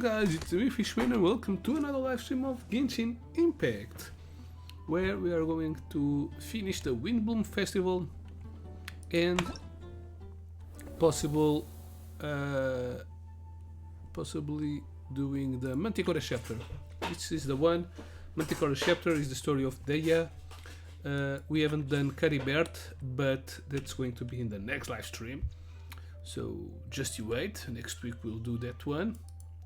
guys, it's me Fishman and welcome to another live stream of Genshin Impact, where we are going to finish the Windbloom Festival and possibly doing the Maticora chapter. This is the one. Maticora chapter is the story of Deya. We haven't done Caribert, but that's going to be in the next live stream. So just you wait. Next week we'll do that one.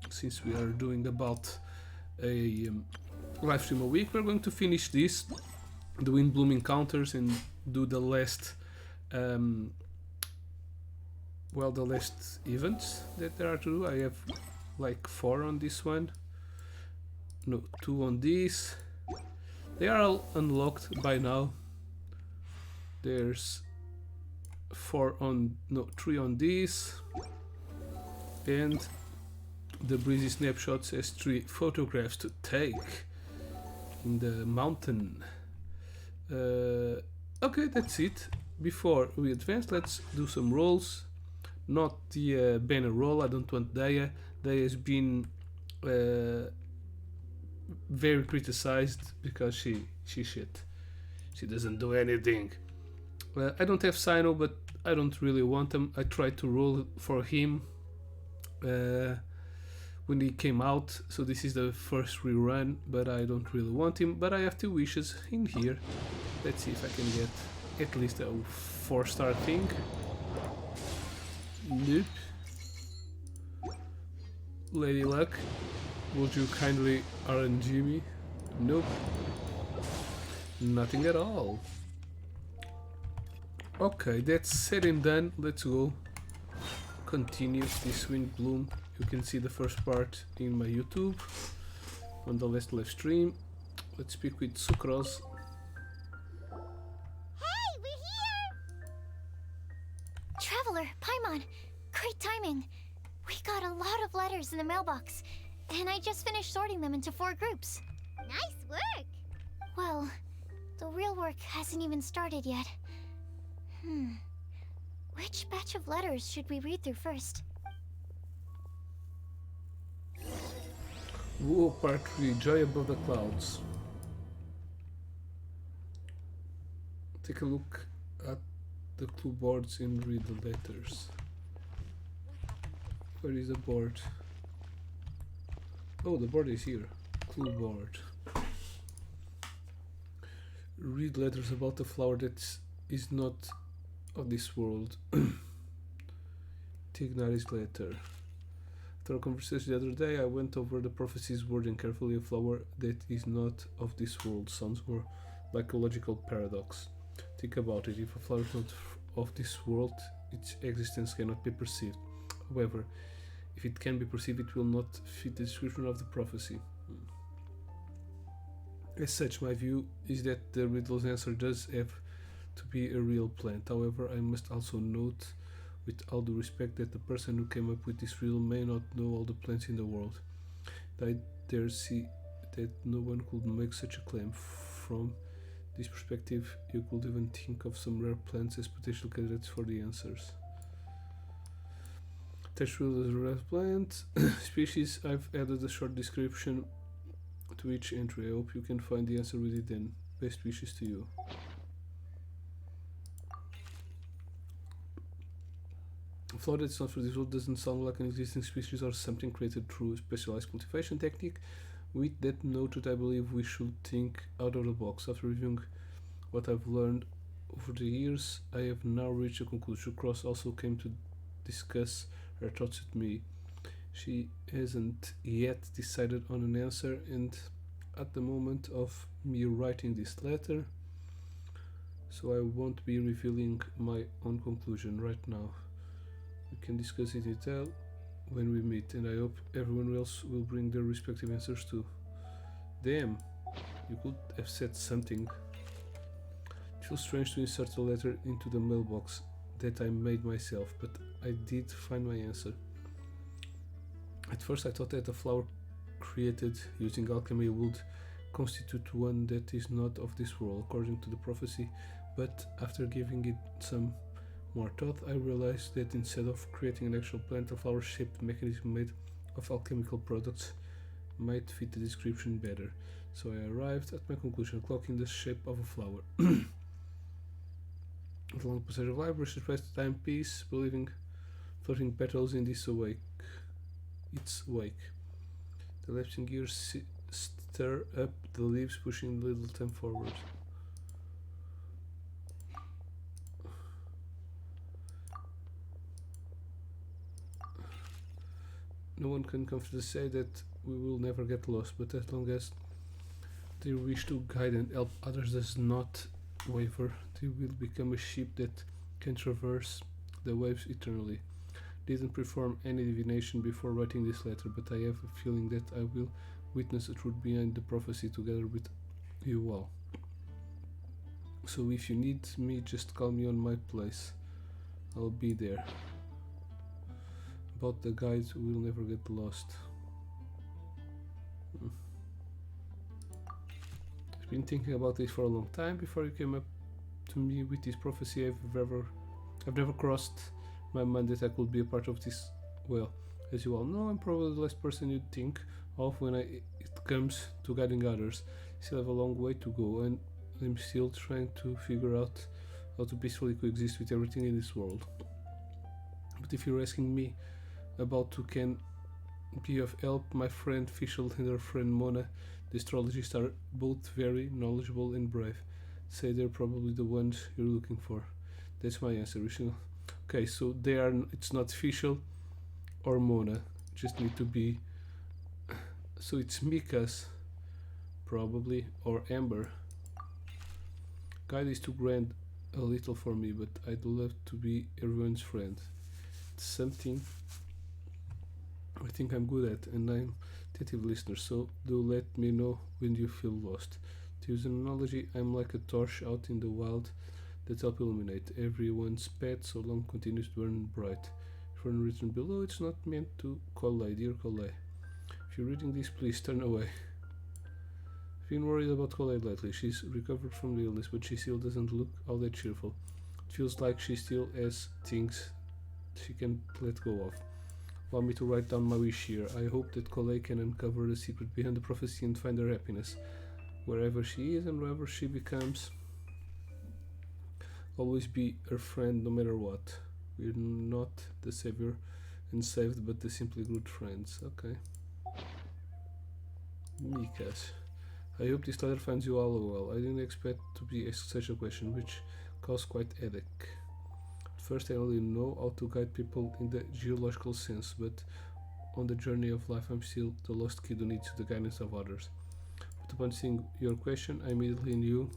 Since we are doing about a live stream a week, we're going to finish this, the Windbloom encounters, and do the last, the last events that there are to do. I have like 4 on this one. No, 2 on this. They are all unlocked by now. There's 3 on this, and the breezy snapshots has 3 photographs to take in the mountain. Okay, that's it. Before we advance, let's do some rolls. Not the banner roll. I don't want Deya. Deya has been very criticized because she shit. She doesn't do anything. I don't have Sino, but I don't really want him. I tried to roll for him when he came out, so this is the first rerun, but I don't really want him. But I have 2 wishes in here. Let's see if I can get at least a 4-star thing. Nope. Lady Luck, would you kindly RNG me? Nope. Nothing at all. Okay, that's said and done. Let's go continue this Windbloom. You can see the first part in my YouTube on the last live stream. Let's speak with Sucrose. Hey, we're here! Traveler, Paimon, great timing. We got a lot of letters in the mailbox, and I just finished sorting them into 4 groups. Nice work! Well, the real work hasn't even started yet. Which batch of letters should we read through first? Whoa, part 3, Joy Above the Clouds. Take a look at the clue boards and read the letters. Where is the board? Oh, the board is here. Clue board. Read letters about a flower that is not of this world. Tignari's letter. After a conversation the other day, I went over the prophecy's wording carefully. A flower that is not of this world sounds more like a logical paradox. Think about it. If a flower is not of this world, its existence cannot be perceived. However, if it can be perceived, it will not fit the description of the prophecy. As such, my view is that the riddle's answer does have to be a real plant. However, I must also note, with all due respect, that the person who came up with this riddle may not know all the plants in the world. I dare see that no one could make such a claim. From this perspective, you could even think of some rare plants as potential candidates for the answers. Touch riddle is a rare plant. Species, I've added a short description to each entry. I hope you can find the answer with it then. Best wishes to you. A flower that's not for this world doesn't sound like an existing species or something created through a specialized cultivation technique. With that noted, I believe we should think out of the box. After reviewing what I've learned over the years, I have now reached a conclusion. Cross also came to discuss her thoughts with me. She hasn't yet decided on an answer, and at the moment of me writing this letter, so I won't be revealing my own conclusion right now. We can discuss it in detail when we meet, and I hope everyone else will bring their respective answers too. Damn, you could have said something. It feels strange to insert a letter into the mailbox that I made myself, but I did find my answer. At first I thought that a flower created using alchemy would constitute one that is not of this world, according to the prophecy, but after giving it some more thought, I realized that instead of creating an actual plant, a flower-shaped mechanism made of alchemical products might fit the description better, so I arrived at my conclusion, a clock in the shape of a flower. The long passage of libraries expressed the timepiece, believing floating petals in this awake. Its wake. The lapsing gears stir up the leaves, pushing the little time forward. No one can comfortably say that we will never get lost, but as long as their wish to guide and help others does not waver, they will become a ship that can traverse the waves eternally. Didn't perform any divination before writing this letter, but I have a feeling that I will witness the truth behind the prophecy together with you all. So if you need me, just call me on my place. I'll be there. About the guides, we'll never get lost. I've been thinking about this for a long time before you came up to me with this prophecy. I've never crossed my mind that I could be a part of this. Well, as you all know, I'm probably the last person you'd think of when it comes to guiding others. Still have a long way to go, and I'm still trying to figure out how to peacefully coexist with everything in this world. But if you're asking me about who can be of help, my friend Fischl and her friend Mona, the astrologists, are both very knowledgeable and brave. Say they're probably the ones you're looking for. That's my answer. Okay, so they are. It's not Fischl or Mona. Just need to be. So it's Mika's, probably, or Amber. Guide is too grand a little for me, but I'd love to be everyone's friend. It's something I think I'm good at, and I'm a attentive listener, so do let me know when you feel lost. To use an analogy, I'm like a torch out in the wild that helps illuminate everyone's path so long continues to burn bright. For written below, it's not meant to Collet, dear Collet. If you're reading this, please turn away. I've been worried about Colette lately. She's recovered from the illness, but she still doesn't look all that cheerful. It feels like she still has things she can let go of. Allow me to write down my wish here. I hope that Colette can uncover the secret behind the prophecy and find her happiness. Wherever she is and wherever she becomes, always be her friend no matter what. We're not the savior and saved, but the simply good friends. Okay. Mikas. I hope this letter finds you all well. I didn't expect to be asked such a question, which caused quite headache. At first I only know how to guide people in the geological sense, but on the journey of life I'm still the lost kid who needs the guidance of others. But upon seeing your question, I immediately knew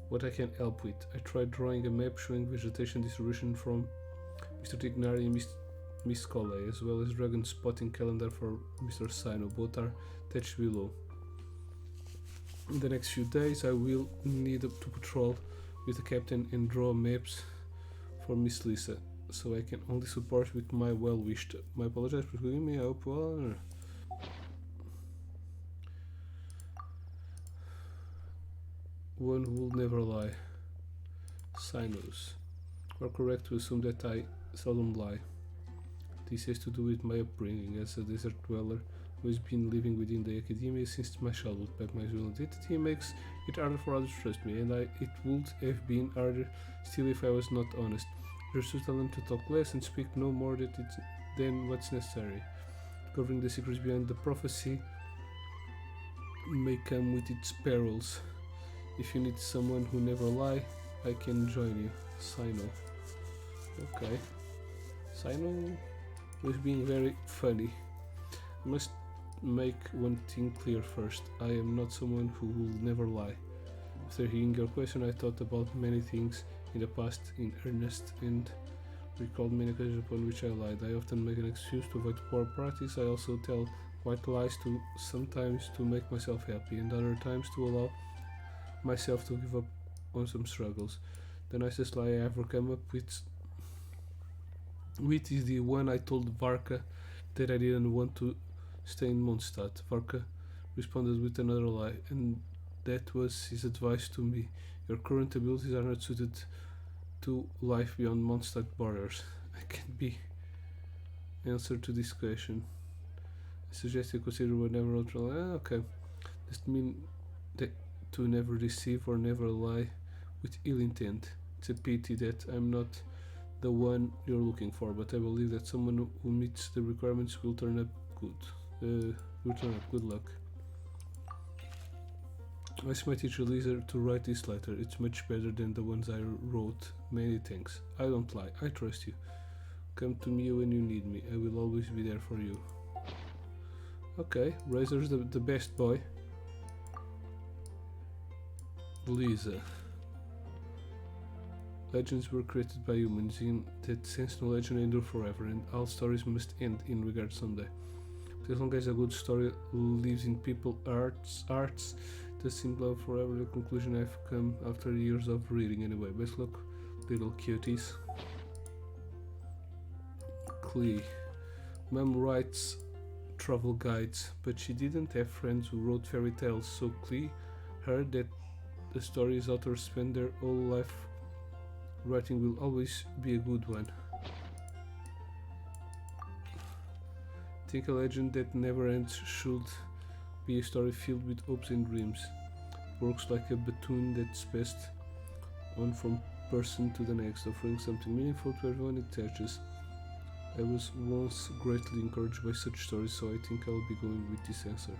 what I can help with. I tried drawing a map showing vegetation distribution from Mr. Tignari and Miss Collet, as well as dragon spotting calendar for Mr. Sino. Both are attached below. In the next few days I will need to patrol with the captain and draw maps for Miss Lisa, so I can only support with my well-wished. My apologies for forgiving me, I hope well. One who will never lie. Sinos. You are correct to assume that I seldom lie. This has to do with my upbringing as a desert dweller who has been living within the academia since my childhood. But my dual identity makes it harder for others to trust me, and it would have been harder still if I was not honest. Just to tell them to talk less and speak no more than what's necessary. Covering the secrets behind the prophecy may come with its perils. If you need someone who never lie, I can join you. Sino. Okay. Sino was being very funny. I must make one thing clear first. I am not someone who will never lie. After hearing your question, I thought about many things in the past in earnest and recalled many occasions upon which I lied. I often make an excuse to avoid poor practice. I also tell white lies sometimes to make myself happy, and other times to allow myself to give up on some struggles. The nicest lie I ever come up with is the one I told Varka that I didn't want to stay in Mondstadt. Varka responded with another lie, and that was his advice to me. Your current abilities are not suited to life beyond Mondstadt borders. I can't be answer to this question. I suggest you consider whatever ultra. Okay. Does it mean that to never deceive or never lie with ill intent? It's a pity that I'm not the one you're looking for, but I believe that someone who meets the requirements will turn up good. Will turn up. Good luck. I asked my teacher Lisa to write this letter. It's much better than the ones I wrote. Many thanks. I don't lie. I trust you. Come to me when you need me. I will always be there for you. Okay, Razor's the best boy. Lisa. Legends were created by humans. In that sense, no legend endure forever, and all stories must end in regard someday. But as long as a good story lives in people's hearts, the symbol of forever. The conclusion I've come after years of reading. Anyway, best luck, little cuties. Clee. Mom writes travel guides, but she didn't have friends who wrote fairy tales, so Clee heard that the story's authors spend their whole life writing will always be a good one. Think a legend that never ends should be a story filled with hopes and dreams. Works like a baton that's passed on from person to the next, offering something meaningful to everyone it touches. I was once greatly encouraged by such stories, so I think I'll be going with this answer.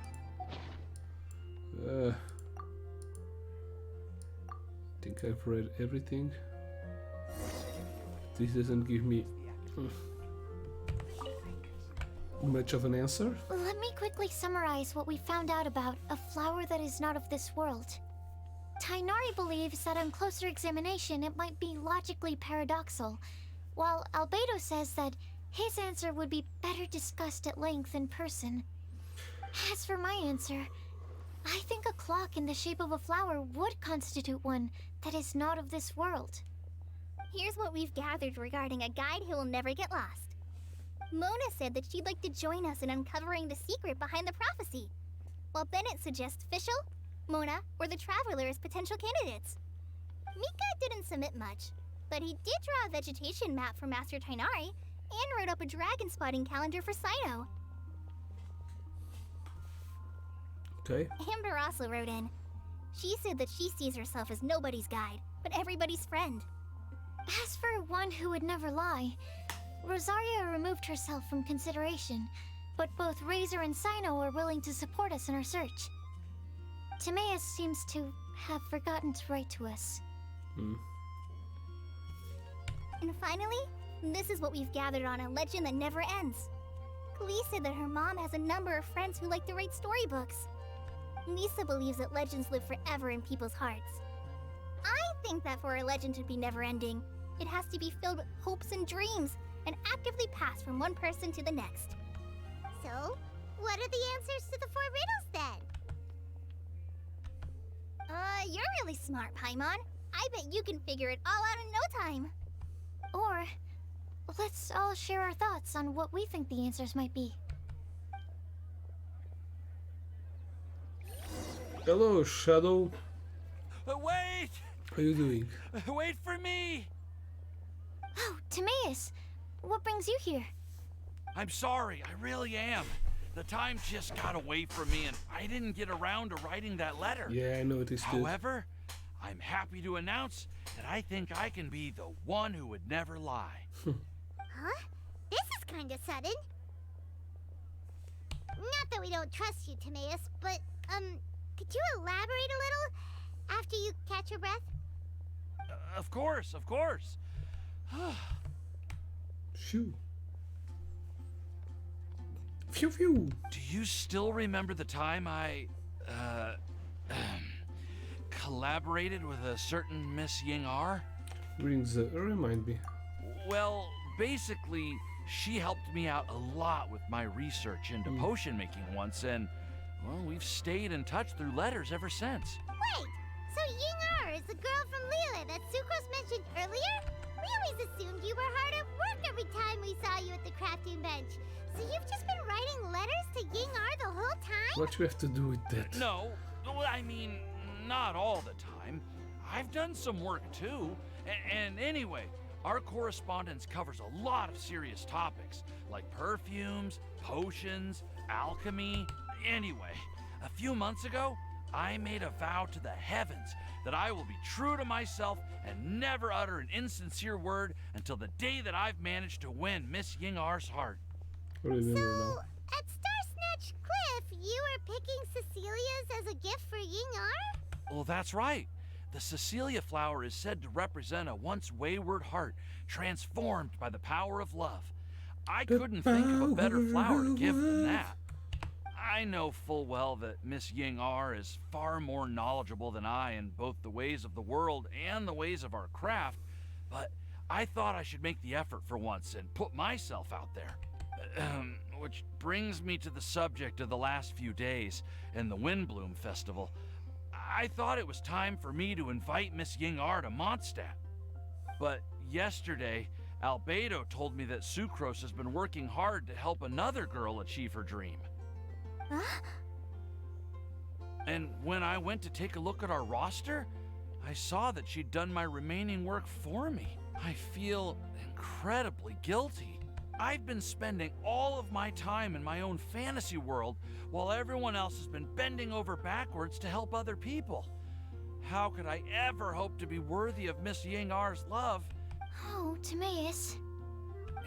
I think I've read everything. This doesn't give me much of an answer. Let me quickly summarize what we found out about a flower that is not of this world. Tainari believes that on closer examination it might be logically paradoxal, while Albedo says that his answer would be better discussed at length in person. As for my answer, I think a clock in the shape of a flower would constitute one that is not of this world. Here's what we've gathered regarding a guide who will never get lost. Mona said that she'd like to join us in uncovering the secret behind the prophecy, while Bennett suggests Fischl, Mona, or the Traveler as potential candidates. Mika didn't submit much, but he did draw a vegetation map for Master Tainari and wrote up a dragon spotting calendar for Sino. Okay. Amber also wrote in. She said that she sees herself as nobody's guide, but everybody's friend. As for one who would never lie, Rosaria removed herself from consideration, but both Razor and Sino are willing to support us in our search. Timaeus seems to have forgotten to write to us. And finally, this is what we've gathered on a legend that never ends. Klee said that her mom has a number of friends who like to write storybooks. Lisa believes that legends live forever in people's hearts. I think that for a legend to be never-ending, it has to be filled with hopes and dreams, and actively passed from one person to the next. So, what are the answers to the 4 riddles then? You're really smart, Paimon. I bet you can figure it all out in no time. Or, let's all share our thoughts on what we think the answers might be. Hello, Shadow. Wait! How are you doing? Wait for me! Oh, Timaeus! What brings you here? I'm sorry, I really am. The time just got away from me and I didn't get around to writing that letter. Yeah, I know it is good. However, I'm happy to announce that I think I can be the one who would never lie. Huh? This is kinda sudden. Not that we don't trust you, Timaeus, but, could you elaborate a little after you catch your breath? Of course, of course. Phew. Phew phew. Do you still remember the time I, collaborated with a certain Miss Ying-R? Remind me. Well, basically, she helped me out a lot with my research into potion making once, and, well, we've stayed in touch through letters ever since. Wait, so Ying-R is the girl from Lila that Sucrose mentioned earlier? We always assumed you were hard at work every time we saw you at the crafting bench. So you've just been writing letters to Ying-R the whole time? What you have to do with that? No, I mean, not all the time. I've done some work too. And anyway, Our correspondence covers a lot of serious topics, like perfumes, potions, alchemy. Anyway, a few months ago, I made a vow to the heavens that I will be true to myself and never utter an insincere word until the day that I've managed to win Miss Yingar's heart. I remember now. At Star Snatch Cliff, you were picking Cecilia's as a gift for Yingar? Well, that's right. The Cecilia flower is said to represent a once wayward heart transformed by the power of love. I couldn't think of a better flower to give than that. I know full well that Miss Yingar is far more knowledgeable than I in both the ways of the world and the ways of our craft, but I thought I should make the effort for once and put myself out there. Which brings me to the subject of the last few days and the Windbloom Festival. I thought it was time for me to invite Miss Yingar to Mondstadt. But yesterday, Albedo told me that Sucrose has been working hard to help another girl achieve her dream. Huh? And when I went to take a look at our roster, I saw that she'd done my remaining work for me. I feel incredibly guilty. I've been spending all of my time in my own fantasy world while everyone else has been bending over backwards to help other people. How could I ever hope to be worthy of Miss Yingar's love? Oh, Timaeus.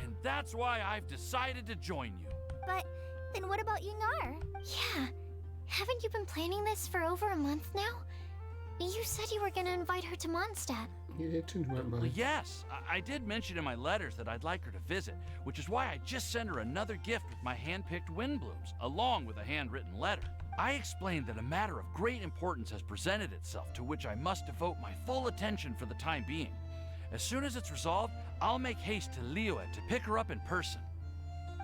And that's why I've decided to join you. But then what about Yingar? Yeah. Haven't you been planning this for over a month now? You said you were gonna invite her to Mondstadt. Yeah, it changed my Well, mind. yes, I did mention in my letters that I'd like her to visit, which is why I just sent her another gift with my hand-picked Windblooms, along with a handwritten letter. I explained that a matter of great importance has presented itself to which I must devote my full attention for the time being. As soon as it's resolved, I'll make haste to Liyue to pick her up in person.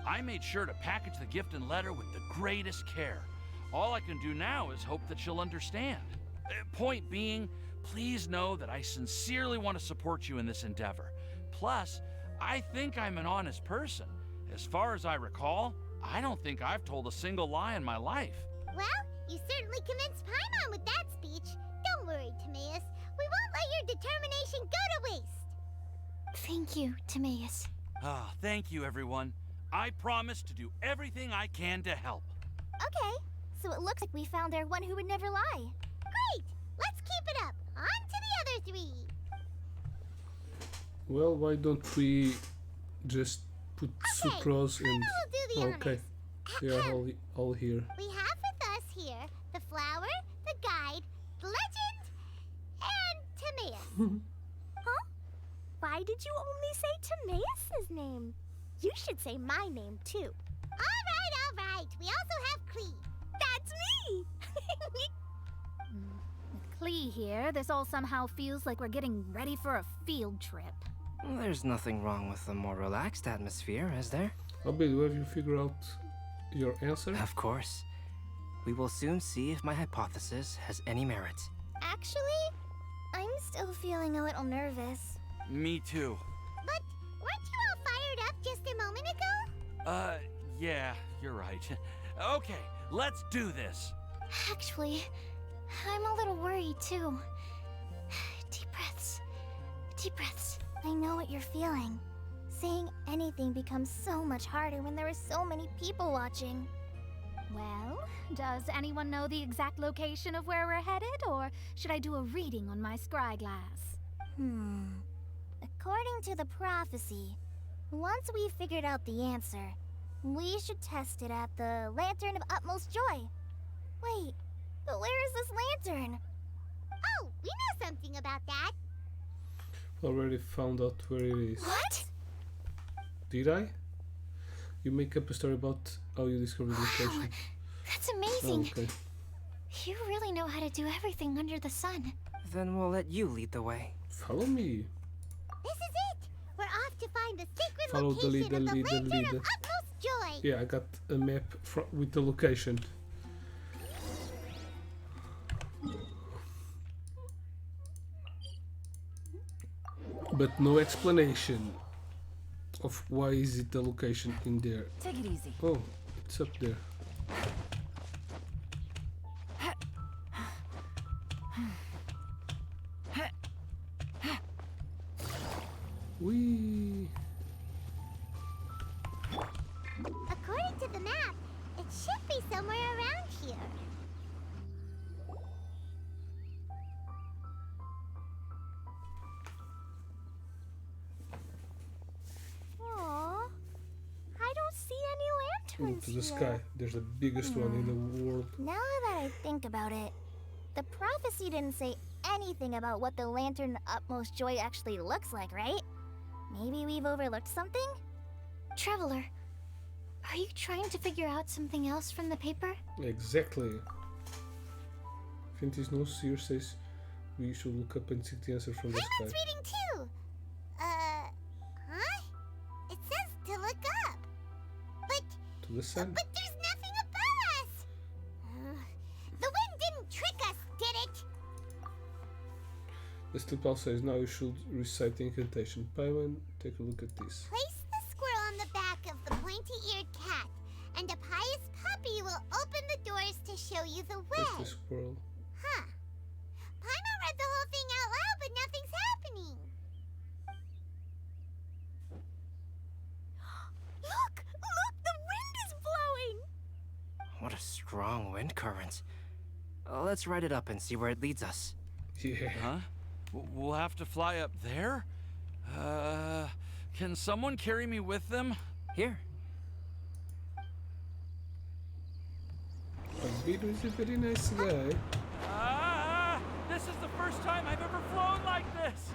I made sure to package the gift and letter with the greatest care. All I can do now is hope that she'll understand. Point being, please know that I sincerely want to support you in this endeavor. Plus, I think I'm an honest person. As far as I recall, I don't think I've told a single lie in my life. Well, you certainly convinced Paimon with that speech. Don't worry, Timaeus. We won't let your determination go to waste. Thank you, Timaeus. Ah, thank you, everyone. I promise to do everything I can to help. Okay, so it looks like we found our one who would never lie. Great! Let's keep it up. On to the other three. Well, why don't we just put Sucrose Paimon and... will do the Okay, honors. they are all here. We have with us here the flower, the guide, the legend, and Timaeus. Huh? Why did you only say Timaeus' name? You should say my name too. All right. We also have Klee. That's me! With Klee here, this all somehow feels like we're getting ready for a field trip. There's nothing wrong with a more relaxed atmosphere, is there? Albedo, have you figured out your answer? Of course. We will soon see if my hypothesis has any merit. Actually, I'm still feeling a little nervous. Me too. But weren't you all fired up just a moment ago? Yeah, you're right. Okay, let's do this. Actually, I'm a little worried too. Deep breaths. Deep breaths. I know what you're feeling. Saying anything becomes so much harder when there are so many people watching. Well, does anyone know the exact location of where we're headed, or should I do a reading on my scryglass? According to the prophecy, once we've figured out the answer, we should test it at the Lantern of Utmost Joy. Wait, but where is this lantern? Oh, we know something about that. Already found out where it is. What? Did I? You make up a story about how you discovered the location. That's Oh, amazing. okay. You really know how to do everything under the sun. Then we'll let you lead the way. Follow me. This is it. We're off to find the sacred Follow the location of the leader, Lantern leader. of Utmost Joy. Yeah, I got a map with the location. But no explanation of why is it the location in there. Take it easy. Oh, it's up there. Whee! somewhere around here. Aww. I don't see any Look lanterns to the here. sky. There's the biggest one in the world. Now that I think about it, the prophecy didn't say anything about what the lantern utmost joy actually looks like, right? Maybe we've overlooked something? Traveler, are you trying to figure out something else from the paper? Exactly. Finty's nose here says we should look up and seek the answer from the sky. Paimon's reading too. Huh? It says to look up. But To the sun. but there's nothing above us. The wind didn't trick us, did it? The stipal says now you should recite the incantation. Paimon, take a look at this. Place the squirrel on the back of the pointy-eared cat, and a pious puppy will open the doors to show you the Where's the way. squirrel? Huh. Paimon read the whole thing out loud, but nothing's happening. Look! Look! The wind is blowing! What a strong wind current. Let's ride it up and see where it leads us. Yeah. Huh? We'll have to fly up there? Can someone carry me with them? Here. Albedo is a very nice guy. Ah! This is the first time I've ever flown like this!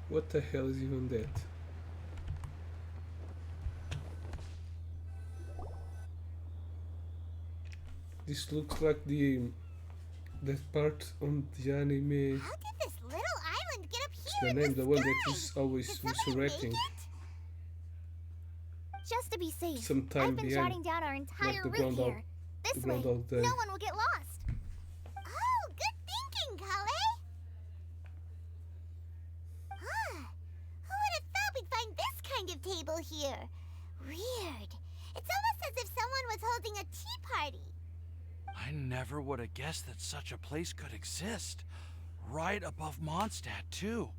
What the hell is even that? This looks like that part on the anime. How did this little island get up The here in name, the one sky? that is always Did somebody make resurrecting. it? Just to be safe, Some time I've been behind, jotting down our entire the route groundhog- here. This the way, groundhog day. no one will get lost. Oh, good thinking, Kale. Who would have thought we'd find this kind of table here? Weird. It's almost as if someone was holding a tea party. I never would have guessed that such a place could exist. Right above Mondstadt, too.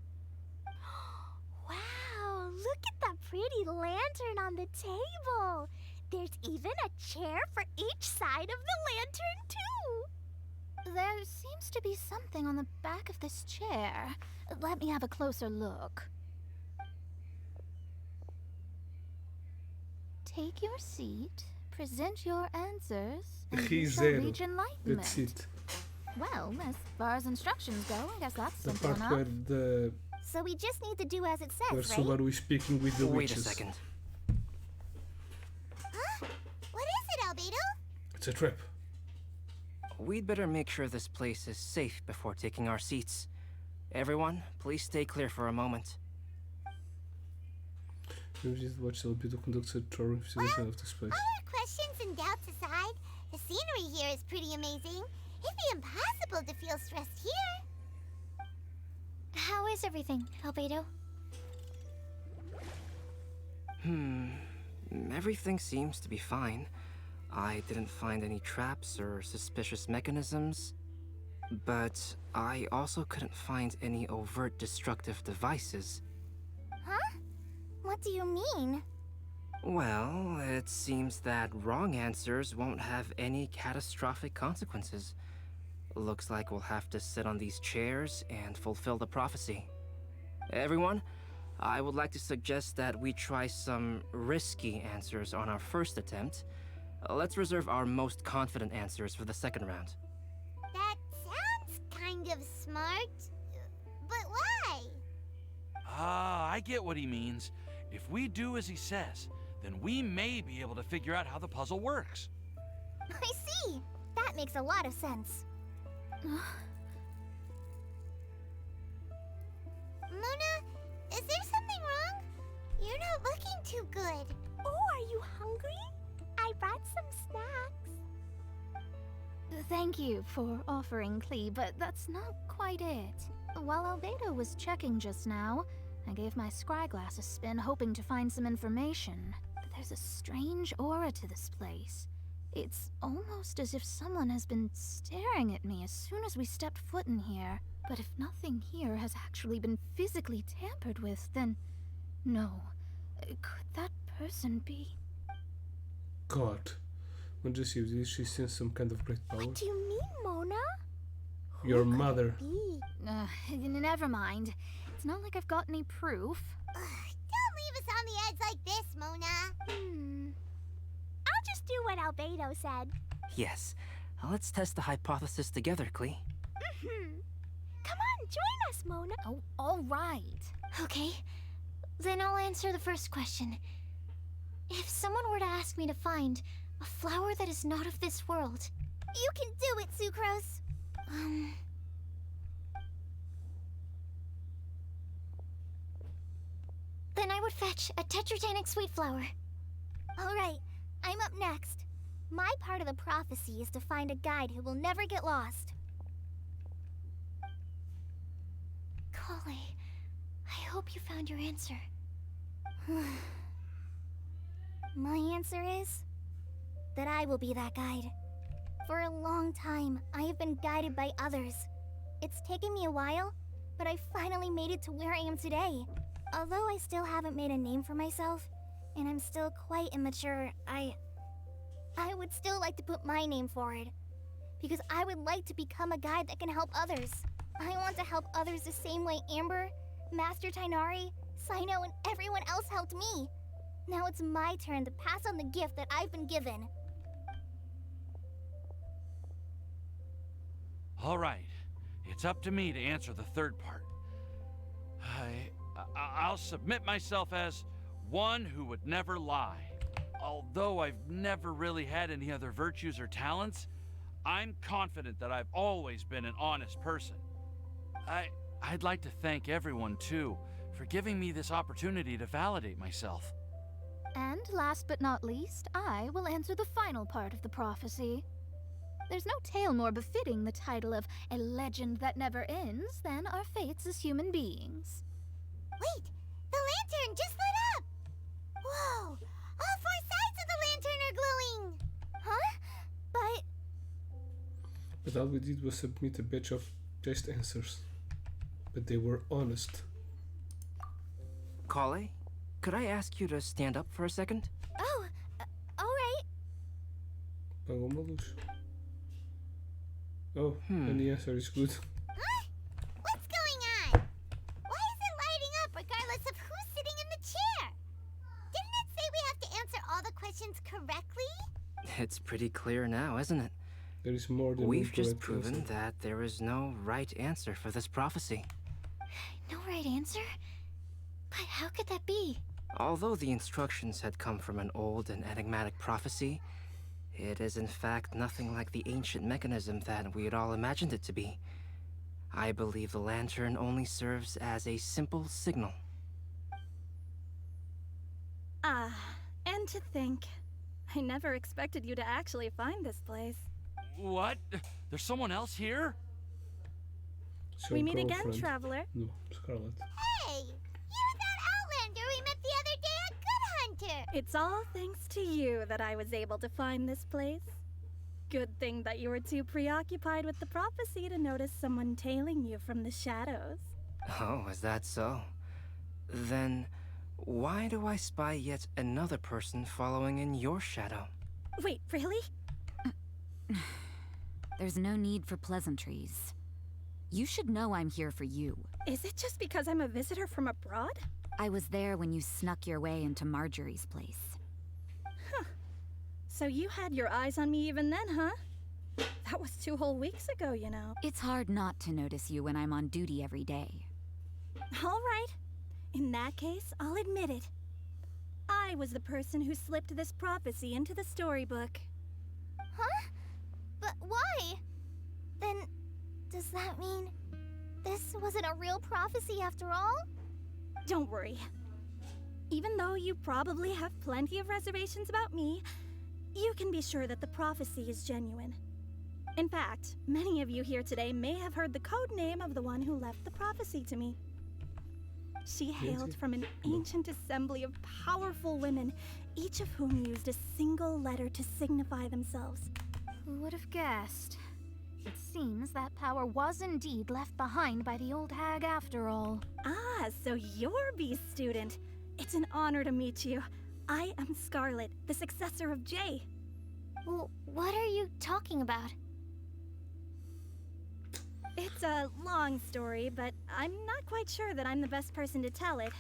Wow, look at that pretty lantern on the table. There's even a chair for each side of the lantern, too. There seems to be something on the back of this chair. Let me have a closer look. Take your seat, present your answers, and you He's shall zero. reach enlightenment. That's it. Well, as far as instructions go, I guess that's The simple part enough. where the So we just need to do as it where says, right? Subaru is speaking with the Wait a witches. second. Huh? What is it, Albedo? It's a trap. We'd better make sure this place is safe before taking our seats. Everyone, please stay clear for a moment. Maybe just watch Albedo conduct a thorough investigation of this place. All our questions and doubts aside, the scenery here is pretty amazing. It'd be impossible to feel stressed here. How is everything, Albedo? Everything seems to be fine. I didn't find any traps or suspicious mechanisms. But I also couldn't find any overt destructive devices. Huh? What do you mean? Well, it seems that wrong answers won't have any catastrophic consequences. Looks like we'll have to sit on these chairs and fulfill the prophecy. Everyone, I would like to suggest that we try some risky answers on our first attempt. Let's reserve our most confident answers for the second round. That sounds kind of smart. But why? Ah, I get what he means. If we do as he says, then we may be able to figure out how the puzzle works. I see. That makes a lot of sense. Mona, is there something wrong? You're not looking too good. Oh, are you hungry? I brought some snacks. Thank you for offering, Clee, but that's not quite it. While Albedo was checking just now, I gave my scryglass a spin hoping to find some information. But there's a strange aura to this place. It's almost as if someone has been staring at me as soon as we stepped foot in here. But if nothing here has actually been physically tampered with, then no. Could that person be? God. When she sees this, she sensed some kind of great power. What do you mean, Mona? Your mother. Be. Never mind. It's not like I've got any proof. Don't leave us on the edge like this, Mona. I'll just do what Albedo said. Yes. Let's test the hypothesis together, Klee. Come on, join us, Mona. Oh, all right. Okay, then I'll answer the first question. If someone were to ask me to find a flower that is not of this world, You can do it, Sucrose. then I would fetch a tetragenic sweet flower. All right, I'm up next. My part of the prophecy is to find a guide who will never get lost. Kale, I hope you found your answer. My answer is that I will be that guide. For a long time, I have been guided by others. It's taken me a while, but I finally made it to where I am today. Although I still haven't made a name for myself, and I'm still quite immature, I would still like to put my name forward. Because I would like to become a guide that can help others. I want to help others the same way Amber, Master Tainari, Sino, and everyone else helped me. Now it's my turn to pass on the gift that I've been given. All right, it's up to me to answer the third part. I'll submit myself as one who would never lie. Although I've never really had any other virtues or talents, I'm confident that I've always been an honest person. I'd like to thank everyone, too, for giving me this opportunity to validate myself. And last but not least, I will answer the final part of the prophecy. There's no tale more befitting the title of a legend that never ends than our fates as human beings. Wait, the lantern just lit up! Whoa, all four sides of the lantern are glowing! Huh? But But all we did was submit a batch of test answers. But they were honest. Kale, could I ask you to stand up for a second? oh, all right. Pagou uma luz. Oh, and the answer is good. Huh? What's going on? Why is it lighting up regardless of who's sitting in the chair? Didn't it say we have to answer all the questions correctly? It's pretty clear now, isn't it? There is more than We've one just correct proven answer. that there is no right answer for this prophecy. No right answer? But how could that be? Although the instructions had come from an old and enigmatic prophecy, it is in fact nothing like the ancient mechanism that we had all imagined it to be. I believe the lantern only serves as a simple signal. And to think, I never expected you to actually find this place. What? There's someone else here? It's We your meet again, girlfriend. traveler. No, Scarlet. Hey, you're that Outlander we met the other day at Good Hunter! It's all thanks to you that I was able to find this place. Good thing that you were too preoccupied with the prophecy to notice someone tailing you from the shadows. Oh, is that so? Then, why do I spy yet another person following in your shadow? Wait, really? There's no need for pleasantries. You should know I'm here for you. Is it just because I'm a visitor from abroad? I was there when you snuck your way into Marjorie's place. So you had your eyes on me even then, huh? That was 2 whole weeks ago, you know. It's hard not to notice you when I'm on duty every day. All right. In that case, I'll admit it. I was the person who slipped this prophecy into the storybook. Huh? But why? Then, does that mean this wasn't a real prophecy after all? Don't worry. Even though you probably have plenty of reservations about me, you can be sure that the prophecy is genuine. In fact, many of you here today may have heard the code name of the one who left the prophecy to me. She hailed from an ancient assembly of powerful women, each of whom used a single letter to signify themselves. Who would have guessed? It seems that power was indeed left behind by the old hag after all. Ah, so you're B's student. It's an honor to meet you. I am Scarlet, the successor of Jay. Well, what are you talking about? It's a long story, but I'm not quite sure that I'm the best person to tell it.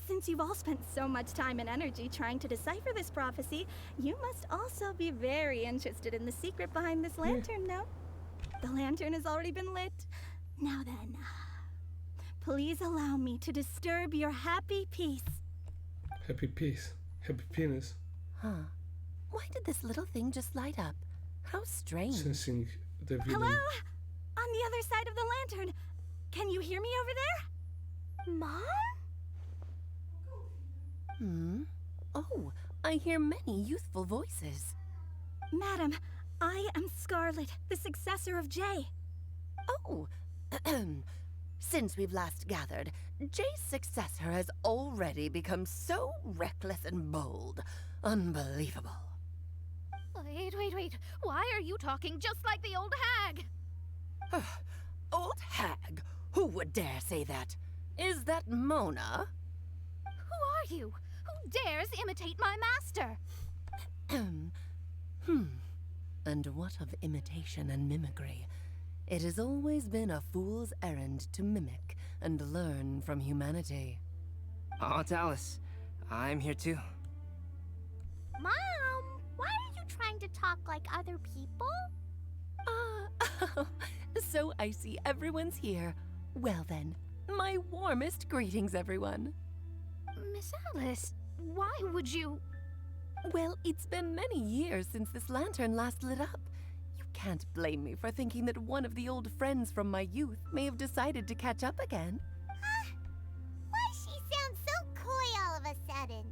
Since you've all spent so much time and energy trying to decipher this prophecy, you must also be very interested in the secret behind this lantern, no? The lantern has already been lit. Now then, please allow me to disturb your happy peace. Happy peace. Happy penis. Huh. Why did this little thing just light up? How strange. Sensing the villain. Hello? On the other side of the lantern. Can you hear me over there? Mom? Oh, I hear many youthful voices. Madam, I am Scarlet, the successor of Jay. Oh, since we've last gathered, Jay's successor has already become so reckless and bold. Unbelievable. Wait. Why are you talking just like the old hag? Old hag? Who would dare say that? Is that Mona? Who are you? Who dares imitate my master? And what of imitation and mimicry? It has always been a fool's errand to mimic and learn from humanity. Oh, Dallas. I'm here too. Mom, why are you trying to talk like other people? So I see everyone's here. Well then, my warmest greetings, everyone. Miss Alice, why would you... Well, it's been many years since this lantern last lit up. You can't blame me for thinking that one of the old friends from my youth may have decided to catch up again. Why she sounds so coy all of a sudden?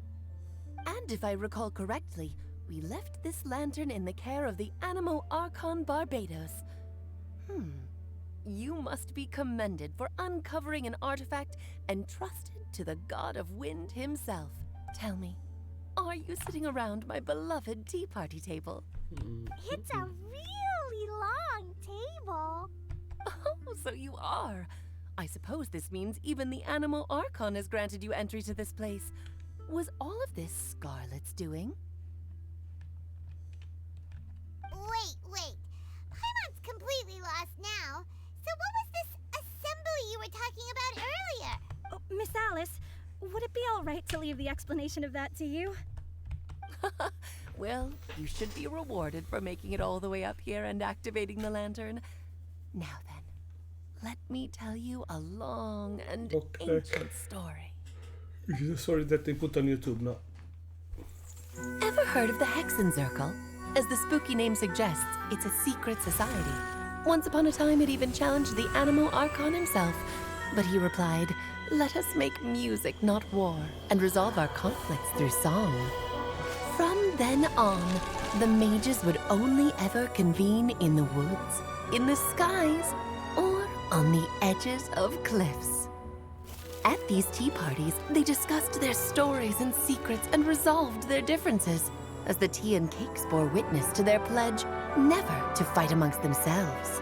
And if I recall correctly, we left this lantern in the care of the Animo Archon Barbados. You must be commended for uncovering an artifact entrusted to the god of wind himself. Tell me, are you sitting around my beloved tea party table? It's a really long table. Oh, so you are. I suppose this means even the Animo Archon has granted you entry to this place. Was all of this Scarlet's doing? Wait. Paimon's completely lost now. So what was this assembly you were talking about earlier? Oh, Miss Alice, would it be all right to leave the explanation of that to you? Well, you should be rewarded for making it all the way up here and activating the lantern. Now then, let me tell you a long and ancient story. The story that they put on YouTube now. Ever heard of the Hexenzirkel? As the spooky name suggests, it's a secret society. Once upon a time, it even challenged the Animo Archon himself. But he replied, "Let us make music, not war, and resolve our conflicts through song." From then on, the mages would only ever convene in the woods, in the skies, or on the edges of cliffs. At these tea parties, they discussed their stories and secrets and resolved their differences, as the tea and cakes bore witness to their pledge never to fight amongst themselves.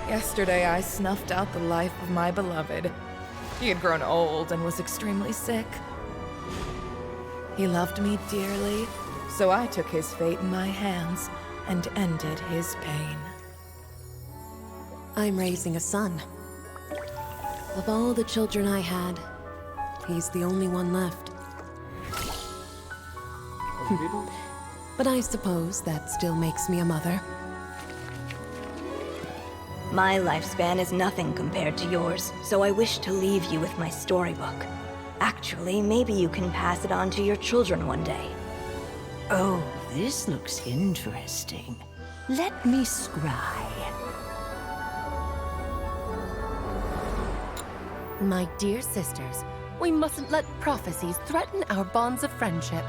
Yesterday, I snuffed out the life of my beloved. He had grown old and was extremely sick. He loved me dearly, so I took his fate in my hands and ended his pain. I'm raising a son. Of all the children I had, he's the only one left. But I suppose that still makes me a mother. My lifespan is nothing compared to yours, so I wish to leave you with my storybook. Actually, maybe you can pass it on to your children one day. Oh, this looks interesting. Let me scry. My dear sisters, we mustn't let prophecies threaten our bonds of friendship.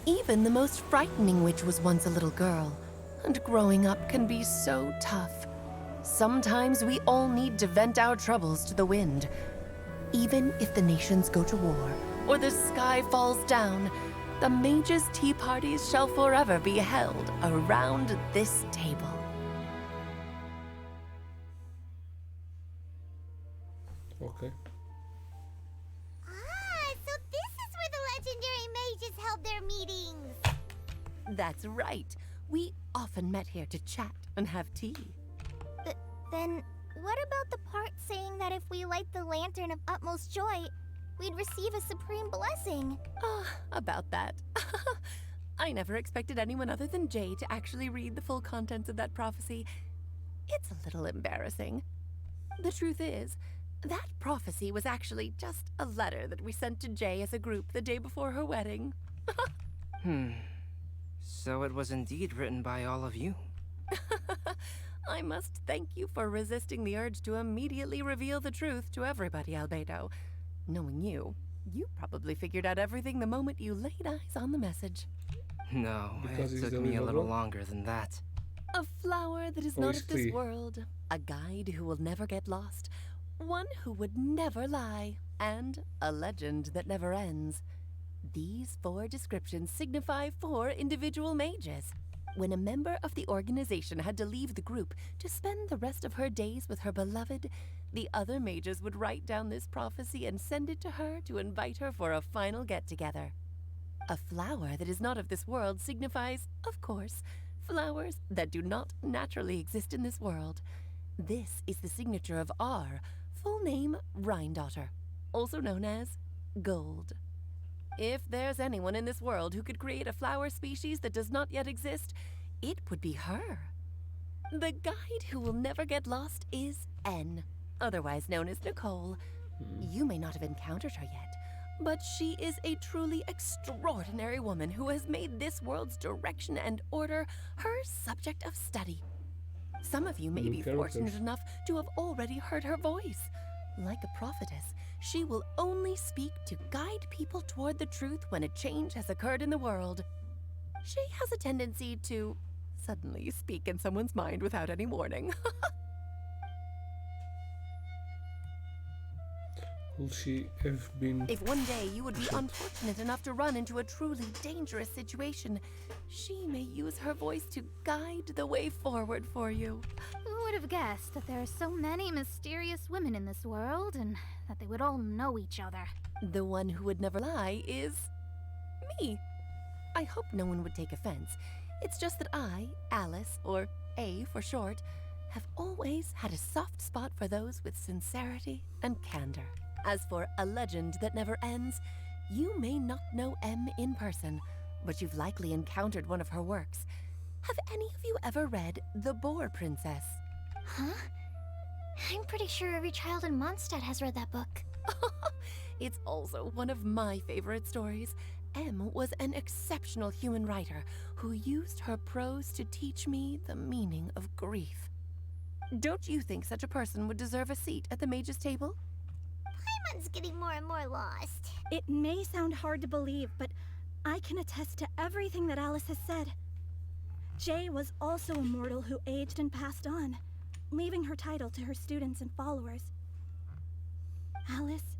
Even the most frightening witch was once a little girl, and growing up can be so tough. Sometimes we all need to vent our troubles to the wind. Even if the nations go to war, or the sky falls down, the mages' tea parties shall forever be held around this table. Ok. Ah, so this is where the legendary mages held their meetings. That's right. We often met here to chat and have tea. Then, what about the part saying that if we light the lantern of utmost joy, we'd receive a supreme blessing? About that. I never expected anyone other than Jay to actually read the full contents of that prophecy. It's a little embarrassing. The truth is, that prophecy was actually just a letter that we sent to Jay as a group the day before her wedding. So it was indeed written by all of you. I must thank you for resisting the urge to immediately reveal the truth to everybody, Albedo. Knowing you, you probably figured out everything the moment you laid eyes on the message. No, Because it he's took the me a little Ronaldo? longer than that. A flower that is Oh, not he's of this three. world, a guide who will never get lost, one who would never lie, and a legend that never ends. These 4 descriptions signify 4 individual mages. When a member of the organization had to leave the group to spend the rest of her days with her beloved, the other mages would write down this prophecy and send it to her to invite her for a final get-together. A flower that is not of this world signifies, of course, flowers that do not naturally exist in this world. This is the signature of our full name, Rhindaughter, also known as Gold. If there's anyone in this world who could create a flower species that does not yet exist, it would be her. The guide who will never get lost is N, otherwise known as Nicole. You may not have encountered her yet, but she is a truly extraordinary woman who has made this world's direction and order her subject of study. Some of you may New be characters. fortunate enough to have already heard her voice. Like a prophetess, she will only speak to guide people toward the truth when a change has occurred in the world. She has a tendency to suddenly speak in someone's mind without any warning. Will she have been... If one day you would be unfortunate enough to run into a truly dangerous situation, she may use her voice to guide the way forward for you. Who would have guessed that there are so many mysterious women in this world and that they would all know each other? The one who would never lie is me. I hope no one would take offense. It's just that I, Alice, or A for short, have always had a soft spot for those with sincerity and candor. As for a legend that never ends, you may not know M in person, but you've likely encountered one of her works. Have any of you ever read The Boar Princess? Huh? I'm pretty sure every child in Mondstadt has read that book. It's also one of my favorite stories. M was an exceptional human writer who used her prose to teach me the meaning of grief. Don't you think such a person would deserve a seat at the mage's table? Paimon's getting more and more lost. It may sound hard to believe, but I can attest to everything that Alice has said. Jay was also a mortal who aged and passed on, leaving her title to her students and followers. Alice,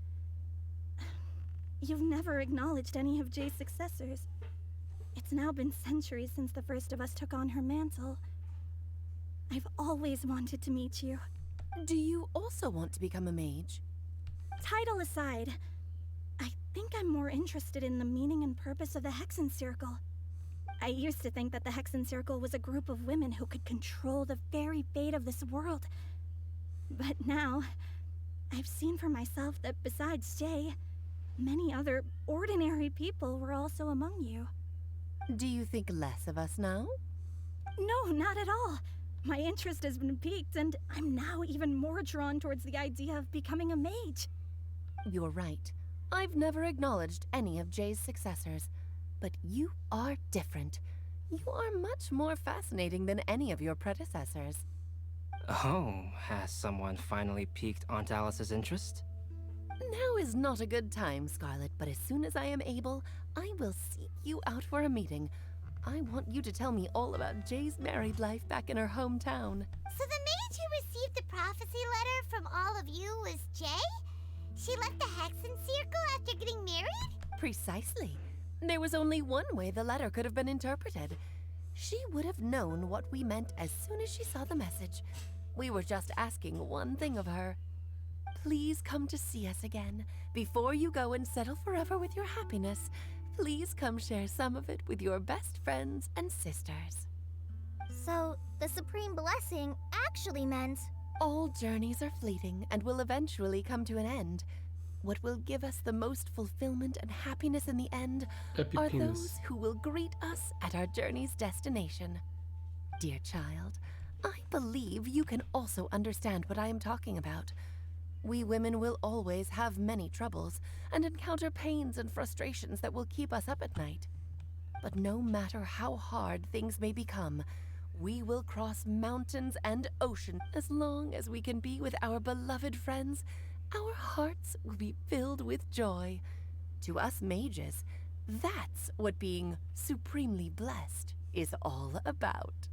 you've never acknowledged any of Jay's successors. It's now been centuries since the first of us took on her mantle. I've always wanted to meet you. Do you also want to become a mage? Title aside, I think I'm more interested in the meaning and purpose of the Hexen Circle. I used to think that the Hexen Circle was a group of women who could control the very fate of this world. But now, I've seen for myself that besides Jay, many other ordinary people were also among you. Do you think less of us now? No, not at all. My interest has been piqued, and I'm now even more drawn towards the idea of becoming a mage. You're right. I've never acknowledged any of Jay's successors. But you are different. You are much more fascinating than any of your predecessors. Oh, has someone finally piqued Aunt Alice's interest? Now is not a good time, Scarlet, but as soon as I am able, I will seek you out for a meeting. I want you to tell me all about Jay's married life back in her hometown. So the mage who received the prophecy letter from all of you was Jay? She left the Hexen Circle after getting married? Precisely. There was only one way the letter could have been interpreted. She would have known what we meant as soon as she saw the message. We were just asking one thing of her. Please come to see us again. Before you go and settle forever with your happiness, please come share some of it with your best friends and sisters. So, the Supreme Blessing actually meant... All journeys are fleeting and will eventually come to an end. What will give us the most fulfillment and happiness in the end are those who will greet us at our journey's destination. Dear child, I believe you can also understand what I am talking about. We women will always have many troubles and encounter pains and frustrations that will keep us up at night. But no matter how hard things may become, we will cross mountains and oceans. As long as we can be with our beloved friends, our hearts will be filled with joy. To us mages, that's what being supremely blessed is all about.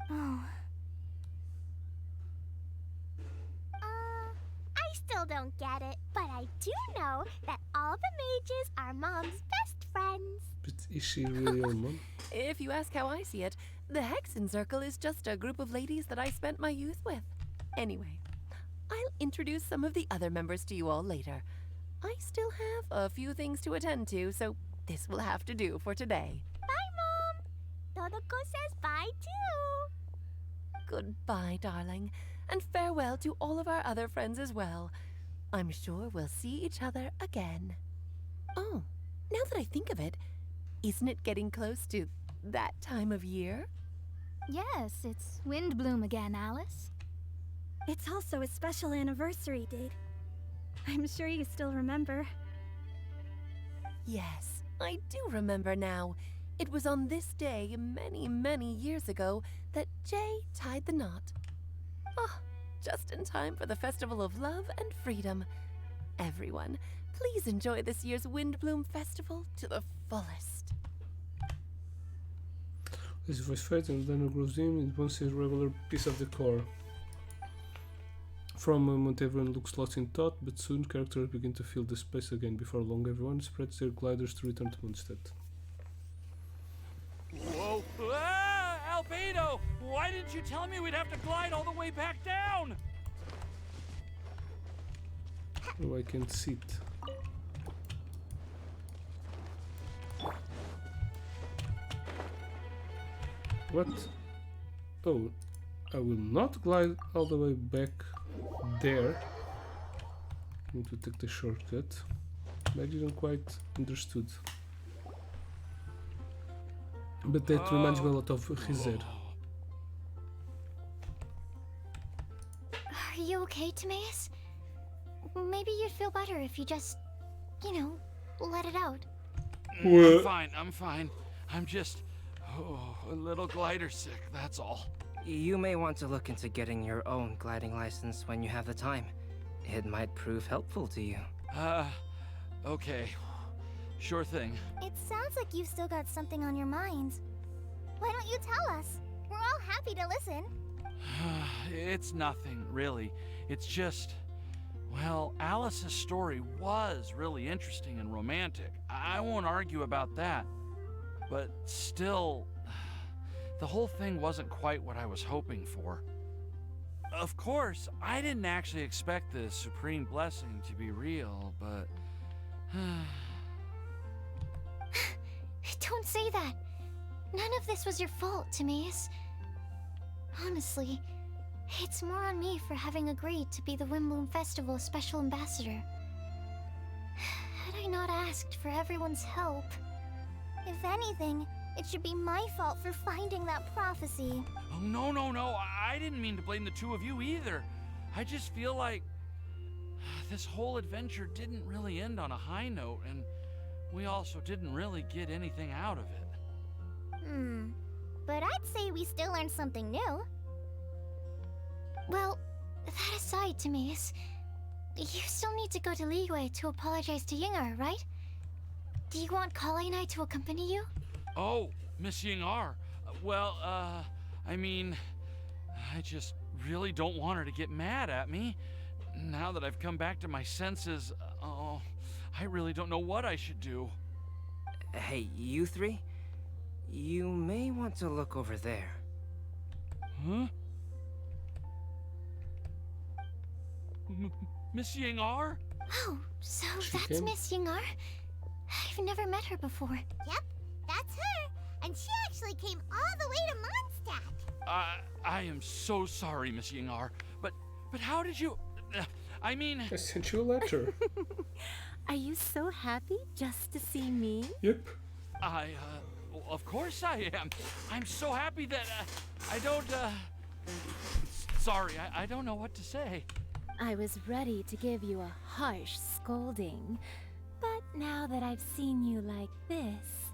Oh. I still don't get it, but I do know that all the mages are Mom's best friends. But is she really your mom? If you ask how I see it, the Hexen Circle is just a group of ladies that I spent my youth with. Anyway, I'll introduce some of the other members to you all later. I still have a few things to attend to, so this will have to do for today. Bye, Mom. Todoko says bye, too. Goodbye, darling, and farewell to all of our other friends as well. I'm sure we'll see each other again. Oh, now that I think of it, isn't it getting close to that time of year? Yes, it's wind bloom again, Alice. It's also a special anniversary date. I'm sure you still remember. Yes, I do remember now. It was on this day, many, many years ago, that Jay tied the knot. Ah, just in time for the Festival of Love and Freedom. Everyone, please enjoy this year's Windbloom Festival to the fullest. As voice fades and the dino grows in, it once a regular piece of decor. From a moment, everyone looks lost in thought, but soon characters begin to fill the space again. Before long, everyone spreads their gliders to return to Mondstadt. Whoa! Ah, Albedo! Why didn't you tell me we'd have to glide all the way back down? Oh, I can't see it. What? Oh, I will not glide all the way back there. I need to take the shortcut. I didn't quite understood. But that reminds me a lot of Rizer. Are you okay, Timaeus? Maybe you'd feel better if you just, let it out. I'm fine. I'm just a little glider sick, that's all. You may want to look into getting your own gliding license when you have the time. It might prove helpful to you. Okay. Sure thing. It sounds like you've still got something on your mind. Why don't you tell us? We're all happy to listen. It's nothing, really. It's just... Well, Alice's story was really interesting and romantic. I won't argue about that. But still, the whole thing wasn't quite what I was hoping for. Of course, I didn't actually expect the Supreme Blessing to be real, but... Don't say that. None of this was your fault, Timaeus. Honestly, it's more on me for having agreed to be the Windbloom Festival Special Ambassador. Had I not asked for everyone's help... If anything, it should be my fault for finding that prophecy. Oh, no. I didn't mean to blame the two of you either. I just feel like this whole adventure didn't really end on a high note, and we also didn't really get anything out of it. But I'd say we still learned something new. Well, that aside, Timaeus, you still need to go to Liyue to apologize to Yinger, right? Do you want Kale and I to accompany you? Oh, Miss Ying-ar, well, I mean, I just really don't want her to get mad at me. Now that I've come back to my senses, oh, I really don't know what I should do. Hey, you three? You may want to look over there. Huh? Miss Ying-ar? Oh, so She that's came? Miss Ying-ar? I've never met her before. Yep, that's her. And she actually came all the way to Mondstadt. I am so sorry, Miss Ying-ar, but how did you... I mean... I sent you a letter. Are you so happy just to see me? Yep. Of course I am. I'm so happy that, I don't, sorry, I don't know what to say. I was ready to give you a harsh scolding, but now that I've seen you like this,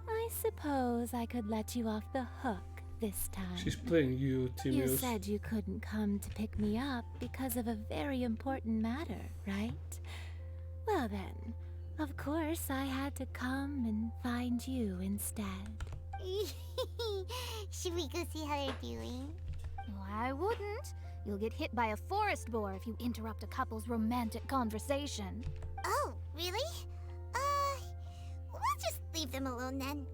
I suppose I could let you off the hook this time. She's playing you, You Timios. said you couldn't come to pick me up because of a very important matter, right? Well then, of course I had to come and find you instead. Should we go see how they're doing? I wouldn't. You'll get hit by a forest boar if you interrupt a couple's romantic conversation. Oh, really? We'll just leave them alone then.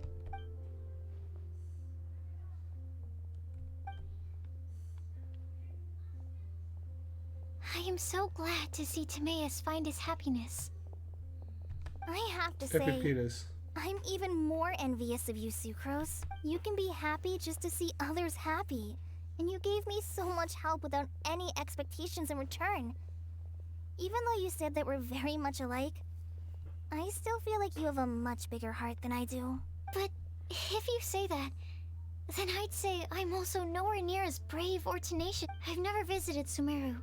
I am so glad to see Timaeus find his happiness. I have to Happy say, penis. I'm even more envious of you, Sucrose. You can be happy just to see others happy. And you gave me so much help without any expectations in return. Even though you said that we're very much alike, I still feel like you have a much bigger heart than I do. But if you say that, then I'd say I'm also nowhere near as brave or tenacious. I've never visited Sumeru,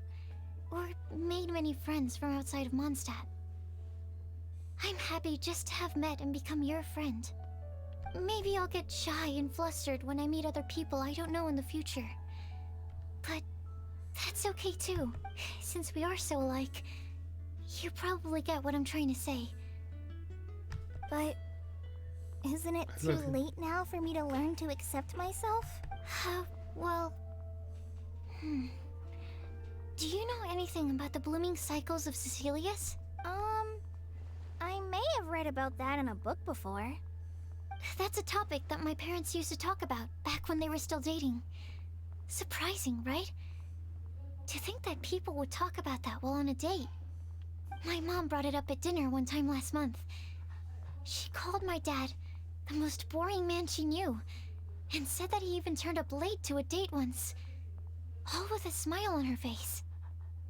or made many friends from outside of Mondstadt. I'm happy just to have met and become your friend. Maybe I'll get shy and flustered when I meet other people I don't know in the future. But that's okay too, since we are so alike. You probably get what I'm trying to say. But isn't it too Nothing. late now for me to learn to accept myself? Well... Do you know anything about the blooming cycles of Cecilius? I may have read about that in a book before. That's a topic that my parents used to talk about back when they were still dating. Surprising, right? To think that people would talk about that while on a date. My mom brought it up at dinner one time last month. She called my dad the most boring man she knew, and said that he even turned up late to a date once, all with a smile on her face.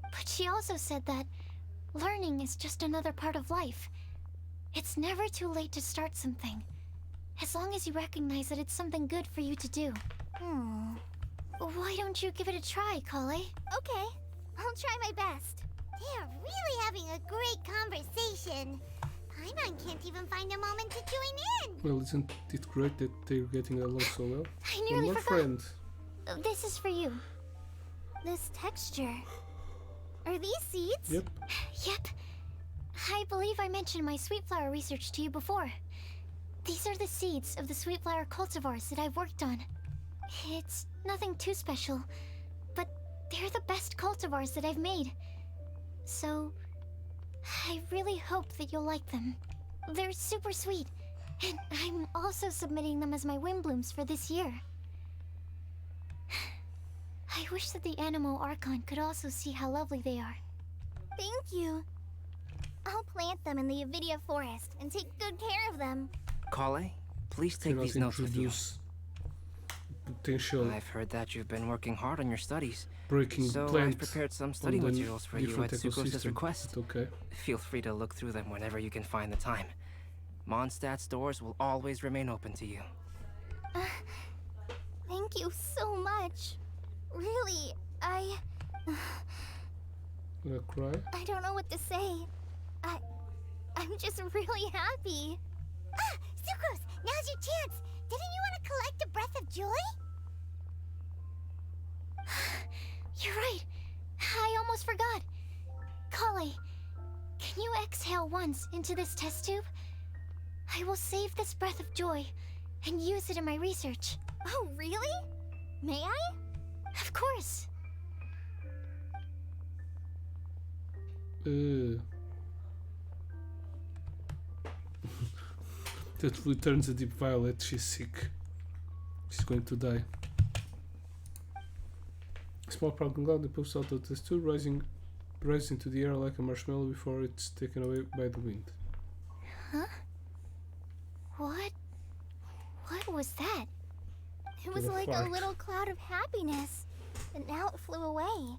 But she also said that learning is just another part of life. It's never too late to start something, as long as you recognize that it's something good for you to do. Why don't you give it a try, Kale? Okay, I'll try my best. They are really having a great conversation. Paimon can't even find a moment to join in. Well, isn't it great that they're getting along so well? I One nearly more forgot. friend. This is for you. This texture. Are these seeds? Yep. Yep. I believe I mentioned my sweet flower research to you before. These are the seeds of the sweet flower cultivars that I've worked on. It's nothing too special, but they're the best cultivars that I've made. So, I really hope that you'll like them. They're super sweet, and I'm also submitting them as my wind blooms for this year. I wish that the Animo Archon could also see how lovely they are. Thank you. I'll plant them in the Avidia forest and take good care of them. Kale, please take Cannot these notes with you. introduce potential I've heard that you've been working hard on your studies. breaking So I've plants prepared some study on the materials for you different at Sucrose's ecosystem. request. Okay. Feel free to look through them whenever you can find the time. Mondstadt's doors will always remain open to you. Thank you so much. Really, Gonna cry? I don't know what to say. I'm just really happy. Ah, Sucrose, now's your chance. Didn't you want to collect a breath of joy? You're right. I almost forgot. Kale, can you exhale once into this test tube? I will save this breath of joy and use it in my research. Oh, really? May I? Of course. That blue turns a deep violet. She's sick. She's going to die. Small broken cloud that pops out of the tube, rising into the air like a marshmallow before it's taken away by the wind. Huh? What was that? It was like a little cloud of happiness, but now it flew away.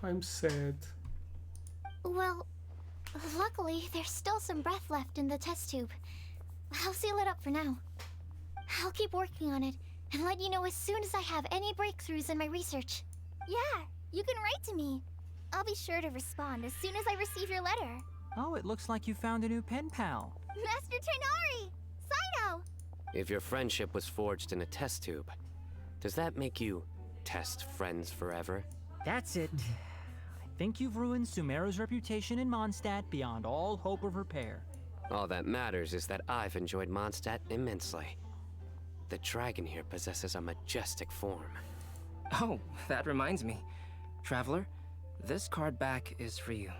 I'm sad. Well, luckily there's still some breath left in the test tube. I'll seal it up for now. I'll keep working on it and let you know as soon as I have any breakthroughs in my research. Yeah, you can write to me. I'll be sure to respond as soon as I receive your letter. Oh, it looks like you found a new pen pal. Master Tighnari! Cyno! If your friendship was forged in a test tube, does that make you test friends forever? That's it. I think you've ruined Sumeru's reputation in Mondstadt beyond all hope of repair. All that matters is that I've enjoyed Mondstadt immensely. The dragon here possesses a majestic form. Oh, that reminds me. Traveler, this card back is for you.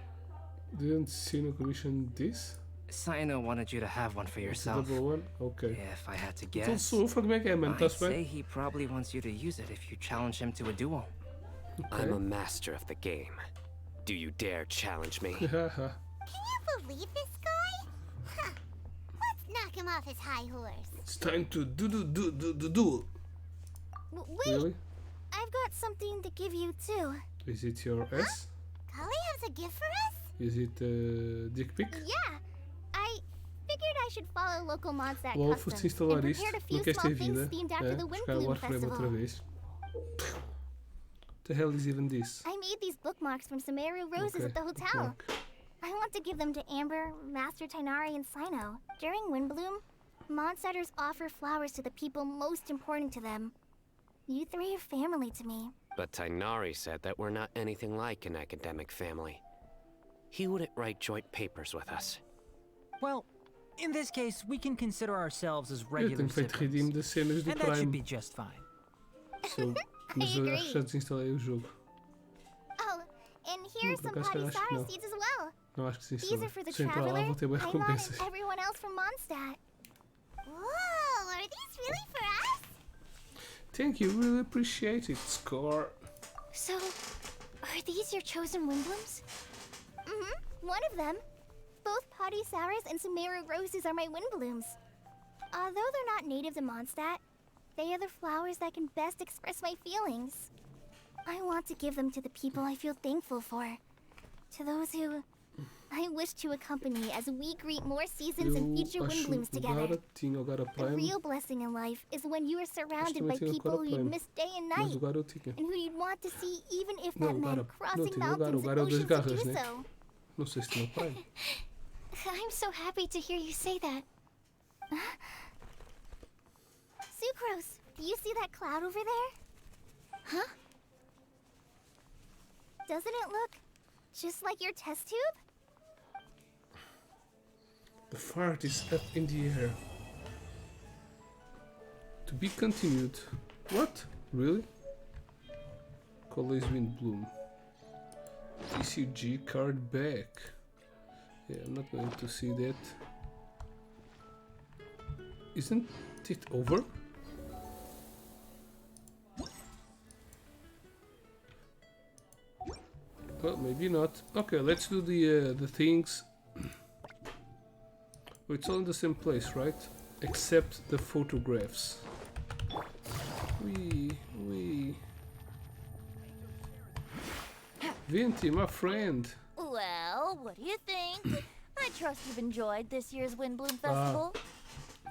Didn't Sino commission this? Cyno wanted you to have one for yourself. Double one? Okay. If I had to Então guess, sou eu, fragmento é, mano, I'd tá-se say bem? he probably wants you to use it if you challenge him to a duel. I'm a master of the game. Do you dare challenge me? Can you believe this guy? Huh. Let's knock him off his high horse. It's time to do. Wait, Really? I've got something to give you too. Is it your S? Kali has a gift for us? Is it dick pic? Yeah, I figured I should follow local Mondstadt Logo customs foste instalar and isto, prepared a não few queres small ter things vida. themed after the Jogar Windbloom Warframe outra Festival. vez. The hell is even this? I made these bookmarks from Sumeru roses Okay, at the hotel. I want to give them to Amber, Master Tighnari, and Cyno. During Windbloom, Mondstatters offer flowers to the people most important to them. You three are family to me. But Tighnari said that we're not anything like an academic family. He wouldn't write joint papers with us. Well, in this case, we can consider ourselves as Eu regular tenho feito siblings. redeem das cenas do And that should Prime. be just fine. So, mas eu acho que já desinstalei o jogo. Oh, and here's por some acaso potty acho que sour não. seeds as well. Não acho que These desinstalei. are for the Se eu entrar lá traveler, vou ter boas Paimon, recompensas. and everyone else from Mondstadt. Whoa, are these really for us? Thank you, really appreciate it, Scar. So, are these your chosen Windblooms? Mm-hmm, one of them. Both potty sours and Sumeru roses are my Windblooms. Although they're not native to Mondstadt, they are the flowers that can best express my feelings. I want to give them to the people I feel thankful for. To those who I wish to accompany as we greet more seasons and future Eu acho Windblooms que o together. Gara tinha o Gara The Prime, real blessing in life is when you are surrounded by também tinha o people Gara who you'd Prime. miss day and mas night, o Gara eu tinha. and who you'd want to see even if Não, that o meant Gara não crossing tinha o Gara mountains and das oceans to garras, do né? so. Não sei se tinha o Prime. I'm so happy to hear you say that. Sucrose, do you see that cloud over there? Huh? Doesn't it look just like your test tube? The fart is up in the air. To be continued. What? Really? College Windbloom. TCG card back. Yeah, I'm not going to see that. Isn't it over? Well, maybe not. Okay, let's do the things. Oh, it's all in the same place, right? Except the photographs. Wee. Vinti, my friend. Well, what do you think? I trust you've enjoyed this year's Windbloom Festival.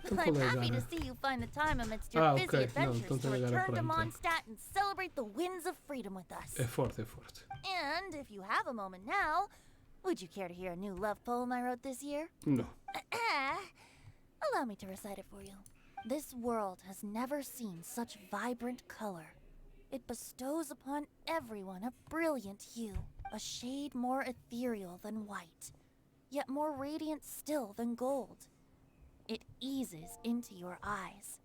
Então I'm qual é, happy to Gara? see you find the time amidst your busy ok. Não, adventures então to tem a Gara return to Prime, então. Mondstadt and celebrate the winds of freedom with us. É forte, é forte. And if you have a moment now, would you care to hear a new love poem I wrote this year? No. Allow me to recite it for you. This world has never seen such vibrant color. It bestows upon everyone a brilliant hue, a shade more ethereal than white, yet more radiant still than gold. It eases into your eyes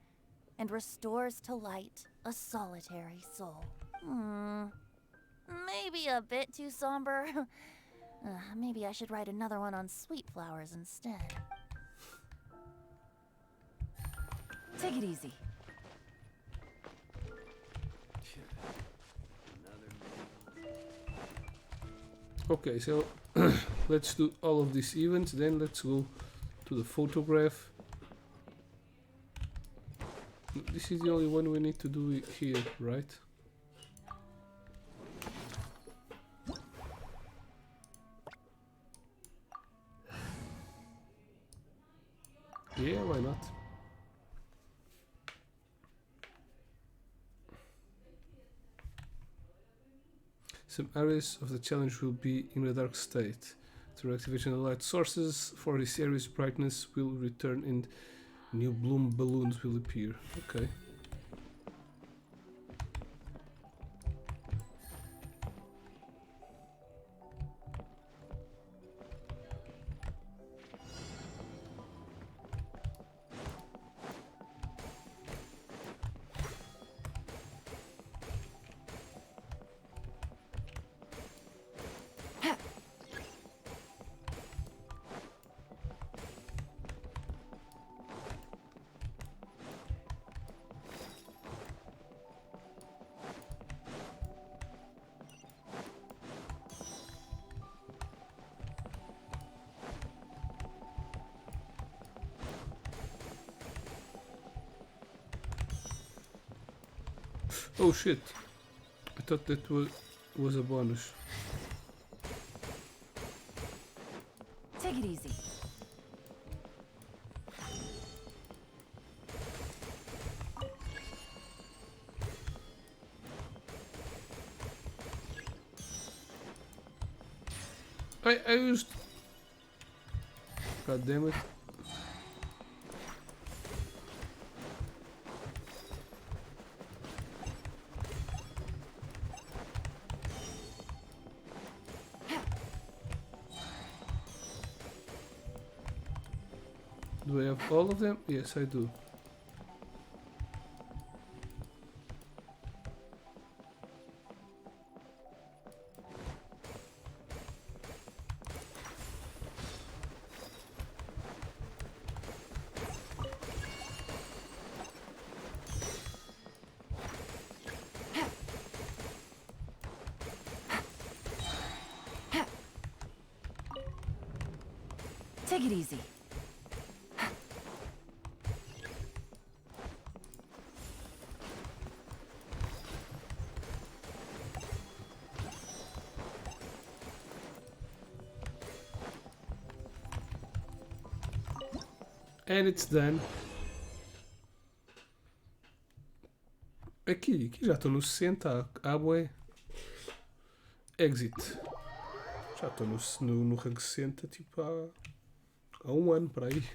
and restores to light a solitary soul. Maybe a bit too somber. Maybe I should write another one on sweet flowers instead. Take it easy. Okay, so let's do all of these events, then let's go to the photograph. This is the only one we need to do here, right? Yeah, why not? Some areas of the challenge will be in a dark state. Through activation of light sources, for this area's brightness will return and new bloom balloons will appear. Okay. Oh shit, I thought that was a bonus. Take it easy. I used... God damn it. Do I have all of them? Yes, I do. Take it easy. And it's done. Aqui já estou no 60, bué. Exit. Já estou no rank 60, tipo há um ano para aí.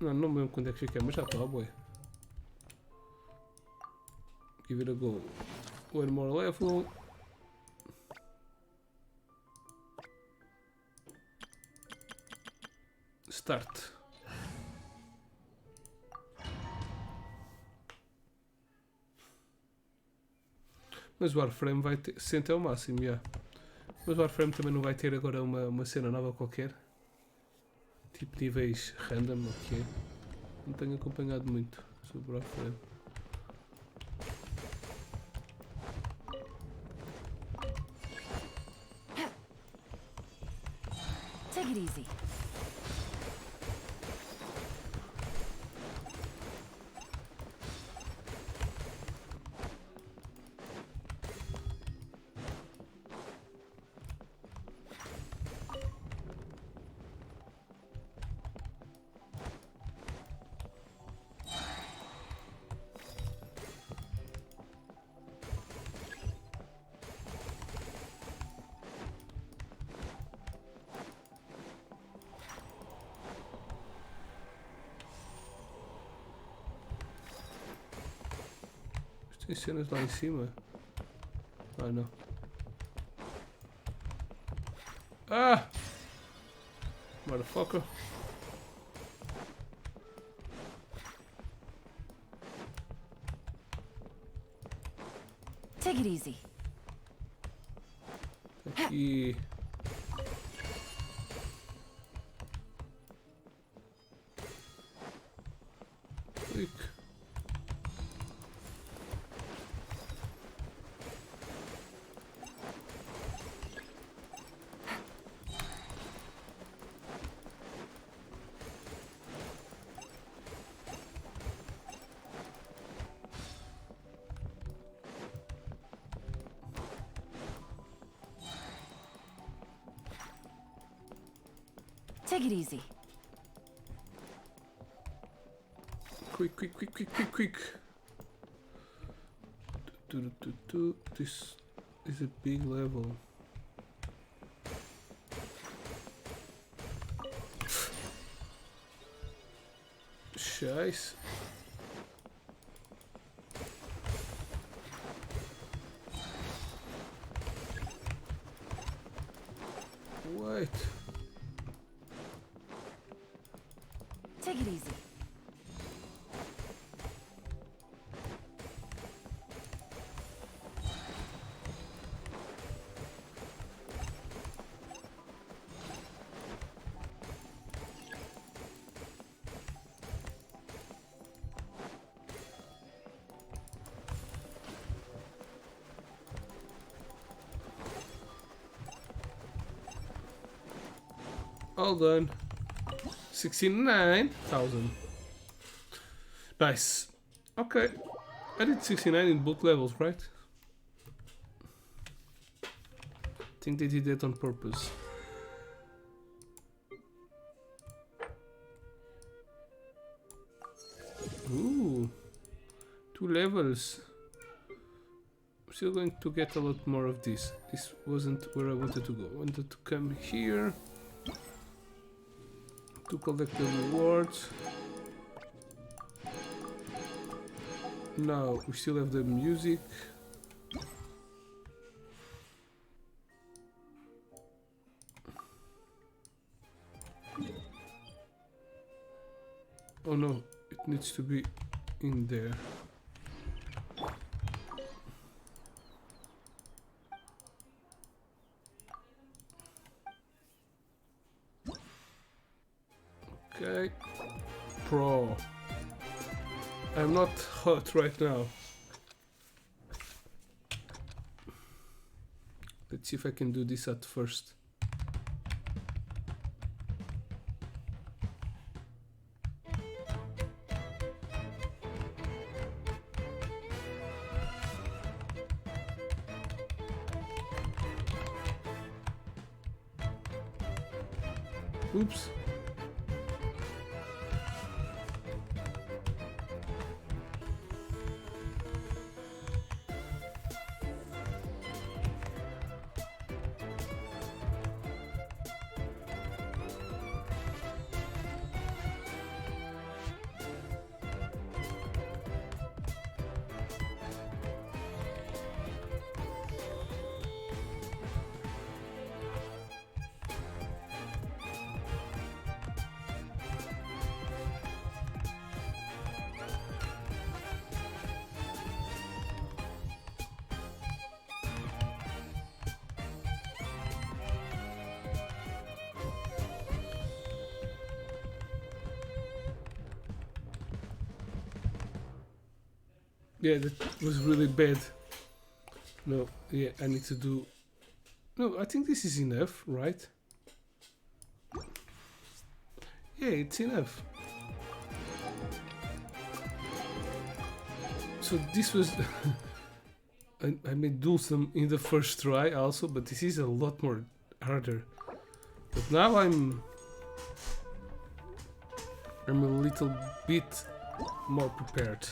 Não me lembro quando é que fiquei, mas já estou, bué. Give it a go. One more level. Start. Mas o Warframe vai ter... 60 é o máximo, já. Mas o Warframe também não vai ter agora uma cena nova qualquer? Tipo níveis random, ok? Não tenho acompanhado muito sobre o Warframe. Take it easy. Tem cenas lá em cima? Ah, não. Ah! Motherfucker. Take it easy. Aqui. Click. Take it easy. Quick, quick, quick, quick, quick, quick. This is a big level. Scheiße. Wait. Take it easy. All done. 69,000. Nice. Okay. I did 69 in both levels, right? I think they did that on purpose. Ooh. 2 levels. I'm still going to get a lot more of this. This wasn't where I wanted to go. I wanted to come here to collect the rewards. Now we still have the music. Oh no, it needs to be in there. Okay. Pro. I'm not hot right now. Let's see if I can do this at first. Oops. Yeah, that was really bad. No, yeah, I need to do... No, I think this is enough, right? Yeah, it's enough. So this was... I made do some in the first try also, but this is a lot more harder. But now I'm a little bit more prepared.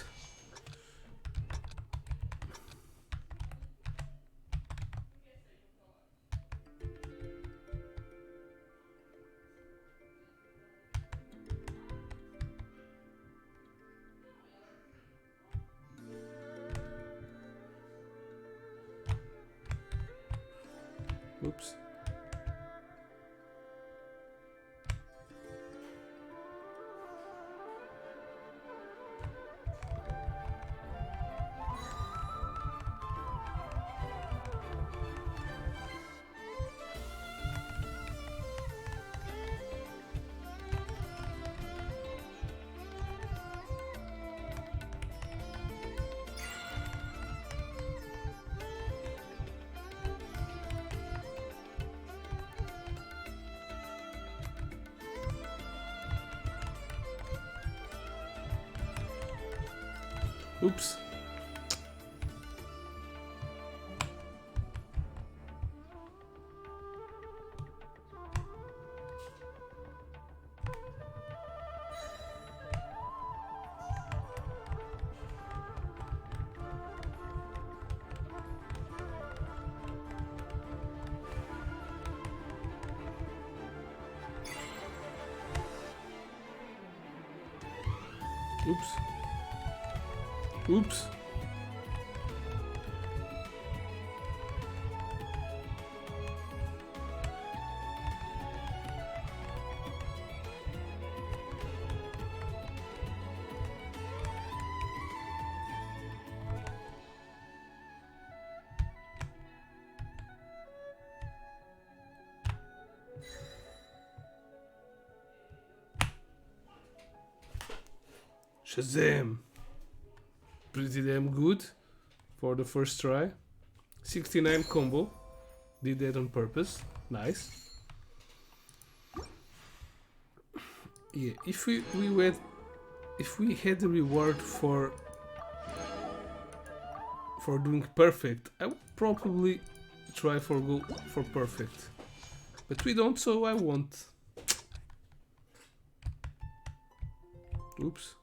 Oops. Oops. Oops. Oops. Shazam! Pretty damn good for the first try. 69 combo. Did that on purpose. Nice. Yeah, if we had the reward for doing perfect, I would probably try for go for perfect. But we don't, so I won't. Oops.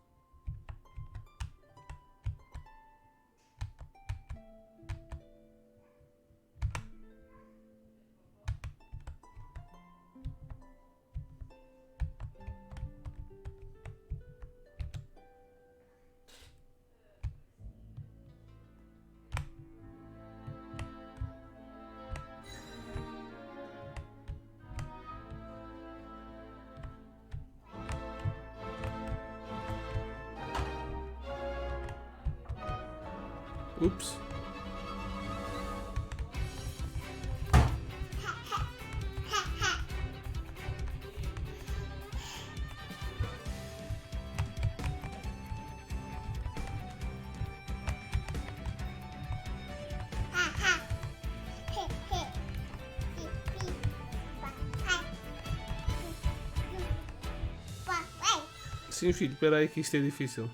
Oops. Sim, filho, espera aí que isto é difícil.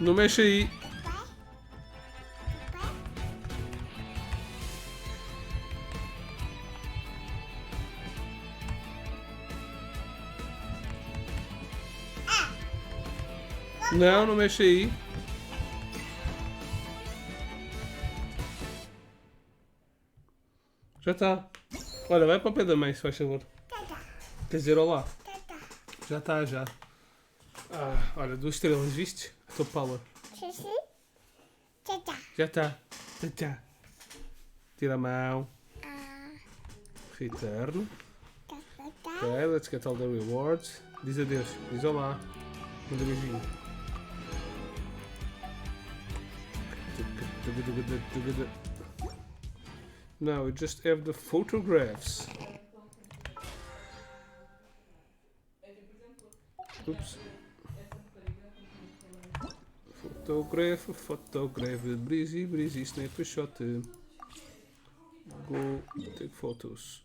Não mexe aí. Não, não mexe aí. Já está. Olha, vai para o pé da mãe, se faz favor. Quer dizer, olá. Já está, já. Ah, olha, 2 estrelas, viste? Estou power. Já está. Já. Tira a mão. Return. Ok, let's get all the rewards. Diz adeus. Diz olá. Manda beijinho. Now we just have the photographs. Oops. Photograph, breezy, snapshot. Go take photos.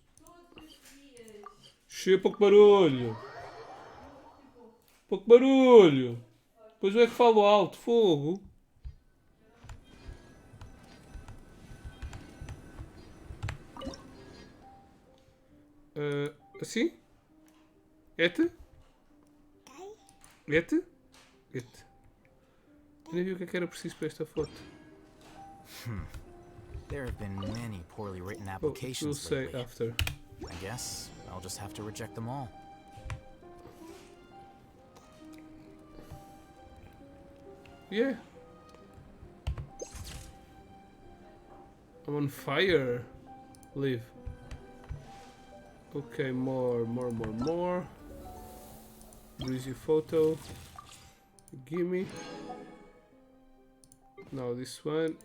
Cheio, pouco barulho. Pouco barulho. Pois eu é que falo alto, fogo. Assim? Et? Et? Et. Eu nem vi o que era preciso para esta foto. There have been many poorly written We'll applications say lately. after. I guess I'll just have to reject them all. Yeah. I'm on fire. Leave. Okay, more. Breezy photo. Gimme. Now this one.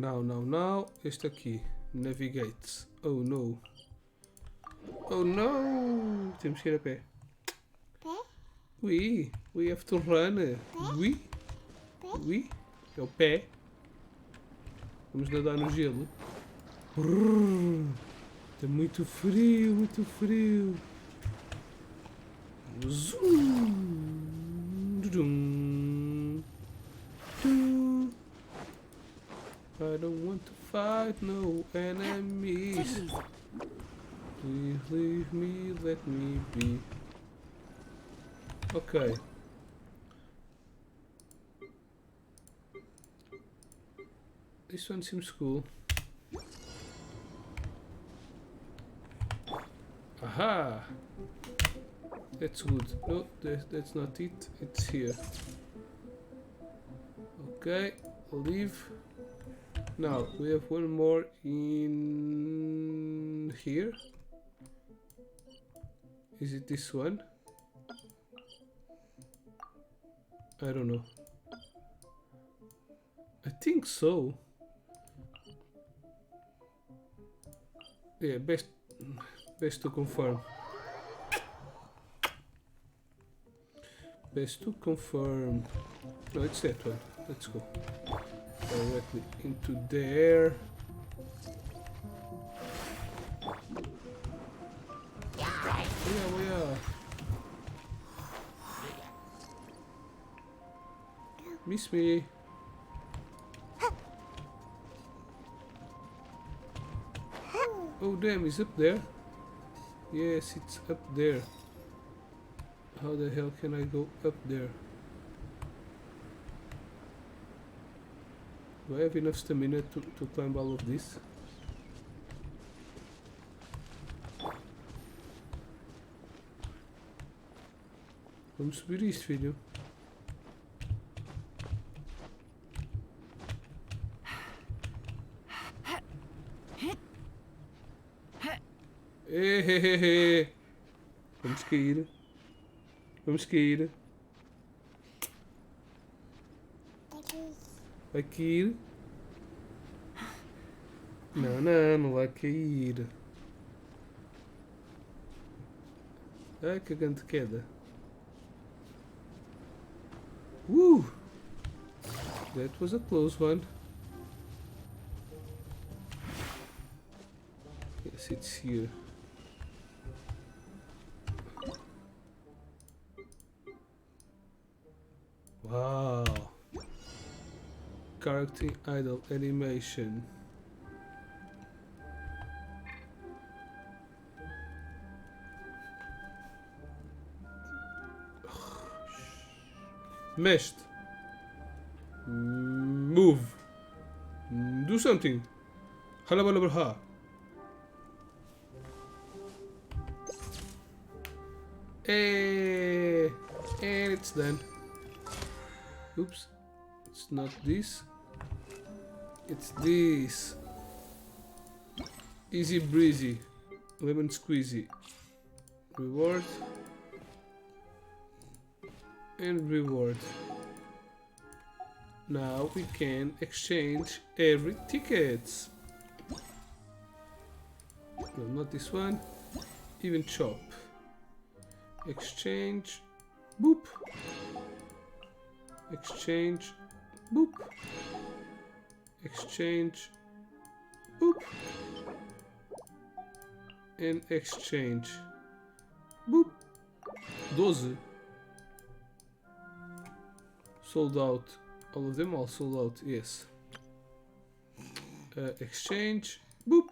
Now. Este aqui. Navigate. Oh no. Oh no! Temos que ir a pé. We have to run. We. É o pé. Vamos nadar no gelo. Está muito frio, muito frio. Zoom. Dum. Dum. I don't want to fight no enemies. Please leave me, let me be. Okay. This one seems cool. Aha! That's good. No, that's not it. It's here. Okay, leave. Now we have one more in here. Is it this one? I don't know. I think so. Yeah, best to confirm. Best to confirm. No, it's that one. Let's go directly into there. Yeah. Miss me. Oh damn, he's up there. Yes, it's up there. How the hell can I go up there? Do I have enough stamina to climb all of this? Vamos subir isto, filho. Vamos cair. Vamos cair. Vai cair. Não vai cair. Ai, que grande queda. That was a close one. Yes, it's here. Wow. Character idle animation. Meshed. Move. Do something. Halabalabaha. And it's done. Oops. It's not this. It's this. Easy breezy. Lemon squeezy. Reward. And reward. Now we can exchange every tickets. No, not this one. Even chop. Exchange. Boop. Exchange. Boop. Exchange. Boop. And exchange. Boop. 12. Sold out. All of them all sold out, yes. Exchange. Boop.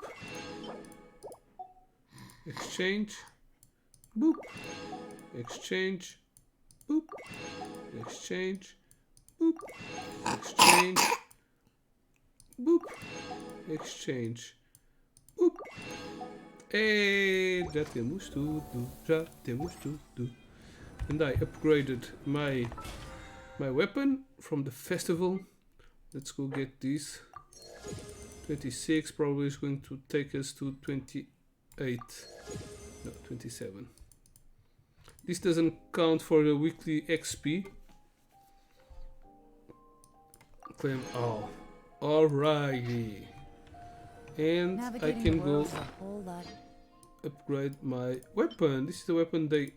Exchange. Boop. Exchange. Boop. Exchange. Boop. Exchange. Boop. Exchange. Boop. E já temos tudo. Já temos tudo. And I upgraded my weapon from the festival. Let's go get this. 26 probably is going to take us to 28. No, 27. This doesn't count for the weekly XP. Claim all. Alrighty. And I Navigating can the go world's a whole lot upgrade my weapon. This is the weapon they easier.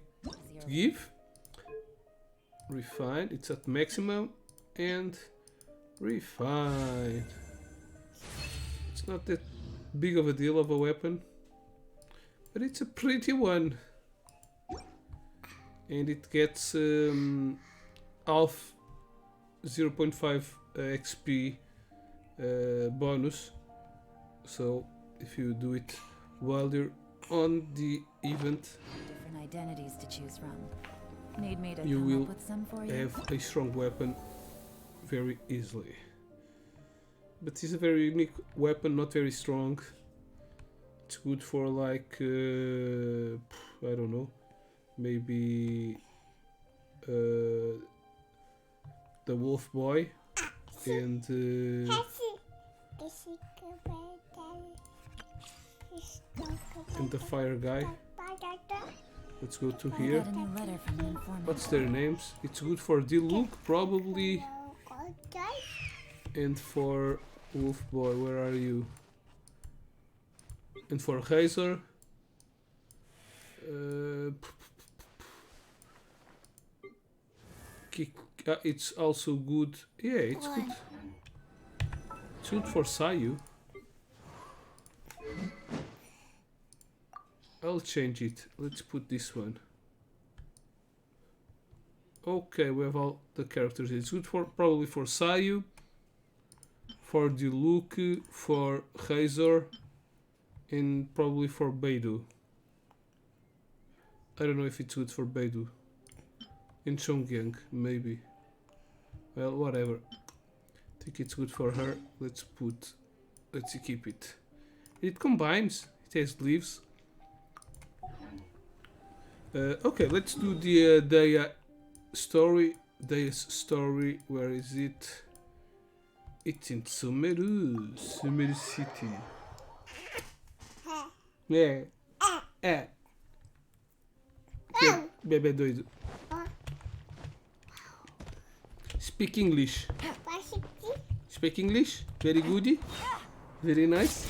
give. Refine. It's at maximum. And refine. It's not that big of a deal of a weapon, but it's a pretty one. And it gets half 0.5 XP bonus. So if you do it while you're on the event, Different identities to choose from. Need me to you come will up with some for you? have a strong weapon very easily. But it's a very unique weapon, not very strong. It's good for like I don't know, maybe the wolf boy and the fire guy. Let's go to I here. got a new letter from an informant. What's their names? It's good for Diluc probably, and for wolf boy. Where are you? And for Geyser. It's also good. Yeah, it's good. It's good for Sayu. I'll change it. Let's put this one. Okay, we have all the characters. It's good for probably for Sayu, for Diluc, for Razor, and probably for Beidou. I don't know if it's good for Beidou. In Chongyang, maybe. Well, whatever. I think it's good for her. Let's keep it. It combines. It has leaves. Okay, let's do the Day's story. Where is it? It's in Sumeru City. Yeah. Bebê doido. Speak English. Speak English. Very good. Very nice.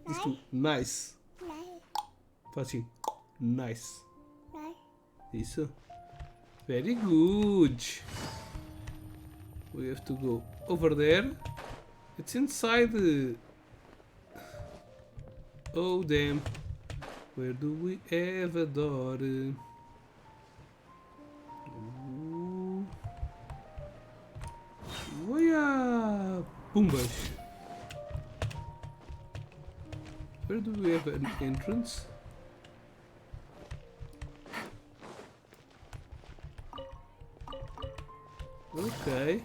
This too. Nice. Fácil. Nice. Isso. Very good. We have to go over there. It's inside. Oh damn. Where do we have a door? Uia! Pumbas. Where do we have an entrance? Okay,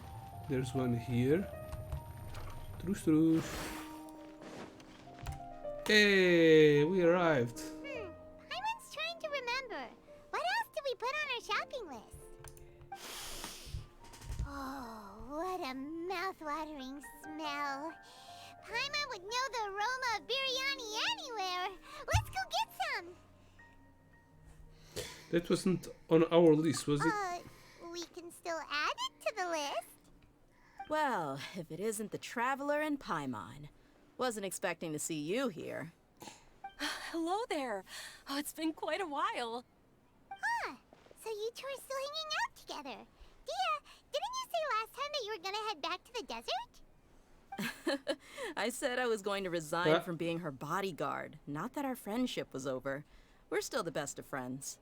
there's one here. Truce. Hey, we arrived. Paimon's trying to remember. What else did we put on our shopping list? Oh, what a mouth-watering smell. Paimon would know the aroma of biryani anywhere. Let's go get some. That wasn't on our list, was it? We can still add it to the list. Well, if it isn't the Traveler and Paimon. Wasn't expecting to see you here. Hello there. Oh, it's been quite a while. Huh. So you two are still hanging out together. Dia, didn't you say last time that you were gonna head back to the desert? I said I was going to resign from being her bodyguard. Not that our friendship was over. We're still the best of friends.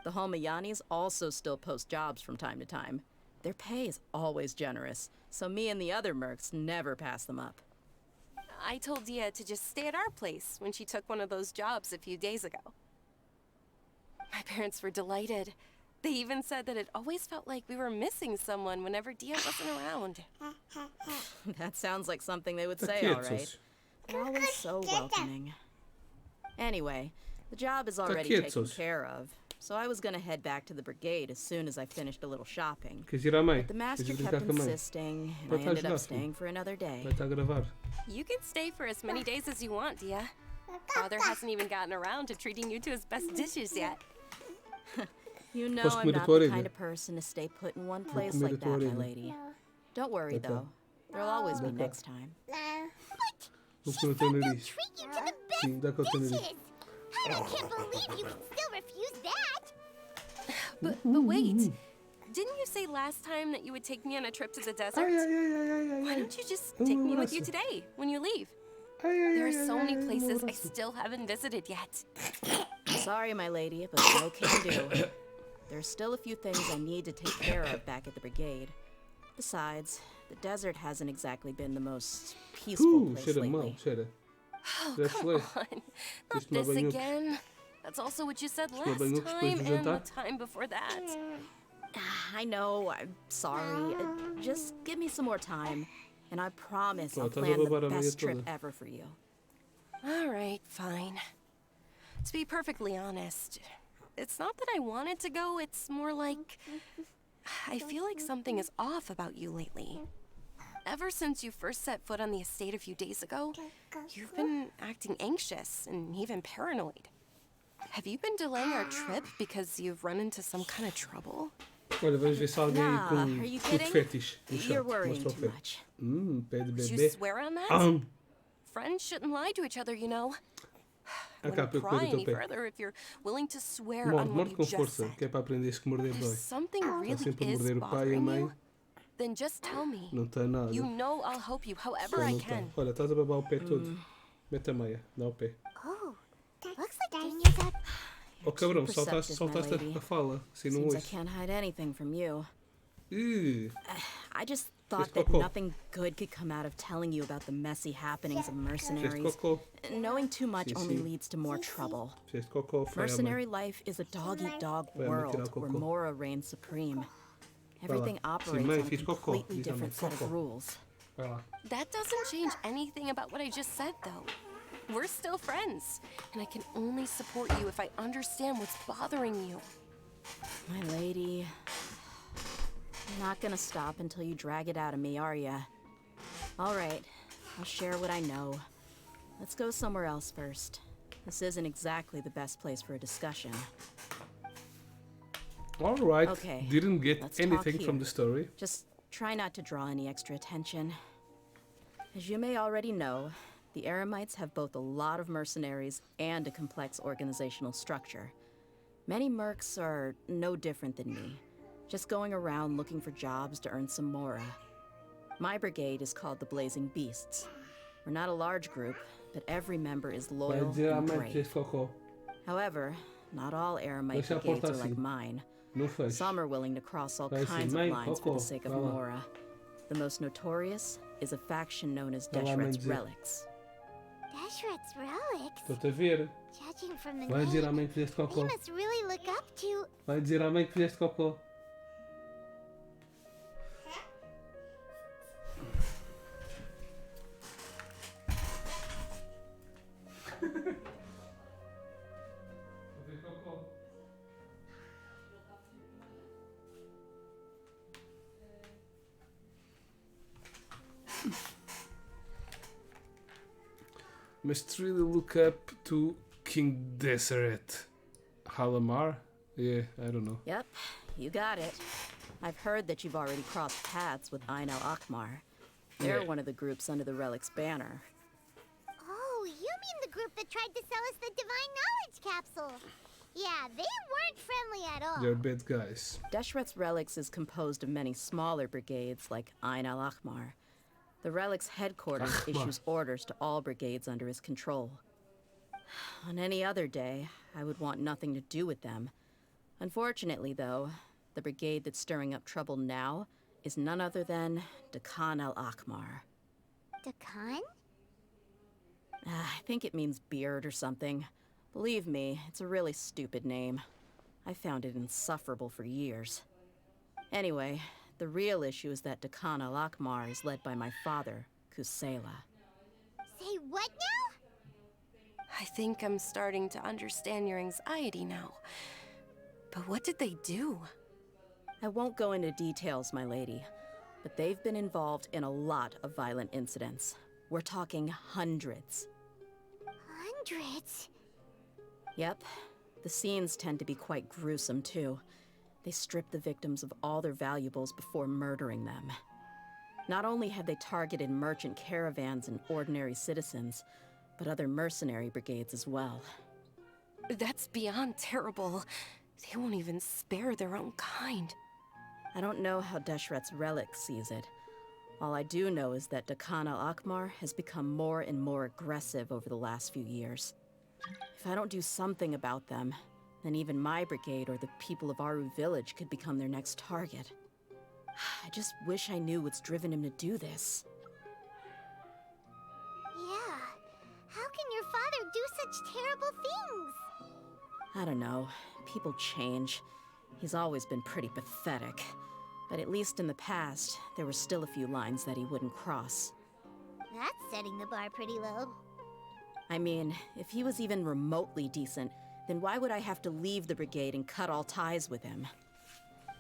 The Homayanis also still post jobs from time to time. Their pay is always generous, so me and the other mercs never pass them up. I told Dia to just stay at our place when she took one of those jobs a few days ago. My parents were delighted. They even said that it always felt like we were missing someone whenever Dia wasn't around. That sounds like something they would say, all right. They're always so welcoming. Anyway, the job is already taken care of, so I was gonna head back to the brigade as soon as I finished a little shopping. But the master kept insisting, and I ended up staying for another day. You can stay for as many days as you want, Dia. Father hasn't even gotten around to treating you to his best dishes yet. You know I'm not the kind of person to stay put in one place like that, my lady. Don't worry, though. There'll always be next time. Vou comer o teu nariz. Treat you to the best Sim, dá com o teu nariz. dishes. I can't believe you can still refuse that. But wait. Didn't you say last time that you would take me on a trip to the desert? Why don't you just take me with you today when you leave? There are so many places I still haven't visited yet. Sorry, my lady, but no can do. There's still a few things I need to take care of back at the brigade. Besides, the desert hasn't exactly been the most peaceful place cheira lately. mal, cheira. Oh, That's come late. on. Not Isto não this é bem again. That's also what you said Isto não é last bem o que depois time do and the jantar? time before that. I know, I'm sorry. Just give me some more time, and I promise I'll estás a plan roubar the a meia best trip toda. ever for you. All right, fine. To be perfectly honest, it's not that I wanted to go, it's more like I feel like something is off about you lately. Ever since you first set foot on the estate a few days ago, you've been acting anxious and even paranoid. Have you been delaying our trip because you've run into some kind of trouble? Olha, vamos ver se há alguém Nah, com are you tudo kidding? fétis no You're chat. worrying Mostra o too pé. much. Pé de Would you bebê. swear on that? Aham. Friends shouldn't lie to each other, you know. I Acá, wouldn't para pry comer o teu any pé. further if you're willing to swear Morde, on what morde you com just força, said. que é para aprender que morder If dói. something Está really sempre a is morder o pai e a bothering mãe. you, then just tell me. Não está nada. You know I'll help you however Só I não está. can. Olha, estás a babar o pé todo. Mete a meia, dá o pé. Oh, looks like Daniel's at... Oh cabrão, Too perceptive, saltaste my lady. a fala, assim não Seems I ouço. can't hide anything from you. I just thought Fizeste that cocô. nothing good could come out of telling you about the messy happenings of mercenaries. Fizeste cocô. Knowing too much Sim, only sim. leads to more trouble. Fizeste cocô, foi a mãe. Mercenary life is a dog-eat-dog Vai, mãe, tirar o world where cocô. Mora reigns supreme. Vai lá. Everything Sim, operates mãe, on a fiz cocô. completely Diz à mãe, different set cocô. of rules. Vai lá. That doesn't change anything about what I just said, though. We're still friends, and I can only support you if I understand what's bothering you. My lady, you're not gonna stop until you drag it out of me, are ya? All right, I'll share what I know. Let's go somewhere else first. This isn't exactly the best place for a discussion. Alright, Okay, didn't get let's talk anything here. from the story. Just try not to draw any extra attention. As you may already know, the Eremites have both a lot of mercenaries and a complex organizational structure. Many mercs are no different than me, just going around looking for jobs to earn some mora. My brigade is called the Blazing Beasts. We're not a large group, but every member is Vai loyal dizer à and mãe que brave. fizeste cocô. However, not all Eremite Deixa a brigades porta are like assim. mine. Não fez. Some are willing to cross all Vai assim, kinds of mãe, lines for cocô. the sake of Vai lá. Mora. The most notorious is a faction known as Vai lá, mãe, Deshret's dizer. Relics. Deshret's relics? Estou-te a ver. Judging from the Vai dizer à name, mãe que fizeste we cocô. must really look up to... Vai dizer à mãe que fizeste cocô. Must really look up to King Deseret. Halamar? Yeah, I don't know. Yep, you got it. I've heard that you've already crossed paths with Ain al-Akmar. They're Yeah. one of the groups under the Relic's banner. Oh, you mean the group that tried to sell us the Divine Knowledge Capsule? Yeah, they weren't friendly at all. They're bad guys. Deshret's Relics is composed of many smaller brigades like Ain al-Akmar. The Relic's headquarters Akhmar. issues orders to all brigades under his control. On any other day, I would want nothing to do with them. Unfortunately, though, the brigade that's stirring up trouble now is none other than Dakan al-Akmar. Dakan? I think it means beard or something. Believe me, it's a really stupid name. I found it insufferable for years. Anyway, the real issue is that Dakan al-Akmar is led by my father, Kusela. Say what now? I think I'm starting to understand your anxiety now. But what did they do? I won't go into details, my lady, but they've been involved in a lot of violent incidents. We're talking hundreds. Hundreds? Yep. The scenes tend to be quite gruesome, too. They strip the victims of all their valuables before murdering them. Not only had they targeted merchant caravans and ordinary citizens, but other mercenary brigades as well. That's beyond terrible. They won't even spare their own kind. I don't know how Deshret's relic sees it. All I do know is that Dakan al-Akmar has become more and more aggressive over the last few years. If I don't do something about them, then even my brigade or the people of Aru village could become their next target. I just wish I knew what's driven him to do this. Yeah. How can your father do such terrible things? I don't know. People change. He's always been pretty pathetic. But at least in the past, there were still a few lines that he wouldn't cross. That's setting the bar pretty low. I mean, if he was even remotely decent, then why would I have to leave the brigade and cut all ties with him?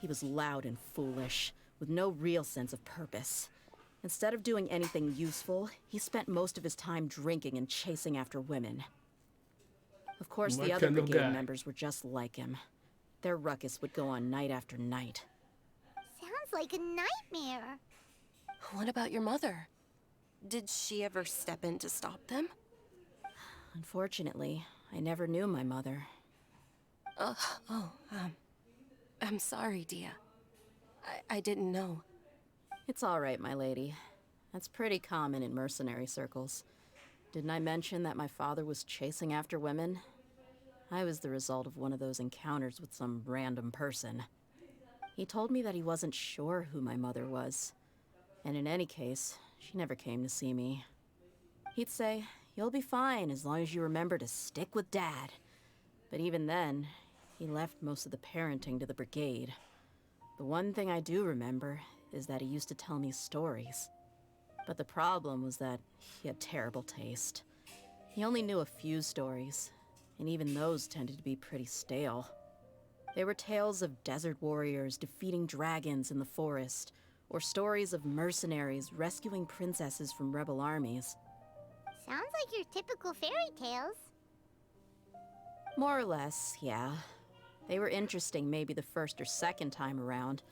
He was loud and foolish, with no real sense of purpose. Instead of doing anything useful, he spent most of his time drinking and chasing after women. Of course, the other brigade members were just like him. Their ruckus would go on night after night. Sounds like a nightmare. What about your mother? Did she ever step in to stop them? Unfortunately, I never knew my mother. I'm sorry, Dia. I didn't know. It's all right, my lady. That's pretty common in mercenary circles. Didn't I mention that my father was chasing after women? I was the result of one of those encounters with some random person. He told me that he wasn't sure who my mother was. And in any case, she never came to see me. He'd say, "You'll be fine as long as you remember to stick with Dad." But even then, he left most of the parenting to the brigade. The one thing I do remember is that he used to tell me stories. But the problem was that he had terrible taste. He only knew a few stories, and even those tended to be pretty stale. They were tales of desert warriors defeating dragons in the forest, or stories of mercenaries rescuing princesses from rebel armies. Sounds like your typical fairy tales. More or less, yeah. They were interesting maybe the first or second time around,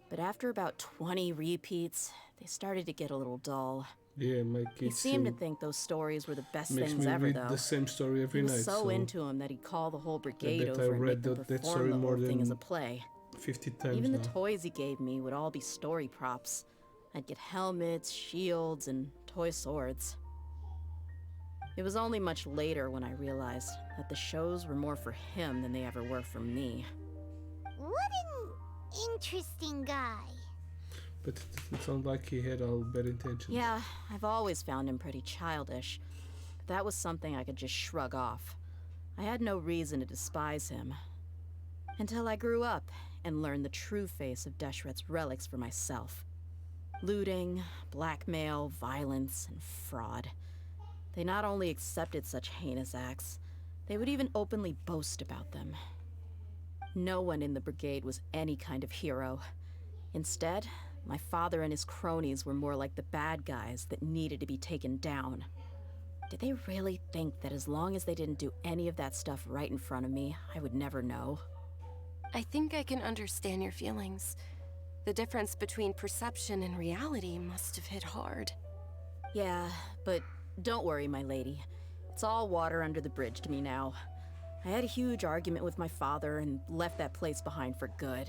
but after about 20 repeats, they started to get a little dull. Yeah, my kids He seemed to think those stories were the best makes things me ever, read though. the same story every he was night. so into him that he'd call the whole brigade I over and read make them that story perform the more whole thing than as a play. 50 times Even now. the toys he gave me would all be story props. I'd get helmets, shields, and toy swords. It was only much later when I realized that the shows were more for him than they ever were for me. What an interesting guy. But it sounds like he had all bad intentions. Yeah, I've always found him pretty childish. But that was something I could just shrug off. I had no reason to despise him. Until I grew up and learned the true face of Deshret's relics for myself. Looting, blackmail, violence, and fraud. They not only accepted such heinous acts, they would even openly boast about them. No one in the brigade was any kind of hero. Instead, my father and his cronies were more like the bad guys that needed to be taken down. Did they really think that as long as they didn't do any of that stuff right in front of me, I would never know? I think I can understand your feelings. The difference between perception and reality must have hit hard. Yeah, but don't worry, my lady. It's all water under the bridge to me now. I had a huge argument with my father and left that place behind for good.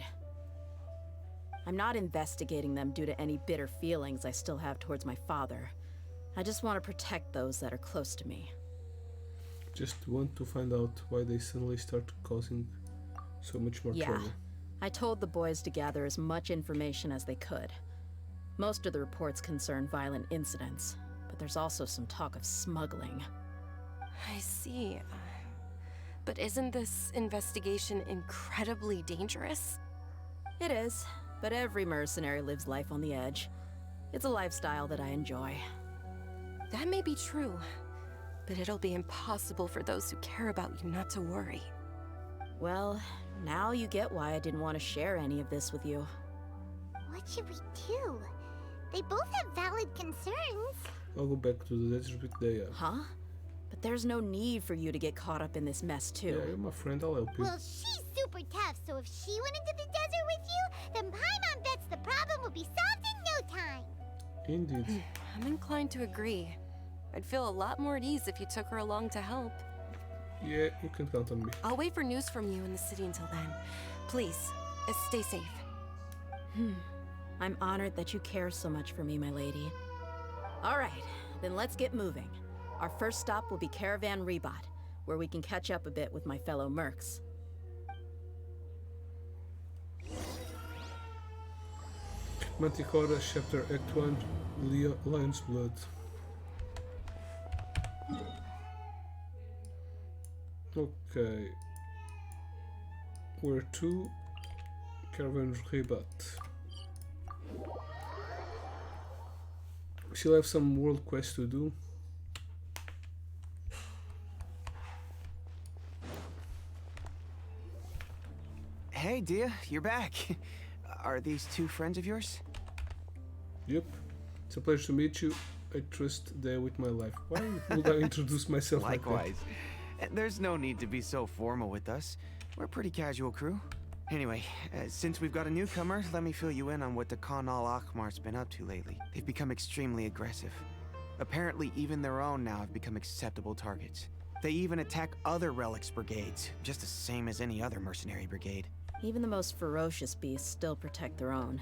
I'm not investigating them due to any bitter feelings I still have towards my father. I just want to protect those that are close to me. Just want to find out why they suddenly start causing so much more trouble. I told the boys to gather as much information as they could. Most of the reports concern violent incidents, but there's also some talk of smuggling. I see. But isn't this investigation incredibly dangerous? It is, but every mercenary lives life on the edge. It's a lifestyle that I enjoy. That may be true, but it'll be impossible for those who care about you not to worry. Well, now you get why I didn't want to share any of this with you. What should we do? They both have valid concerns. I'll go back to the desert with Daya. Huh? But there's no need for you to get caught up in this mess, too. Yeah, you're my friend, I'll help you. Well, she's super tough, so if she went into the desert with you, then Paimon bets the problem will be solved in no time. Indeed. I'm inclined to agree. I'd feel a lot more at ease if you took her along to help. Yeah, you can count on me. I'll wait for news from you in the city until then. Please, stay safe. I'm honored that you care so much for me, my lady. All right, then let's get moving. Our first stop will be Caravan Rebot, where we can catch up a bit with my fellow mercs. Maticora, Chapter Act 1, Lion's Blood. Okay. Where to? Caravan Rebot. We still have some world quests to do. Hey, Dia, you're back. Are these two friends of yours? Yep. It's a pleasure to meet you. I trust them with my life. Why would I introduce myself Likewise. like that? There's no need to be so formal with us. We're a pretty casual crew. Anyway, since we've got a newcomer, let me fill you in on what the Khan al-Ahmar's been up to lately. They've become extremely aggressive. Apparently, even their own now have become acceptable targets. They even attack other relics brigades, just the same as any other mercenary brigade. Even the most ferocious beasts still protect their own.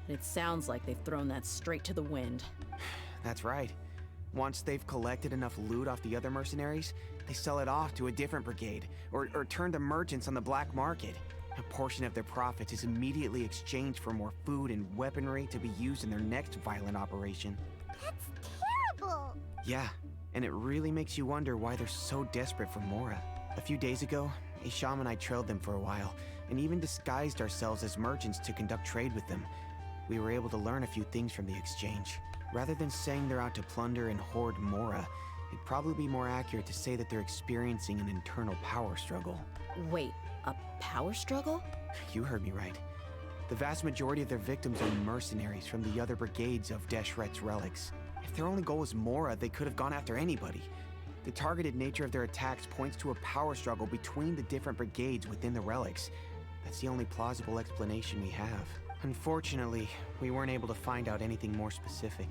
And it sounds like they've thrown that straight to the wind. That's right. Once they've collected enough loot off the other mercenaries, they sell it off to a different brigade, or turn to merchants on the black market. A portion of their profits is immediately exchanged for more food and weaponry to be used in their next violent operation. That's terrible! Yeah, and it really makes you wonder why they're so desperate for Mora. A few days ago, Isham and I trailed them for a while, and even disguised ourselves as merchants to conduct trade with them. We were able to learn a few things from the exchange. Rather than saying they're out to plunder and hoard Mora, it'd probably be more accurate to say that they're experiencing an internal power struggle. Wait, a power struggle? You heard me right. The vast majority of their victims are mercenaries from the other brigades of Deshret's relics. If their only goal was Mora, they could have gone after anybody. The targeted nature of their attacks points to a power struggle between the different brigades within the relics. That's the only plausible explanation we have. Unfortunately, we weren't able to find out anything more specific.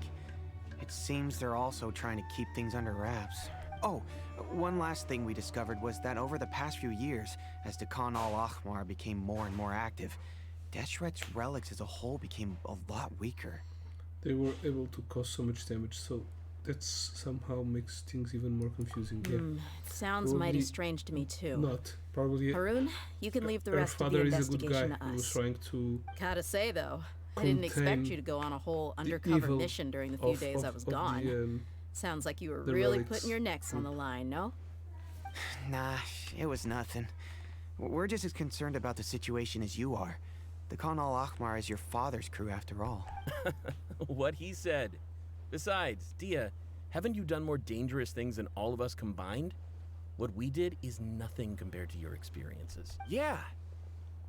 It seems they're also trying to keep things under wraps. Oh, one last thing we discovered was that over the past few years, as the Khan al-Ahmar became more and more active, Deshret's relics as a whole became a lot weaker. They were able to cause so much damage, so that somehow makes things even more confusing. Yeah. It sounds mighty strange to me too. Not. Probably. Haroon, you can leave the rest of the investigation to us. He was trying to. Gotta say though, I didn't expect you to go on a whole undercover mission during the few days I was gone. Sounds like you were really putting your necks on the line, no? Nah, it was nothing. We're just as concerned about the situation as you are. The Khan al-Ahmar is your father's crew after all. What he said. Besides, Dia, haven't you done more dangerous things than all of us combined? What we did is nothing compared to your experiences. Yeah.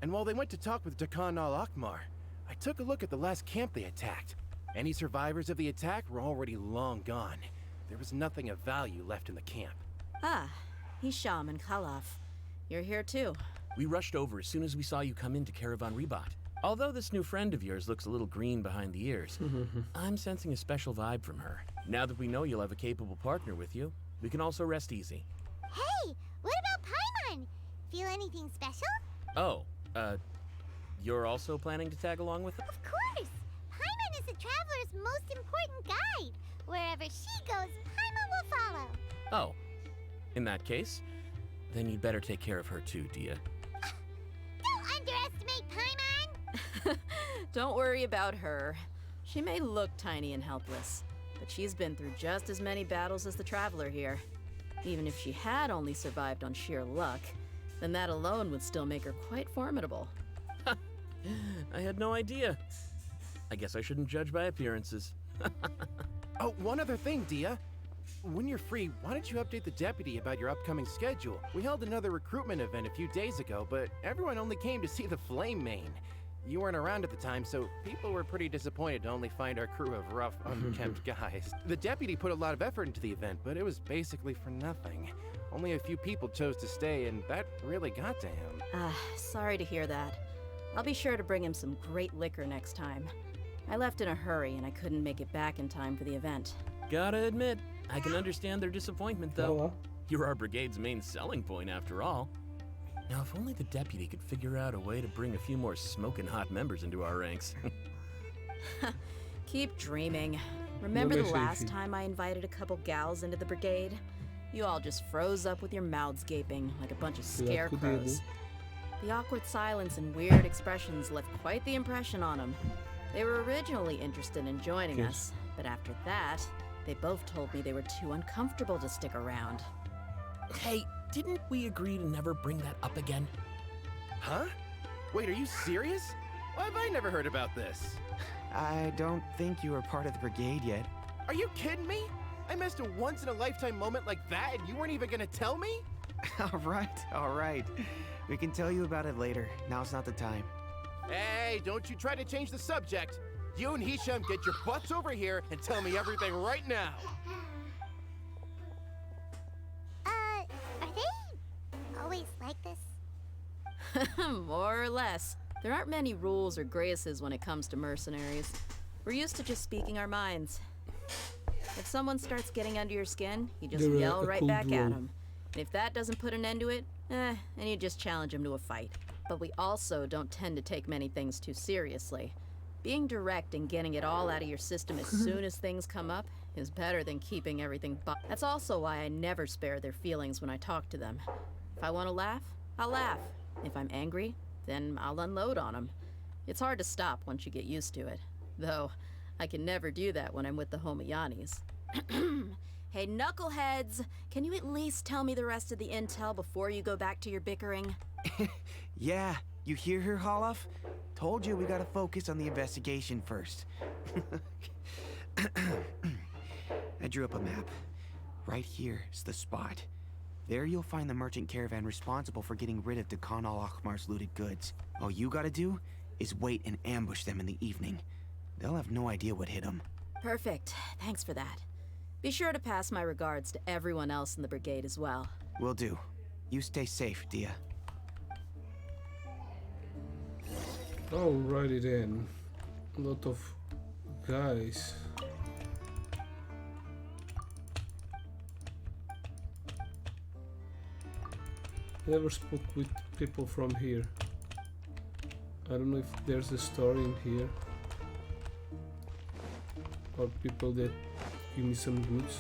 And while they went to talk with Khan al-Ahmar, I took a look at the last camp they attacked. Any survivors of the attack were already long gone. There was nothing of value left in the camp. Ah, Hisham and Khalaf. You're here too. We rushed over as soon as we saw you come into Caravan Rebot. Although this new friend of yours looks a little green behind the ears, I'm sensing a special vibe from her. Now that we know you'll have a capable partner with you, we can also rest easy. Hey, what about Paimon? Feel anything special? Oh, you're also planning to tag along with us? Of course! Paimon is the traveler's most important guide. Wherever she goes, Paimon will follow. Oh, in that case, then you'd better take care of her too, Dia. Don't underestimate Paimon! Don't worry about her. She may look tiny and helpless, but she's been through just as many battles as the traveler here. Even if she had only survived on sheer luck, then that alone would still make her quite formidable. I had no idea. I guess I shouldn't judge by appearances. Oh, one other thing, Dia. When you're free, why don't you update the deputy about your upcoming schedule? We held another recruitment event a few days ago, but everyone only came to see the Flame Main. You weren't around at the time, so people were pretty disappointed to only find our crew of rough, unkempt guys. The deputy put a lot of effort into the event, but it was basically for nothing. Only a few people chose to stay, and that really got to him. Sorry to hear that. I'll be sure to bring him some great liquor next time. I left in a hurry and I couldn't make it back in time for the event. Gotta admit, I can understand their disappointment, though. You're our brigade's main selling point, after all. Now, if only the deputy could figure out a way to bring a few more smoking hot members into our ranks. Keep dreaming. Remember the last time I invited a couple gals into the brigade? You all just froze up with your mouths gaping like a bunch of scarecrows. The awkward silence and weird expressions left quite the impression on them. They were originally interested in joining us, but after that, they both told me they were too uncomfortable to stick around. Hey, didn't we agree to never bring that up again? Huh? Wait, are you serious? Why have I never heard about this? I don't think you were part of the brigade yet. Are you kidding me? I missed a once-in-a-lifetime moment like that and you weren't even gonna tell me? All right. We can tell you about it later. Now's not the time. Hey, don't you try to change the subject. You and Hisham get your butts over here and tell me everything right now. Are they always like this? More or less. There aren't many rules or graces when it comes to mercenaries. We're used to just speaking our minds. If someone starts getting under your skin, you just yell right back at them. And if that doesn't put an end to it, and you just challenge them to a fight. But we also don't tend to take many things too seriously. Being direct and getting it all out of your system as soon as things come up is better than keeping everything That's also why I never spare their feelings when I talk to them. If I want to laugh, I'll laugh. If I'm angry, then I'll unload on them. It's hard to stop once you get used to it. Though, I can never do that when I'm with the Homayanis. Hey, knuckleheads! Can you at least tell me the rest of the intel before you go back to your bickering? Yeah, you hear her, Holloff? Told you we gotta focus on the investigation first. I drew up a map. Right here is the spot. There you'll find the merchant caravan responsible for getting rid of Dakan al-Akhmar's looted goods. All you gotta do is wait and ambush them in the evening. They'll have no idea what hit them. Perfect. Thanks for that. Be sure to pass my regards to everyone else in the brigade as well. Will do. You stay safe, Dia. Alrighty then. A lot of guys. Never spoke with people from here. I don't know if there's a story in here. Or people that give me some goods.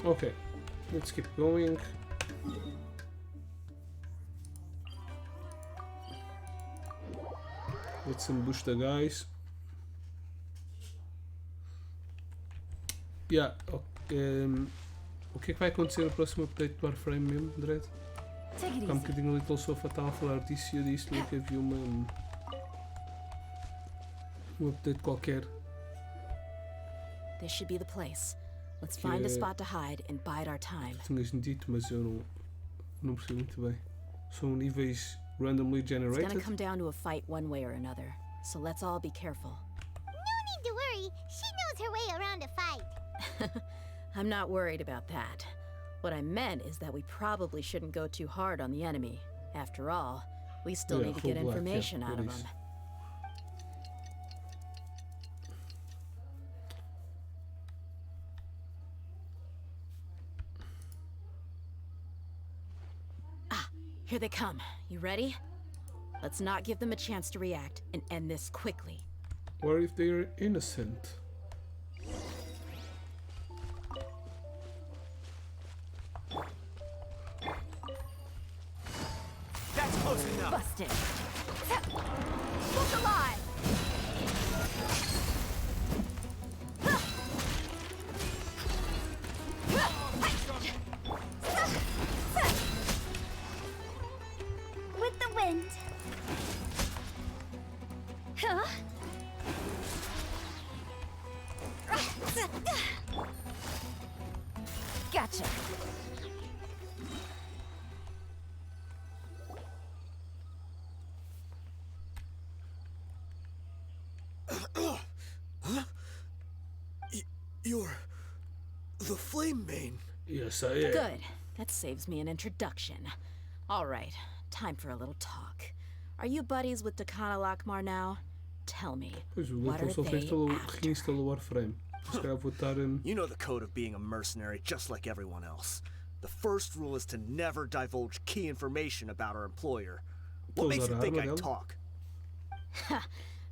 Okay, let's keep going. Let's ambush the guys. Yeah, o que é que vai acontecer no próximo update do Warframe mesmo, Dredd? Há um bocadinho ali que ele só estava a falar disso e eu disse-lhe que havia um update qualquer. This should be the place. Let's find a spot to hide and bide our time. Tinhas-me dito, mas eu não percebi muito bem. São níveis randomly generated? It's gonna come down to a fight one way or another, so let's all be careful. No need to worry. She knows her way around a fight. I'm not worried about that. What I meant is that we probably shouldn't go too hard on the enemy. After all, we still need to get information out of them. Here they come. You ready? Let's not give them a chance to react and end this quickly. What if they're innocent? That's close enough. Busted. Look alive. With the wind. Huh? Gotcha. You're the Flame Main. Yes, I am. Good. That saves me an introduction. All right, time for a little talk. Are you buddies with Dakana Lakmar now? Tell me, Pois o what Leitão are só they reinstalou o Warframe. Se calhar vou estar. You know the code of being a mercenary just like everyone else. The first rule is to never divulge key information about our employer. What makes you think I'd talk?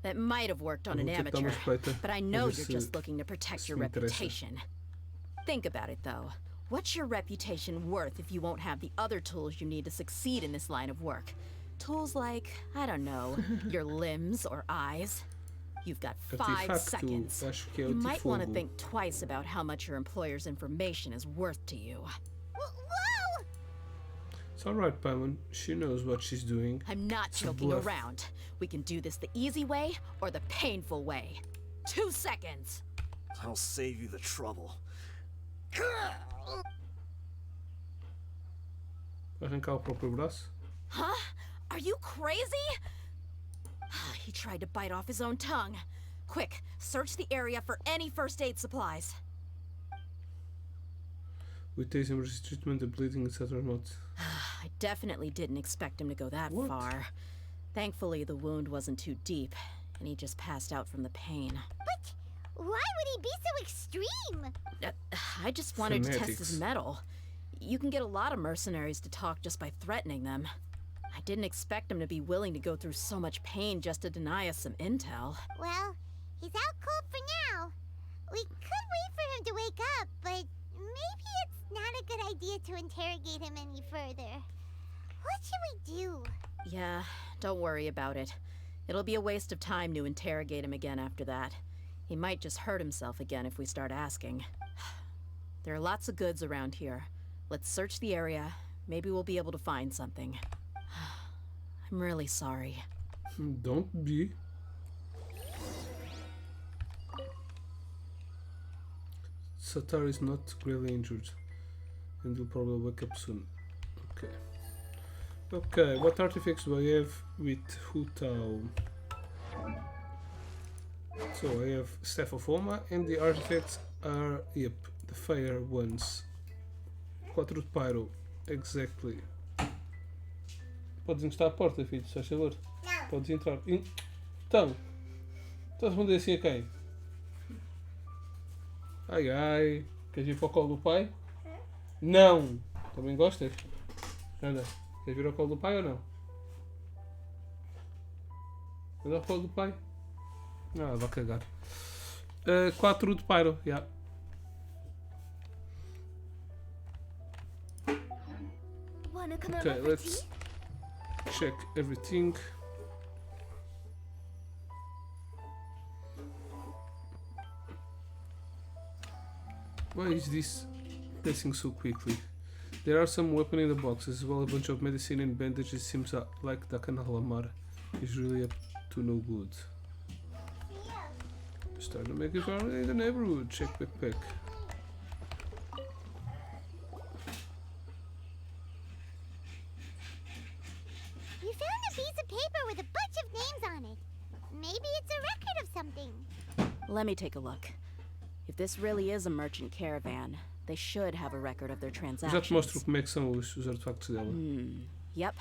That might have worked on an amateur, but I know you're just looking to protect your reputation. Think about it, though. What's your reputation worth if you won't have the other tools you need to succeed in this line of work? Tools like, I don't know, your limbs or eyes. You've got 5 seconds. You might want to think twice about how much your employer's information is worth to you. Whoa! It's alright, Paimon. She knows what she's doing. I'm not joking around. We can do this the easy way or the painful way. 2 seconds. I'll save you the trouble. Arrancar o próprio braço? Huh? Are you crazy? He tried to bite off his own tongue. Quick, search the area for any first aid supplies. With taste emergency treatment, the bleeding, etc. not. I definitely didn't expect him to go that far. Thankfully, the wound wasn't too deep, and he just passed out from the pain. But why would he be so extreme? I just wanted to test his mettle. You can get a lot of mercenaries to talk just by threatening them. I didn't expect him to be willing to go through so much pain just to deny us some intel. Well, he's out cold for now. We could wait for him to wake up, but maybe it's not a good idea to interrogate him any further. What should we do? Yeah, don't worry about it. It'll be a waste of time to interrogate him again after that. He might just hurt himself again if we start asking. There are lots of goods around here. Let's search the area. Maybe we'll be able to find something. I'm really sorry. Don't be. Satar is not gravely injured and will probably wake up soon. Okay. Okay, what artifacts do I have with Hu Tao? So I have Staff of Oma and the artifacts are, yep, the fire ones. 4 de Pyro, exactly. Podes encostar à porta, filho, se faz favor. Não. Podes entrar. Então, estás a responder assim a quem? Ai ai, queres ir para o colo do pai? Não! Também gostas? Anda, queres vir ao colo do pai ou não? Anda ao colo do pai? Ah, vai cagar. 4 de Pyro, já. Yeah. Okay, let's check everything. Why is this passing so quickly? There are some weapons in the boxes, as well a bunch of medicine and bandages. Seems like Dakana Lamar is really up to no good. Starting to make it around in the neighborhood. Check backpack. You found a piece of paper with a bunch of names on it. Maybe it's a record of something. Let me take a look. If this really is a merchant caravan, they should have a record of their transactions. Já te mostro como é que são os artefactos dela. Yep,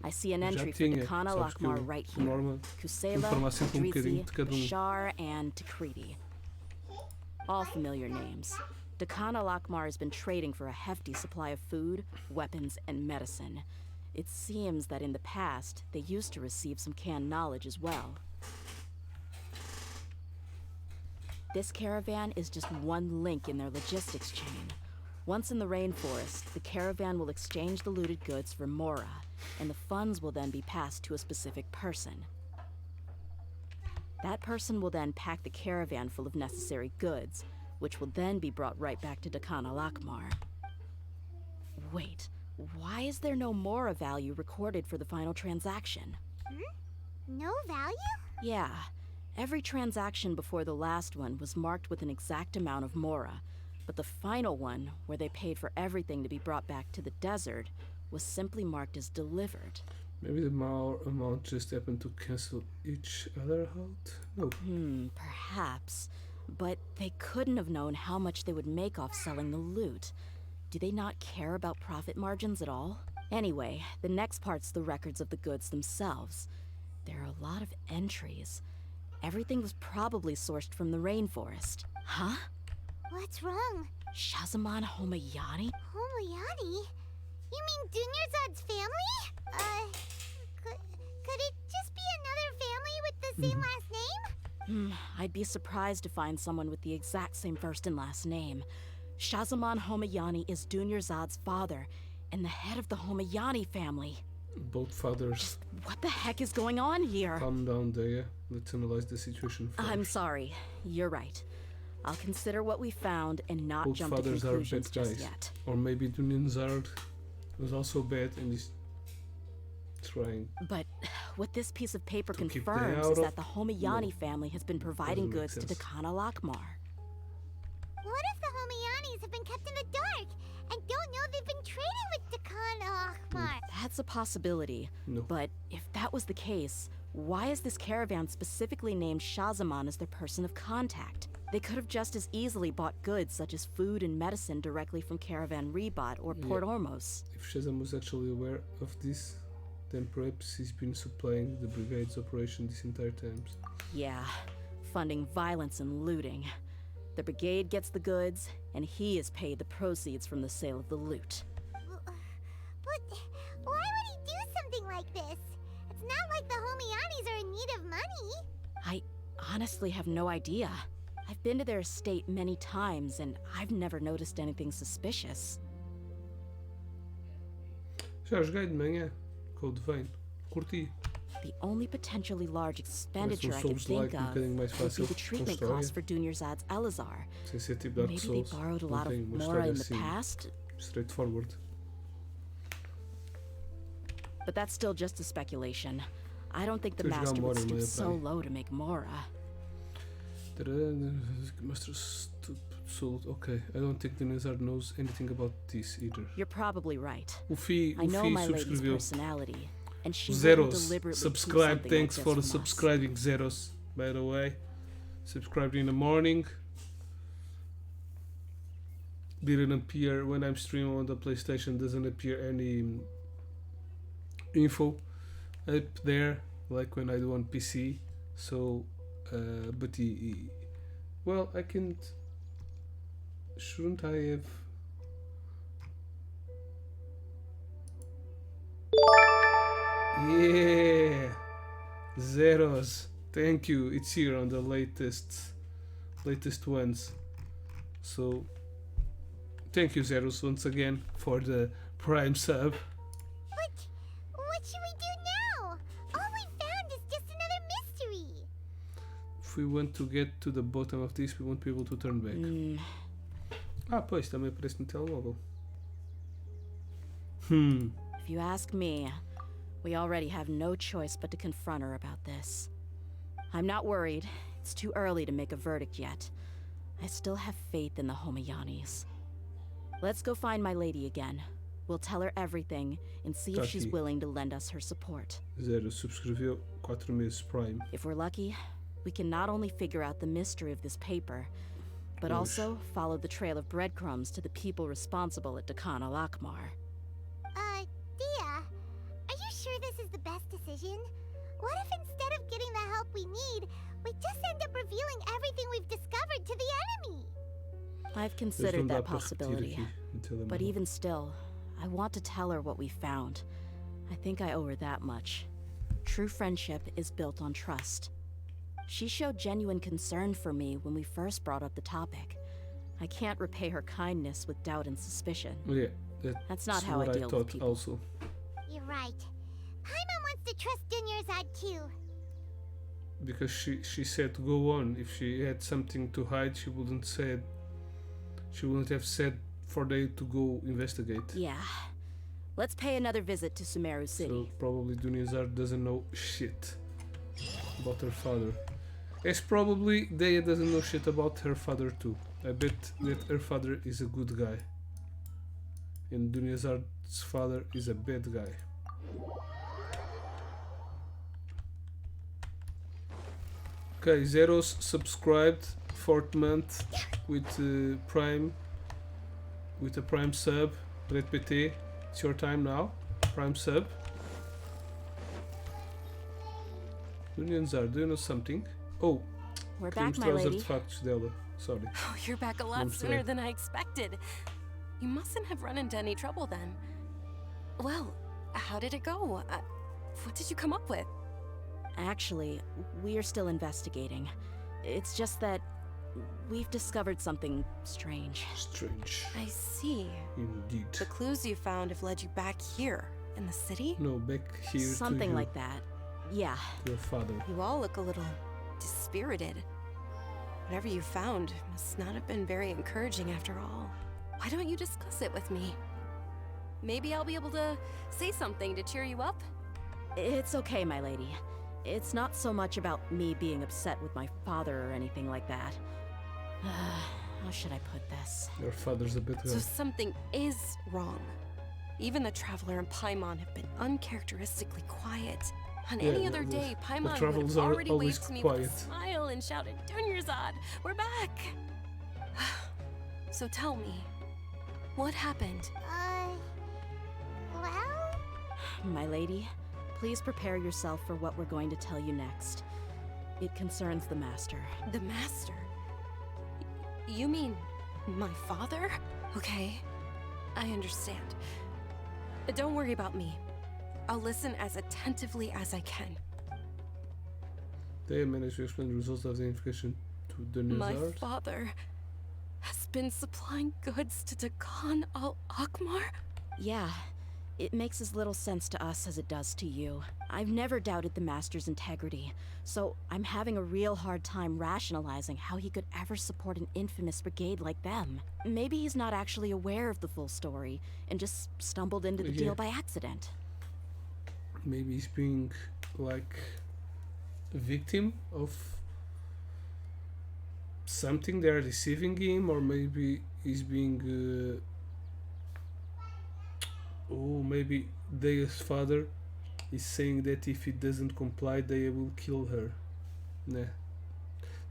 I see an entry for Dakana Lakmar right here. Kusela, Drizi, Bashar, and Takriti. All familiar names. Dakana Lakmar has been trading for a hefty supply of food, weapons, and medicine. It seems that in the past, they used to receive some canned knowledge as well. This caravan is just one link in their logistics chain. Once in the rainforest, the caravan will exchange the looted goods for Mora, and the funds will then be passed to a specific person. That person will then pack the caravan full of necessary goods, which will then be brought right back to Dakana Lakmar. Wait, why is there no Mora value recorded for the final transaction? No value? Yeah. Every transaction before the last one was marked with an exact amount of Mora, but the final one, where they paid for everything to be brought back to the desert, was simply marked as delivered. Maybe the Mora amount just happened to cancel each other out? No. Perhaps. But they couldn't have known how much they would make off selling the loot. Do they not care about profit margins at all? Anyway, the next part's the records of the goods themselves. There are a lot of entries. Everything was probably sourced from the rainforest. Huh? What's wrong? Shazamon Homayani? Homayani? You mean Dunyarzad's family? Could it just be another family with the same last name? I'd be surprised to find someone with the exact same first and last name. Shazamon Homayani is Dunyarzad's father, and the head of the Homayani family. Both fathers. What the heck is going on here? Calm down, Daya. Let's analyze the situation first. I'm sorry. You're right. I'll consider what we found and not Both jump to fathers are conclusions bad guys. just yet. Or maybe Dunyarzad was also bad and he's trying. But what this piece of paper to keep confirms Daya is out that the Homayani family has been providing Doesn't make goods to sense. Dakana Lakmar. What if the Homayanis have been kept in the dark and don't know they've been trading with Dakana Akhmar? That's a possibility. No. But if that was the case, why is this caravan specifically named Shazamon as their person of contact? They could have just as easily bought goods such as food and medicine directly from Caravan Ribat or Port Ormos. If Shazam was actually aware of this, then perhaps he's been supplying the brigade's operation this entire time. Yeah, funding violence and looting. The brigade gets the goods, and he is paid the proceeds from the sale of the loot. But why would he do something like this? It's not like the Homayanis are in need of money. I honestly have no idea. I've been to their estate many times, and I've never noticed anything suspicious. Já joguei de manhã, Code Vein. Curti. The only potentially large expenditure I could Souls-like, think of bocadinho mais would be fácil the com treatment história. costs for Dunyarzad's Elazar. Sem ser tipo Dark Maybe Souls. they borrowed a Não lot of tem uma Mora história in the assim, past, straightforward. but that's still just a speculation. I don't think the Estou a jogar master would Mora, stoop não é, so pai? low to make Mora. Master Soul. Okay, I don't think Dunyarzad knows anything about this either. You're probably right. O Fi I know my lady's subscreveu. personality, and she wouldn't Zeros. deliberately keep Subscribe. something Thanks like for this from us. subscribing, Zeros. By the way, subscribed in the morning. Didn't appear when I'm streaming on the PlayStation. Doesn't appear any info up there like when I do on PC. So, but well, I can't. Shouldn't I have? Yeah, Zeros. Thank you. It's here on the latest ones. So, thank you, Zeros, once again for the Prime sub. But what should we do now? All we found is just another mystery. If we want to get to the bottom of this, we won't be able to turn back. Ah, pois, também aparece no telemóvel. If you ask me, we already have no choice but to confront her about this. I'm not worried. It's too early to make a verdict yet. I still have faith in the Homayanis. Let's go find my lady again. We'll tell her everything and see if she's aqui. willing to lend us her support. Zero subscreveu 4 meses Prime. If we're lucky, we can not only figure out the mystery of this paper, but Pois. also follow the trail of breadcrumbs to the people responsible at Dakana Lakmar. Dia, are you sure this is the best decision? What if instead of getting the help we need, we just end up revealing everything we've discovered to the enemy? I've Mas considered não dá that para repetir possibility. aqui no telemóvel. But even still, I want to tell her what we found. I think I owe her that much. True friendship is built on trust. She showed genuine concern for me when we first brought up the topic. I can't repay her kindness with doubt and suspicion. Yeah, That's not how I what deal thought with people. Also. You're right. Paimon wants to trust Dunyarzad too. Because she said go on. If she had something to hide, she wouldn't have said for they to go investigate. Yeah. Let's pay another visit to Sumeru City. So probably Dunyarzad doesn't know shit about her father. As probably Daya doesn't know shit about her father too. I bet that her father is a good guy. And Dunyarzad's father is a bad guy. Okay, Zeros subscribed. 4th month with Prime, with a Prime sub. Red PT, it's your time now. Prime sub. Unions are. Do you know something? Oh, we're back, my lady. Dela. Sorry. Oh, you're back a lot sooner than I expected. You mustn't have run into any trouble then. Well, how did it go? What did you come up with? Actually, we are still investigating. It's just that we've discovered something strange. Strange. I see. Indeed. The clues you found have led you back here, in the city? No, back here Something to you. like that. Yeah. Your father. You all look a little dispirited. Whatever you found must not have been very encouraging after all. Why don't you discuss it with me? Maybe I'll be able to say something to cheer you up? It's okay, my lady. It's not so much about me being upset with my father or anything like that. How should I put this? Your father's a bit... So something is wrong. Even the Traveler and Paimon have been uncharacteristically quiet. On any other day, Paimon would have already waved to me with a smile and shouted, Dunyarzad, we're back! So tell me, what happened? Well? My lady, please prepare yourself for what we're going to tell you next. It concerns the Master. The Master? You mean my father? Okay, I understand. Don't worry about me. I'll listen as attentively as I can. They managed to explain the results of the investigation to the My father has been supplying goods to Dakan al-Akmar? Yeah, it makes as little sense to us as it does to you. I've never doubted the Master's integrity, so I'm having a real hard time rationalizing how he could ever support an infamous brigade like them. Maybe he's not actually aware of the full story and just stumbled into the deal by accident. Maybe he's being like a victim of something. They are deceiving him, or maybe he's being maybe Dea's father is saying that if he doesn't comply, they will kill her. Nah,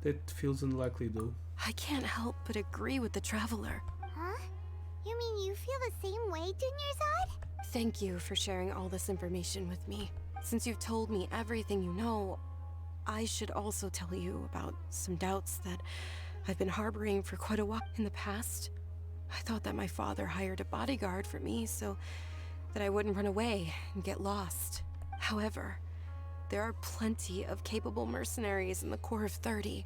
that feels unlikely though. I can't help but agree with the Traveler. Huh? You mean you feel the same way, Dunyarzad? Thank you for sharing all this information with me. Since you've told me everything you know, I should also tell you about some doubts that I've been harboring for quite a while in the past. I thought that my father hired a bodyguard for me so that I wouldn't run away and get lost. However, there are plenty of capable mercenaries in the Corps of 30.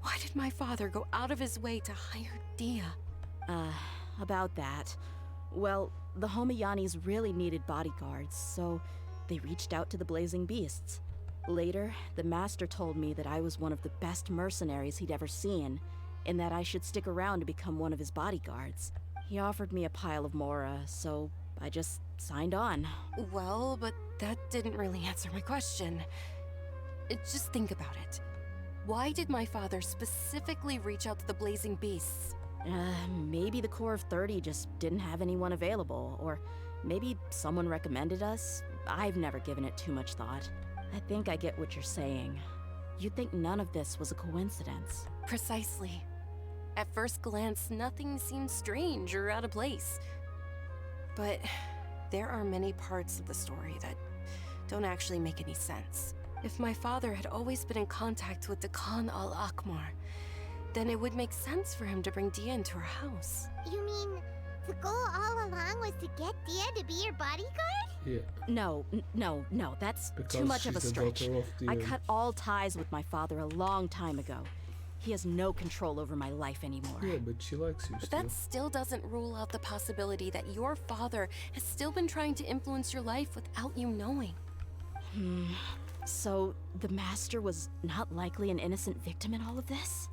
Why did my father go out of his way to hire Dia? About that. Well, the Homayanis really needed bodyguards, so they reached out to the Blazing Beasts. Later, the Master told me that I was one of the best mercenaries he'd ever seen, and that I should stick around to become one of his bodyguards. He offered me a pile of Mora, so I just signed on. Well, but that didn't really answer my question. Just think about it. Why did my father specifically reach out to the Blazing Beasts? Maybe the Corps of 30 just didn't have anyone available, or maybe someone recommended us. I've never given it too much thought. I think I get what you're saying. You'd think none of this was a coincidence. Precisely. At first glance, nothing seems strange or out of place. But there are many parts of the story that don't actually make any sense. If my father had always been in contact with Dakan al-Akmar, then it would make sense for him to bring Dia into our house. You mean the goal all along was to get Dia to be your bodyguard? Yeah. No, that's because too much of a stretch. I cut uh, all ties with my father a long time ago. He has no control over my life anymore. Yeah, but she likes you But still. that still doesn't rule out the possibility that your father has still been trying to influence your life without you knowing. So, the Master was not likely an innocent victim in all of this?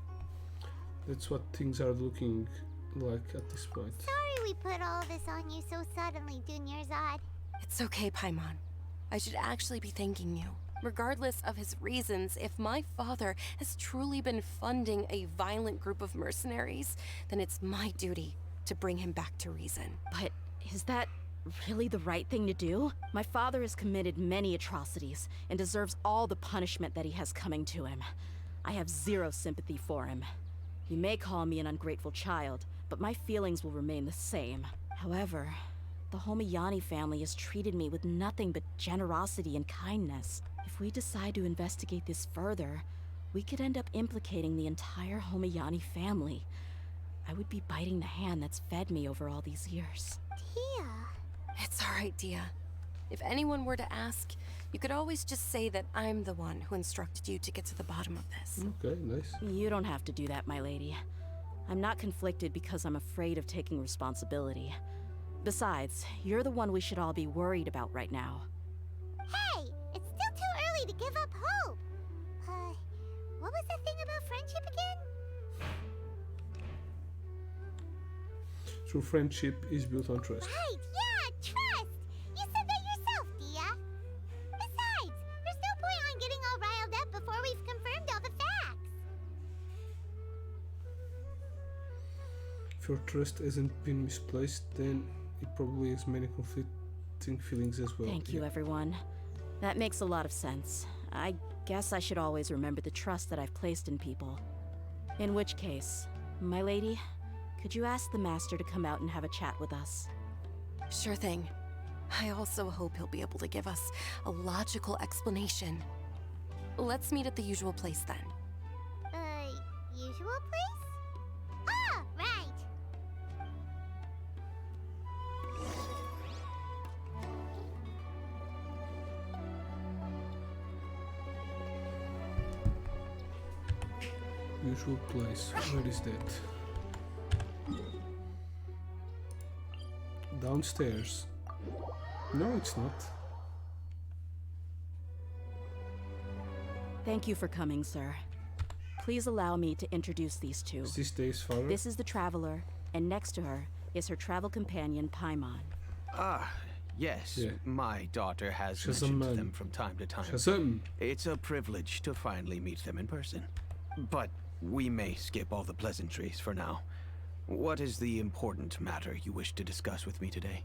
That's what things are looking like at this point. Sorry we put all this on you so suddenly, Dunyarzad. It's okay, Paimon. I should actually be thanking you. Regardless of his reasons, if my father has truly been funding a violent group of mercenaries, then it's my duty to bring him back to reason. But is that really the right thing to do? My father has committed many atrocities and deserves all the punishment that he has coming to him. I have zero sympathy for him. You may call me an ungrateful child, but my feelings will remain the same. However, the Homiyani family has treated me with nothing but generosity and kindness. If we decide to investigate this further, we could end up implicating the entire Homiyani family. I would be biting the hand that's fed me over all these years. Tia. It's all right, Dia. If anyone were to ask, you could always just say that I'm the one who instructed you to get to the bottom of this. Okay, nice. You don't have to do that, my lady. I'm not conflicted because I'm afraid of taking responsibility. Besides, you're the one we should all be worried about right now. Hey, it's still too early to give up hope. What was the thing about friendship again? True friendship is built on trust. Right, yeah, trust! You said that yourself, Dia. Besides, there's no point on getting all riled up before we've confirmed all the facts. If your trust hasn't been misplaced, then it probably has many conflicting feelings as well. Thank you, everyone. That makes a lot of sense. I guess I should always remember the trust that I've placed in people. In which case, my lady, could you ask the master to come out and have a chat with us? Sure thing. I also hope he'll be able to give us a logical explanation. Let's meet at the usual place then. Usual place? Ah, right. Usual place. Where is that? Downstairs. No, it's not. Thank you for coming, sir. Please allow me to introduce these two. Is this Dave's father? This is the Traveler, and next to her is her travel companion, Paimon. Ah, yes. Yeah. My daughter has Shazam. mentioned them from time to time. Shazam. It's a privilege to finally meet them in person. But we may skip all the pleasantries for now. What is the important matter you wish to discuss with me today?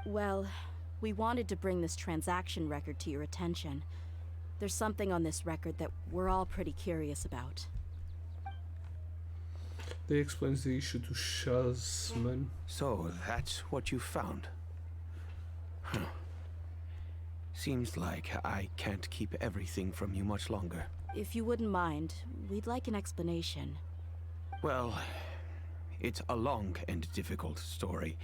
Well, we wanted to bring this transaction record to your attention. There's something on this record that we're all pretty curious about. They explains the issue to Shazman. So, that's what you found. Huh. Seems like I can't keep everything from you much longer. If you wouldn't mind, we'd like an explanation. Well, it's a long and difficult story.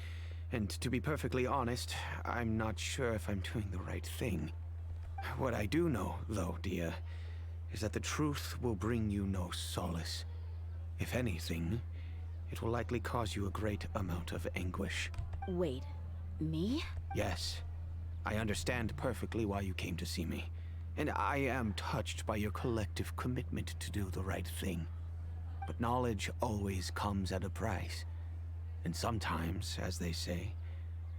And to be perfectly honest, I'm not sure if I'm doing the right thing. What I do know, though, Dia, is that the truth will bring you no solace. If anything, it will likely cause you a great amount of anguish. Wait, me? Yes. I understand perfectly why you came to see me. And I am touched by your collective commitment to do the right thing. But knowledge always comes at a price. And sometimes, as they say,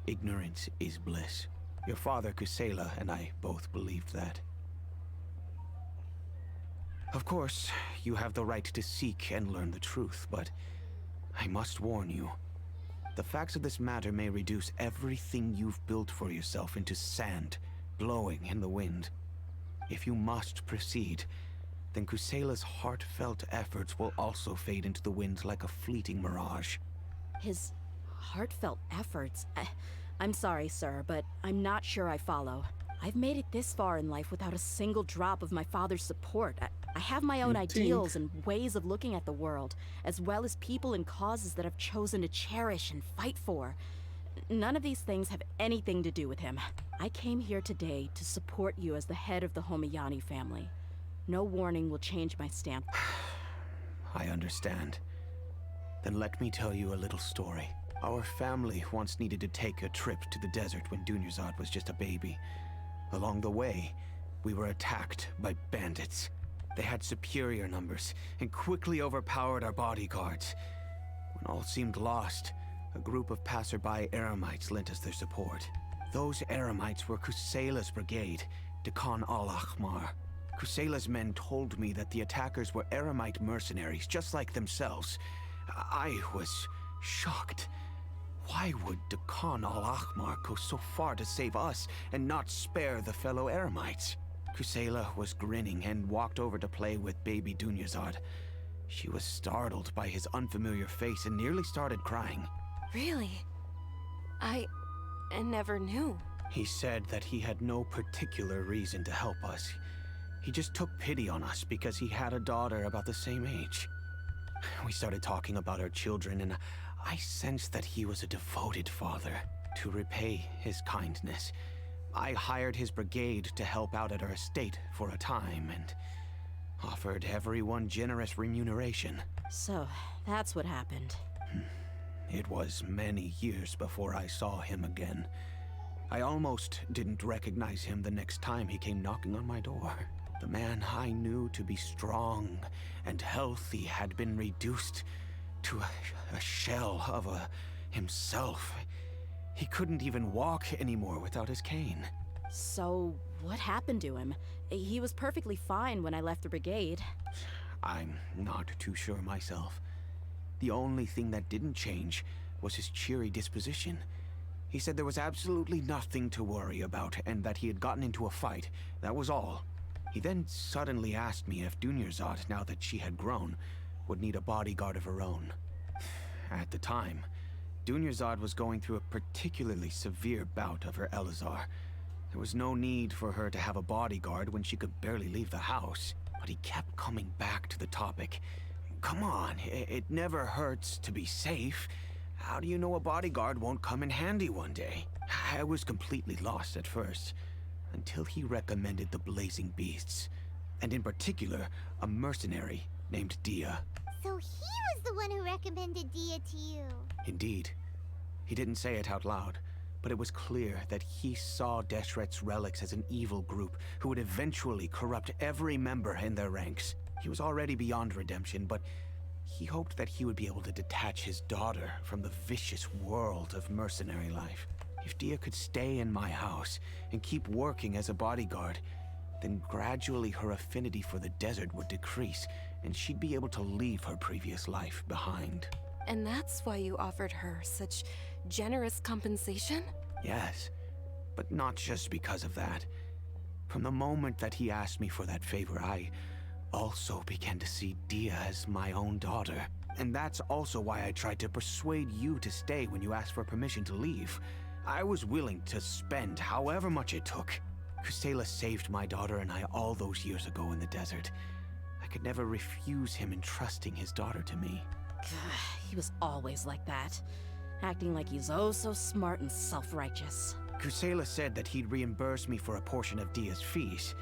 ignorance is bliss. Your father, Kusela, and I both believed that. Of course, you have the right to seek and learn the truth, but I must warn you. The facts of this matter may reduce everything you've built for yourself into sand, blowing in the wind. If you must proceed, then Kusela's heartfelt efforts will also fade into the wind like a fleeting mirage. His heartfelt efforts? I'm sorry, sir, but I'm not sure I follow. I've made it this far in life without a single drop of my father's support. I have my own ideals and ways of looking at the world, as well as people and causes that I've chosen to cherish and fight for. None of these things have anything to do with him. I came here today to support you as the head of the Homiyani family. No warning will change my stance. I understand. Then let me tell you a little story. Our family once needed to take a trip to the desert when Dunyarzad was just a baby. Along the way, we were attacked by bandits. They had superior numbers and quickly overpowered our bodyguards. When all seemed lost, a group of passerby Eremites lent us their support. Those Eremites were Kusela's brigade, Dekan al-Ahmar. Kusela's men told me that the attackers were Eremite mercenaries, just like themselves. I was shocked. Why would Dekan al-Ahmar go so far to save us and not spare the fellow Eremites? Kusela was grinning and walked over to play with baby Dunyazad. She was startled by his unfamiliar face and nearly started crying. Really? I never knew. He said that he had no particular reason to help us. He just took pity on us because he had a daughter about the same age. We started talking about our children, and I sensed that he was a devoted father. To repay his kindness, I hired his brigade to help out at our estate for a time and offered everyone generous remuneration. So, that's what happened. It was many years before I saw him again. I almost didn't recognize him the next time he came knocking on my door. The man I knew to be strong and healthy had been reduced to a shell of himself. He couldn't even walk anymore without his cane. So, what happened to him? He was perfectly fine when I left the brigade. I'm not too sure myself. The only thing that didn't change was his cheery disposition. He said there was absolutely nothing to worry about and that he had gotten into a fight. That was all. He then suddenly asked me if Dunyazad, now that she had grown, would need a bodyguard of her own. At the time, Dunyazad was going through a particularly severe bout of her Elazar. There was no need for her to have a bodyguard when she could barely leave the house. But he kept coming back to the topic. Come on, it never hurts to be safe. How do you know a bodyguard won't come in handy one day? I was completely lost at first, until he recommended the Blazing Beasts, and in particular, a mercenary named Dia. So he was the one who recommended Dia to you. Indeed. He didn't say it out loud, but it was clear that he saw Deshret's relics as an evil group who would eventually corrupt every member in their ranks. He was already beyond redemption, but he hoped that he would be able to detach his daughter from the vicious world of mercenary life. If Dia could stay in my house and keep working as a bodyguard, then gradually her affinity for the desert would decrease, and she'd be able to leave her previous life behind. And that's why you offered her such generous compensation? Yes, but not just because of that. From the moment that he asked me for that favor, I also began to see Dia as my own daughter. And that's also why I tried to persuade you to stay when you asked for permission to leave. I was willing to spend however much it took. Kusela saved my daughter and I all those years ago in the desert. I could never refuse him entrusting his daughter to me. He was always like that, acting like he's oh so smart and self-righteous. Kusela said that he'd reimburse me for a portion of Dia's fees.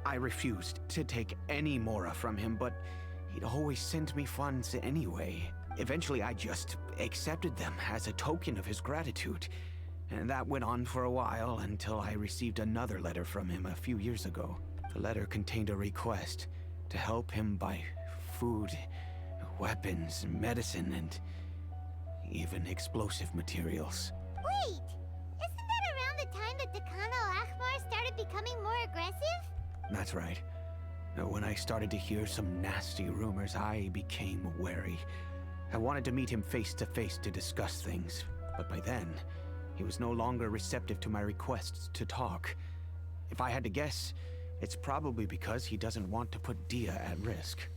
I refused to take any mora from him, but he'd always send me funds anyway. Eventually, I just accepted them as a token of his gratitude. And that went on for a while until I received another letter from him a few years ago. The letter contained a request to help him buy food, weapons, medicine, and even explosive materials. Wait! Isn't that around the time that Dekana Al-Akhmar started becoming more aggressive? That's right. When I started to hear some nasty rumors, I became wary. I wanted to meet him face to face to discuss things, but by then, he was no longer receptive to my requests to talk. If I had to guess, it's probably because he doesn't want to put Dia at risk.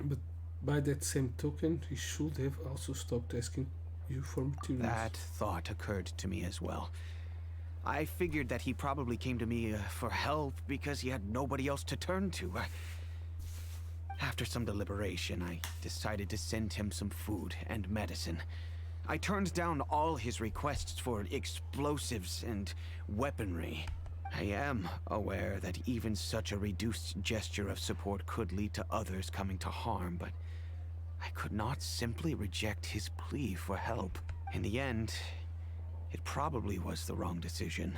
But by that same token, he should have also stopped asking you for materials. That thought occurred to me as well. I figured that he probably came to me for help because he had nobody else to turn to. After some deliberation, I decided to send him some food and medicine. I turned down all his requests for explosives and weaponry. I am aware that even such a reduced gesture of support could lead to others coming to harm, but I could not simply reject his plea for help. In the end, it probably was the wrong decision.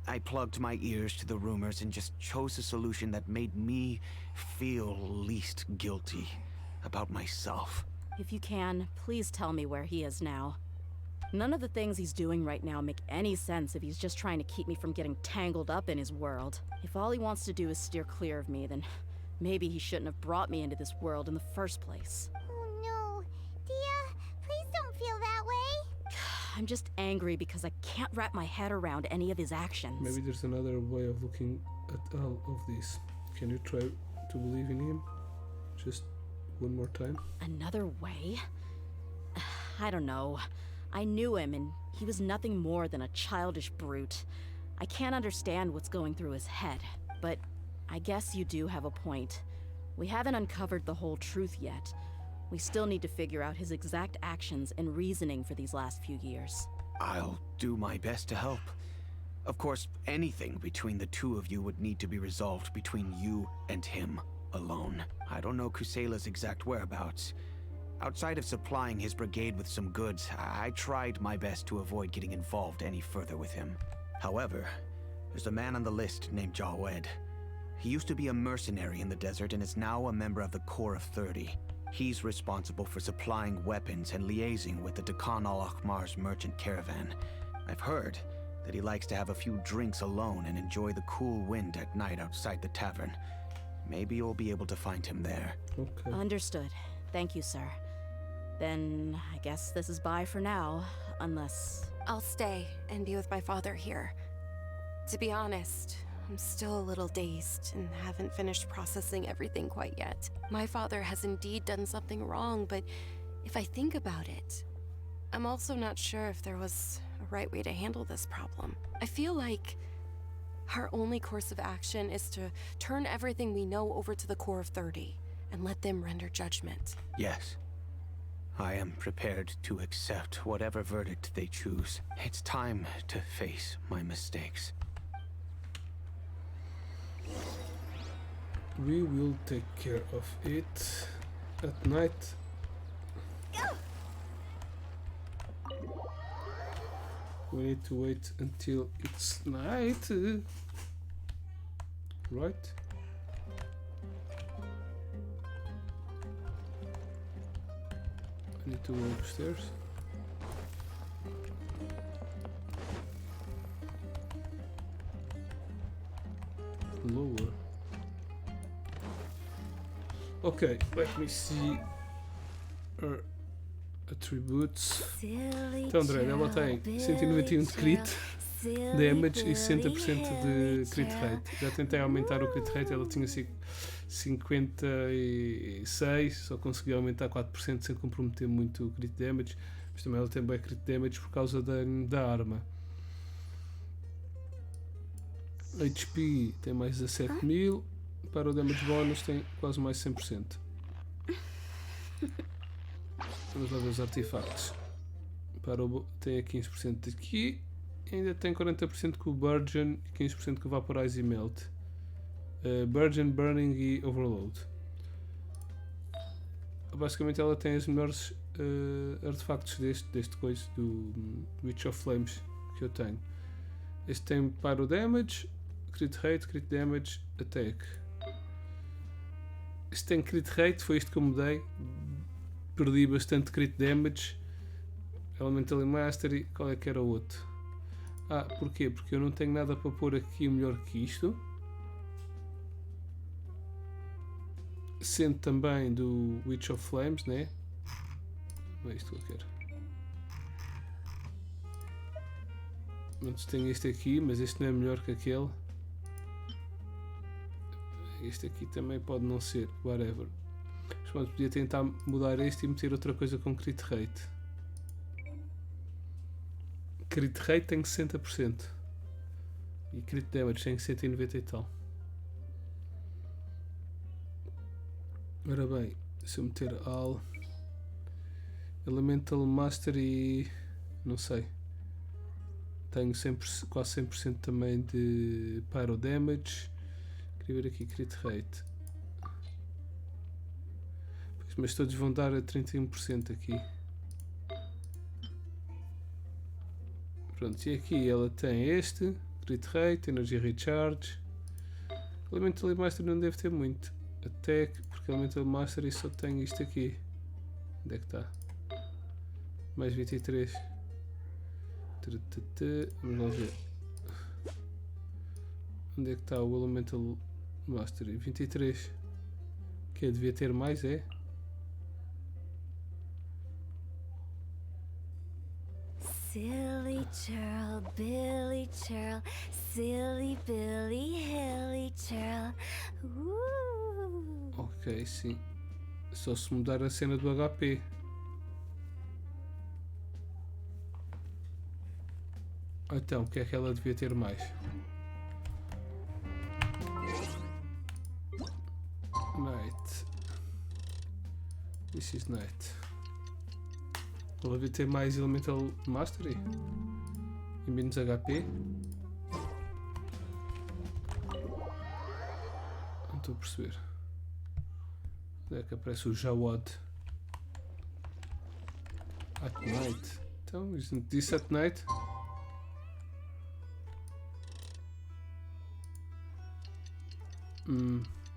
I plugged my ears to the rumors and just chose a solution that made me feel least guilty about myself. If you can, please tell me where he is now. None of the things he's doing right now make any sense if he's just trying to keep me from getting tangled up in his world. If all he wants to do is steer clear of me, then maybe he shouldn't have brought me into this world in the first place. Oh no. Dia, please don't feel that way. I'm just angry because I can't wrap my head around any of his actions. Maybe there's another way of looking at all of this. Can you try to believe in him? Just one more time? Another way? I don't know. I knew him, and he was nothing more than a childish brute. I can't understand what's going through his head, but I guess you do have a point. We haven't uncovered the whole truth yet. We still need to figure out his exact actions and reasoning for these last few years. I'll do my best to help. Of course, anything between the two of you would need to be resolved between you and him alone. I don't know Kusela's exact whereabouts. Outside of supplying his brigade with some goods, I tried my best to avoid getting involved any further with him. However, there's a man on the list named Jawed. He used to be a mercenary in the desert and is now a member of the Corps of 30. He's responsible for supplying weapons and liaising with the Dakan al-Akhmar's merchant caravan. I've heard that he likes to have a few drinks alone and enjoy the cool wind at night outside the tavern. Maybe you'll be able to find him there. Okay. Understood. Thank you, sir. Then I guess this is bye for now, unless... I'll stay and be with my father here. To be honest, I'm still a little dazed and haven't finished processing everything quite yet. My father has indeed done something wrong, but if I think about it, I'm also not sure if there was a right way to handle this problem. I feel like our only course of action is to turn everything we know over to the Corps of 30 and let them render judgment. Yes. I am prepared to accept whatever verdict they choose. It's time to face my mistakes. We will take care of it at night. We need to wait until it's night. Right? I need to go upstairs. Lower. Okay, let me see her attributes. Então, André, ela tem 191 de crit damage e 60% de crit rate. Já tentei aumentar o crit rate, ela tinha 56, só consegui aumentar 4% sem comprometer muito o crit damage. Mas também ela tem bem crit damage por causa da arma. HP tem mais 17.000. Para o damage bonus tem quase mais 100%. Vamos lá ver os artefactos. Para o tem a 15% aqui. Ainda tem 40% com o Burgeon e 15% com o Vaporize e Melt. Burgeon, Burning e Overload. Basicamente ela tem os melhores artefactos deste coisa do Witch of Flames que eu tenho. Este tem Pyro Damage, Crit Rate, Crit Damage, Attack. Este tem Crit Rate, foi isto que eu mudei. Perdi bastante Crit Damage. Elemental Mastery, qual é que era o outro? Porquê? Porque eu não tenho nada para pôr aqui melhor que isto. Sendo também do Witch of Flames, né? Não é isto que eu quero. Antes tenho este aqui, mas este não é melhor que aquele. Este aqui também pode não ser, whatever. Mas pronto, podia tentar mudar este e meter outra coisa com crit rate. Crit rate tem 60% e crit damage tem 190 e tal. Ora bem, se eu meter all Elemental Mastery, não sei, tenho 100%, quase 100% também de Pyro Damage. Queria ver aqui crit rate, pois, mas todos vão dar a 31% aqui. Pronto, e aqui ela tem este crit rate, Energy Recharge. Elemental Mastery não deve ter muito. Attack, porque Elemental Mastery só tem isto aqui. Onde é que está? Mais 23. Vamos lá ver. Onde é que está o Elemental Mastery? 23. Que devia ter mais, é? Silly churl, Billy churl, silly Billy Hilly. Rachel. Ok, sim. Só se mudar a cena do HP. Então, o que é que ela devia ter mais? Night. This is night. Ela devia ter mais Elemental Mastery e menos HP. Não estou a perceber. Onde é que aparece o Jawad? At night. Então, isn't this at night?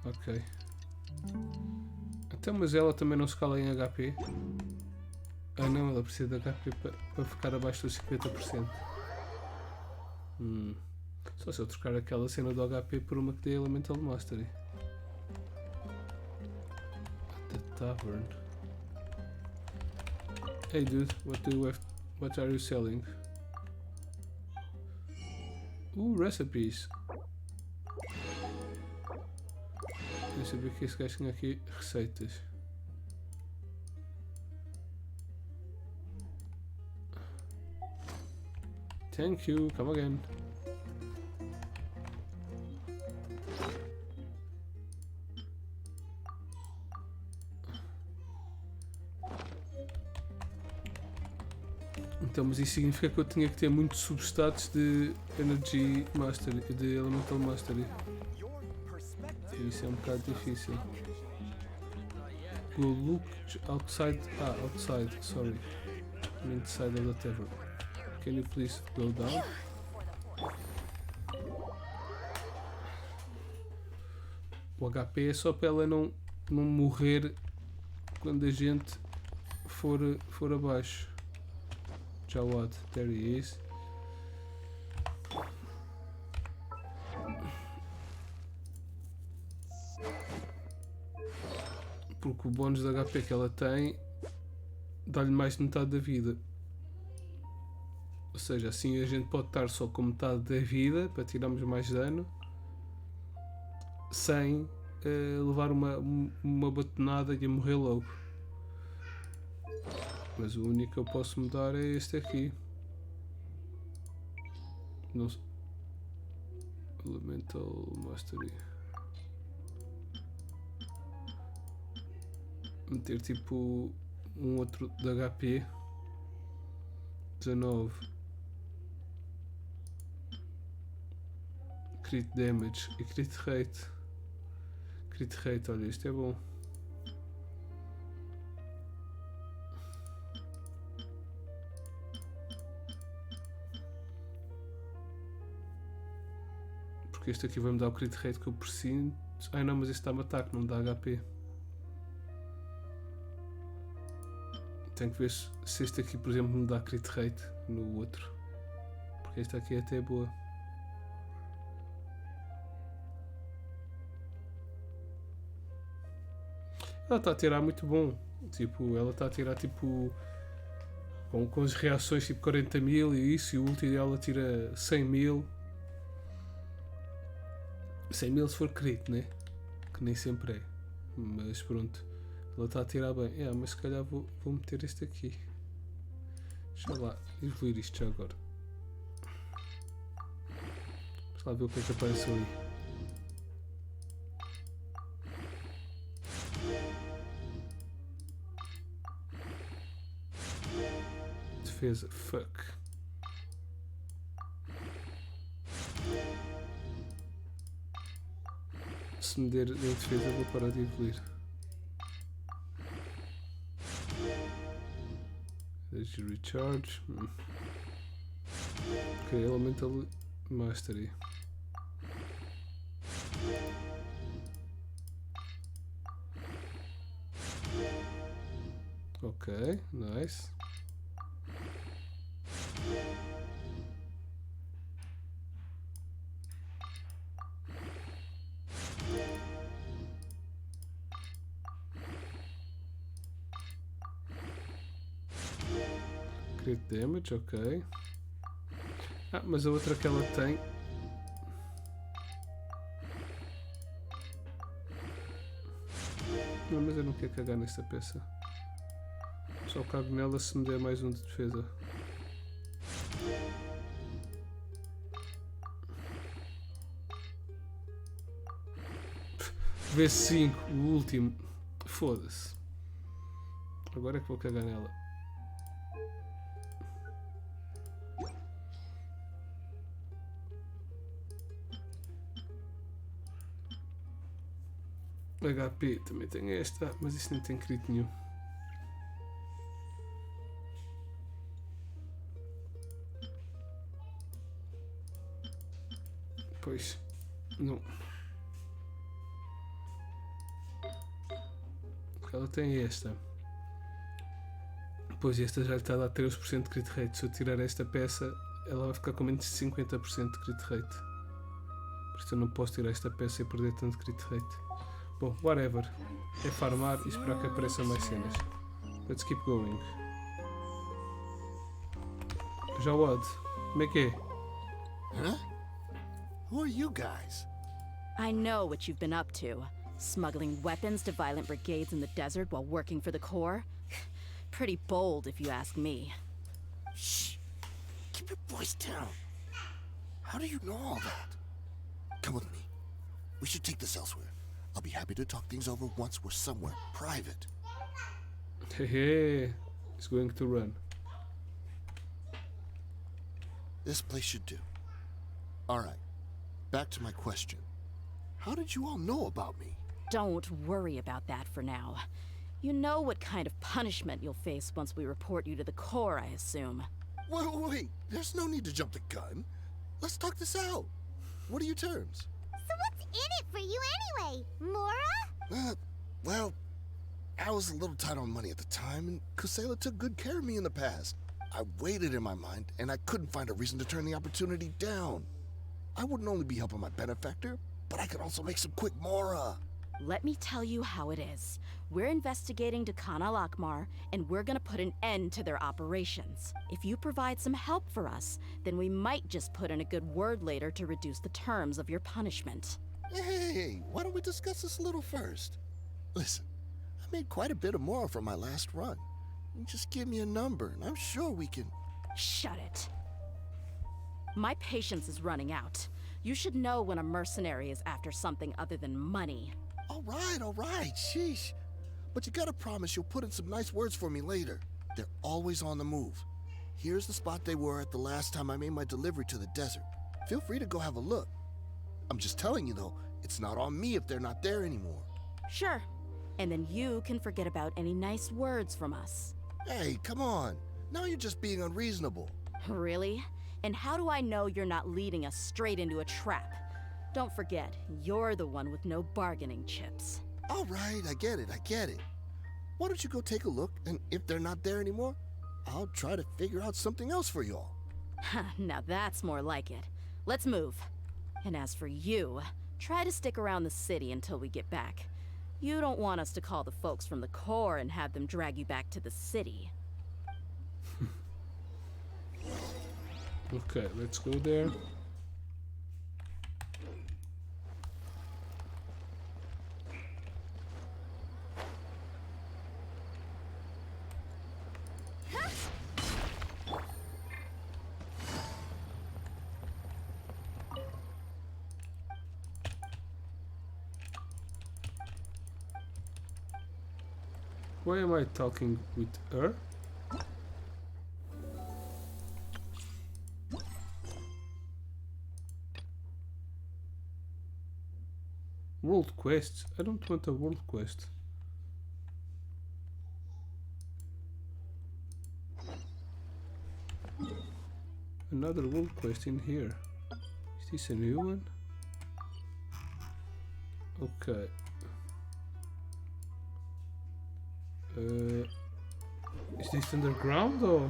Ok. Então, mas ela também não se cala em HP? Ah não, ela precisa de HP para ficar abaixo dos 50%. Só se eu trocar aquela cena do HP por uma que dê Elemental Mastery. The Tavern. Hey dude, what are you selling? Recipes. Eu sabia que esse gajo tinha aqui receitas. Thank you, come again. Então, mas isso significa que eu tinha que ter muitos substatos de Energy Mastery, de Elemental Mastery. Isso é um bocado difícil. Go look outside. Outside, sorry. Inside of the tavern. Can you please go down? O HP é só para ela não morrer quando a gente for abaixo. Jawad, there he is. Porque o bónus de HP que ela tem dá-lhe mais de metade da vida. Ou seja, assim a gente pode estar só com metade da vida para tirarmos mais dano sem levar uma batonada e a morrer logo. Mas o único que eu posso mudar é este aqui. Não sei. Elemental Mastery. Meter tipo um outro de HP. 19. Crit damage e crit rate. Crit rate, olha, isto é bom. Porque este aqui vai me dar o crit rate que eu preciso. Ai não, mas este dá-me ataque, não me dá HP. Tenho que ver se este aqui, por exemplo, me dá crit rate no outro. Porque este aqui é até boa. Ela está a tirar muito bom. Tipo, ela está a tirar tipo com as reações tipo 40.000 e isso, e o ulti dela tira 100.000. 100.000 se for crit, né? Que nem sempre é. Mas pronto. Ela está a tirar bem. Mas se calhar vou meter este aqui. Deixa lá evoluir isto já agora. Vamos lá ver o que é que aparece ali. Defesa. Fuck. Se me der em defesa vou parar de evoluir. Energy Recharge. Ok, Elemental Mastery. Ok, nice. Crit damage, ok. Mas a outra que ela tem Não, mas eu não quero cagar nesta peça. Só cago nela se me der mais um de defesa. V5, o último. Foda-se. Agora é que vou cagar nela. HP, também tenho esta, mas isto não tem crit nenhum. Pois, não. Ela tem esta. Pois esta já lhe está a dar 13% de crit rate. Se eu tirar esta peça, ela vai ficar com menos de 50% de crit rate. Por isso eu não posso tirar esta peça e perder tanto crit rate. Bom, whatever. É farmar e esperar que apareçam mais cenas. Let's keep going. Já Odd, como é que é? Huh? Who are you guys? I know what you've been up to. Smuggling weapons to violent brigades in the desert while working for the Corps? Pretty bold, if you ask me. Shh! Keep your voice down. How do you know all that? Come with me. We should take this elsewhere. I'll be happy to talk things over once we're somewhere private. Hehe, he's going to run. This place should do. Alright, back to my question. How did you all know about me? Don't worry about that for now. You know what kind of punishment you'll face once we report you to the Corps, I assume. Wait, there's no need to jump the gun. Let's talk this out. What are your terms? So what's in it for you anyway, Mora? Well, I was a little tight on money at the time, and Kusela took good care of me in the past. I waited in my mind, and I couldn't find a reason to turn the opportunity down. I wouldn't only be helping my benefactor, but I could also make some quick Mora. Let me tell you how it is. We're investigating Khan al-Akmar, and we're gonna put an end to their operations. If you provide some help for us, then we might just put in a good word later to reduce the terms of your punishment. Hey, why don't we discuss this a little first? Listen, I made quite a bit of Mora from my last run. You just give me a number, and I'm sure we can... Shut it. My patience is running out. You should know when a mercenary is after something other than money. All right, sheesh. But you gotta promise you'll put in some nice words for me later. They're always on the move. Here's the spot they were at the last time I made my delivery to the desert. Feel free to go have a look. I'm just telling you though, it's not on me if they're not there anymore. Sure. And then you can forget about any nice words from us. Hey, come on. Now you're just being unreasonable. Really? And how do I know you're not leading us straight into a trap? Don't forget, you're the one with no bargaining chips. All right, I get it. Why don't you go take a look, and if they're not there anymore, I'll try to figure out something else for y'all. Now that's more like it. Let's move. And as for you, try to stick around the city until we get back. You don't want us to call the folks from the Corps and have them drag you back to the city. Okay, let's go there. Why am I talking with her? World quest? I don't want a world quest. Another world quest in here. Is this a new one? Okay. Is this underground or?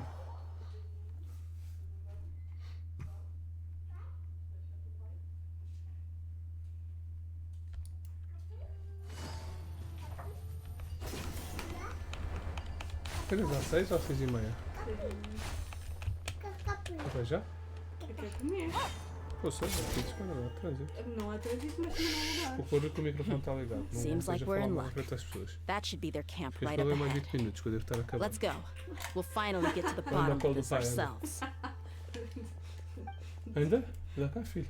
Chega às 6 ou às 6h30? Vai já? Quer comer? Poxa, aqui dispara lá atrás. Não há trânsito, mas também não há lugar. Vou pôr que o microfone está ligado. Não Seems like we're in luck. As pessoas. That should be their camp Porque right não up é mais ahead. 20 minutos que eu devo estar a acabar. Let's go. We'll finally get to the Anda bottom ao colo of do this pai, anda. ourselves. Anda? Dá cá, filho.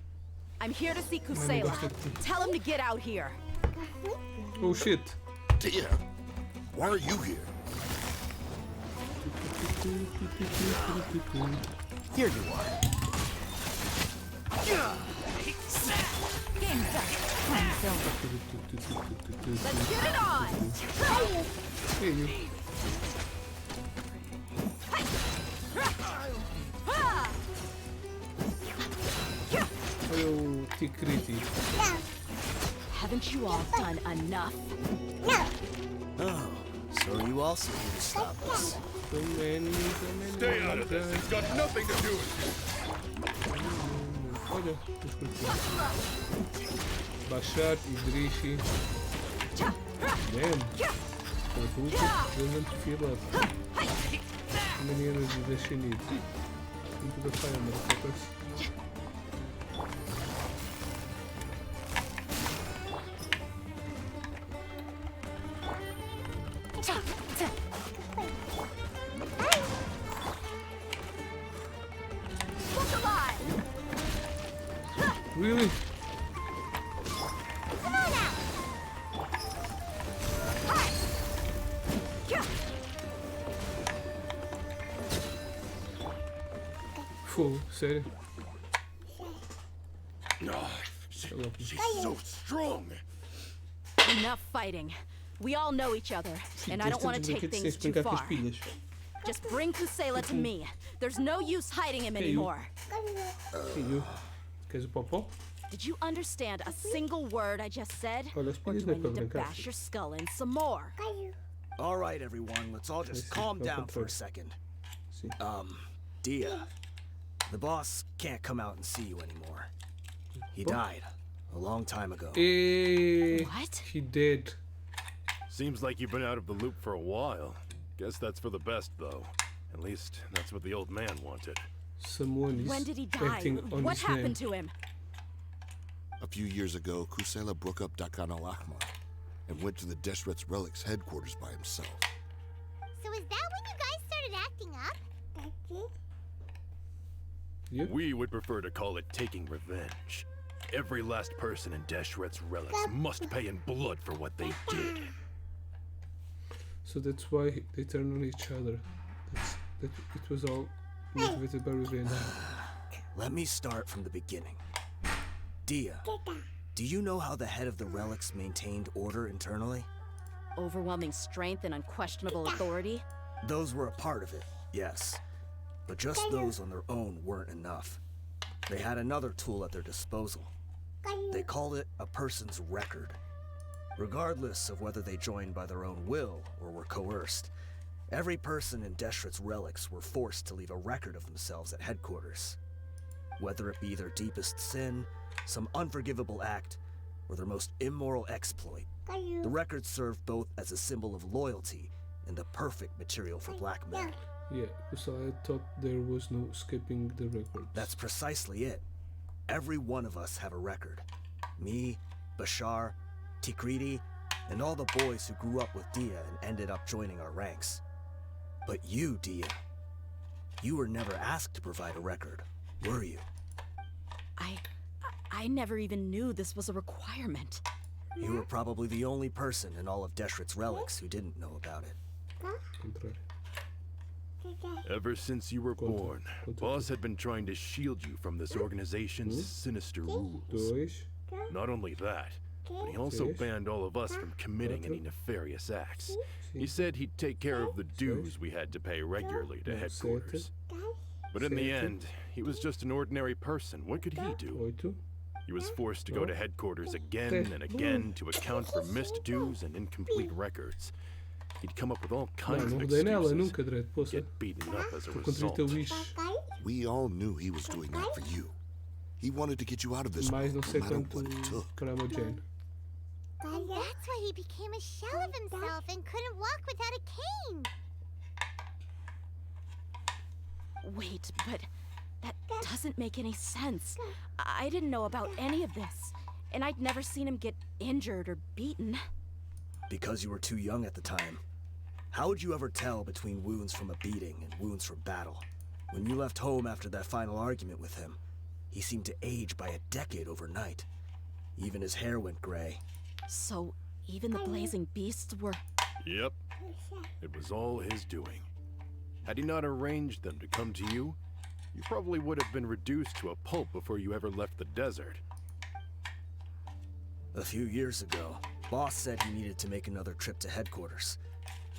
I'm here to see Mãe, não Kusela. gosta de ti. Tell him to get out here. Oh shit. Tia, why are you here? Here you are. Game's up. Time's over. Let's get it on. Hey, you. Olha o Ticriti. Haven't you all done enough? Oh, so you also here to stop us? Stay out of this. It's got nothing to do with Olha, os curtinhos. Bashar, Idrishi. Damn. The hook doesn't feel us. Many energy that she needs. Into the fire, motherfuckers. Really? Come on out! Fogo, sério? She's so strong. Enough fighting. We all know each other, and I don't want to take things too far. Just bring Kusela to me. There's no use hiding him anymore. Hey, you. Queres o popó? Did you understand a single word I just said? Olha, os Or pilhas do I não é para need to brincar. bash your skull in some more? All right, everyone, let's all just calm down for a second. Dia, the boss can't come out and see you anymore. He died a long time ago. What? He did. Seems like you've been out of the loop for a while. Guess that's for the best, though. At least that's what the old man wanted. Someone is When did he die? acting on What his name. happened to him? A few years ago, Kusela broke up Dakan al-Ahmar and went to the Deshret's Relics headquarters by himself. So is that when you guys started acting up? We would prefer to call it taking revenge. Every last person in Deshret's Relics must pay in blood for what they did. So that's why they turned on each other. That it was all motivated by revenge. Let me start from the beginning. Dia, do you know how the head of the relics maintained order internally? Overwhelming strength and unquestionable authority? Those were a part of it, yes. But just those on their own weren't enough. They had another tool at their disposal. They called it a person's record. Regardless of whether they joined by their own will or were coerced, every person in Deshret's Relics were forced to leave a record of themselves at headquarters. Whether it be their deepest sin, some unforgivable act, or their most immoral exploit, the record served both as a symbol of loyalty and the perfect material for blackmail. Yeah, so I thought there was no skipping the record. That's precisely it. Every one of us have a record. Me, Bashar, Tikriti, and all the boys who grew up with Dia and ended up joining our ranks. But you, Dia, you were never asked to provide a record, were you? I never even knew this was a requirement. You were probably the only person in all of Deshret's Relics who didn't know about it. Ever since you were born, Boss had been trying to shield you from this organization's sinister rules. Not only that, but he also banned all of us from committing any nefarious acts. He said he'd take care of the dues we had to pay regularly to headquarters. But in the end, he was just an ordinary person. What could he do? He was forced to go to headquarters again and again to account for missed dues and incomplete records. He'd come up with all kinds of excuses, get beaten up as a result. We all knew he was doing that for you. He wanted to get you out of this world, no matter what it took. And that's why he became a shell of himself and couldn't walk without a cane. Wait, but That doesn't make any sense. I didn't know about any of this, and I'd never seen him get injured or beaten. Because you were too young at the time. How would you ever tell between wounds from a beating and wounds from battle? When you left home after that final argument with him, he seemed to age by a decade overnight. Even his hair went gray. So, even the blazing beasts were... Yep. It was all his doing. Had he not arranged them to come to you, you probably would have been reduced to a pulp before you ever left the desert. A few years ago, Boss said he needed to make another trip to headquarters.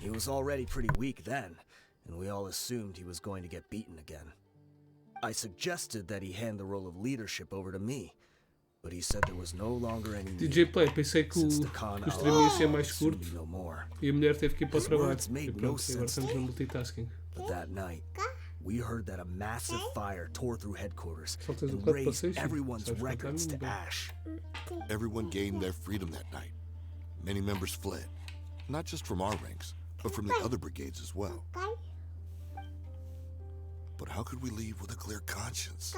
He was already pretty weak then, and we all assumed he was going to get beaten again. I suggested that he hand the role of leadership over to me, but he said there was no longer any need. DJ Play, pensei que o stream ia ser mais curto e a mulher teve que ir para o trabalho. E pronto, agora estamos no multitasking. But that night, we heard that a massive fire tore through headquarters and razed everyone's records to ash. Everyone gained their freedom that night. Many members fled, not just from our ranks, but from the other brigades as well. But how could we leave with a clear conscience?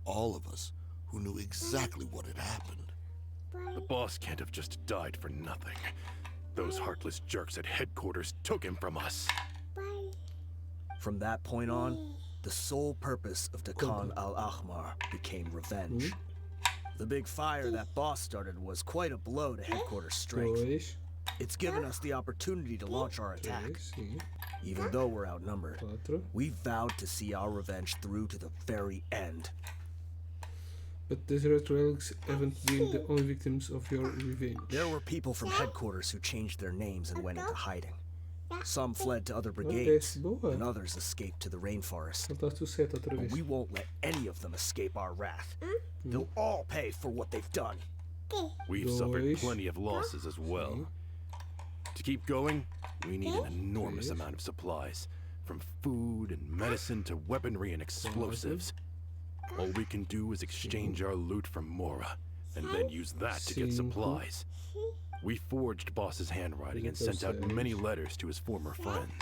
All of us who knew exactly what had happened. The boss can't have just died for nothing. Those heartless jerks at headquarters took him from us. From that point on, the sole purpose of Dakan al-Ahmar became revenge. The big fire that boss started was quite a blow to headquarters strength. It's given us the opportunity to launch our attack. Even though we're outnumbered, we vowed to see our revenge through to the very end. But Desert Relics haven't been the only victims of your revenge. There were people from headquarters who changed their names and went into hiding. Some fled to other brigades, and others escaped to the rainforest. But we won't let any of them escape our wrath. They'll all pay for what they've done. We've suffered plenty of losses as well. To keep going, we need an enormous amount of supplies, from food and medicine to weaponry and explosives. All we can do is exchange our loot from Mora, and then use that to get supplies. We forged Boss's handwriting and sent out many letters to his former friends.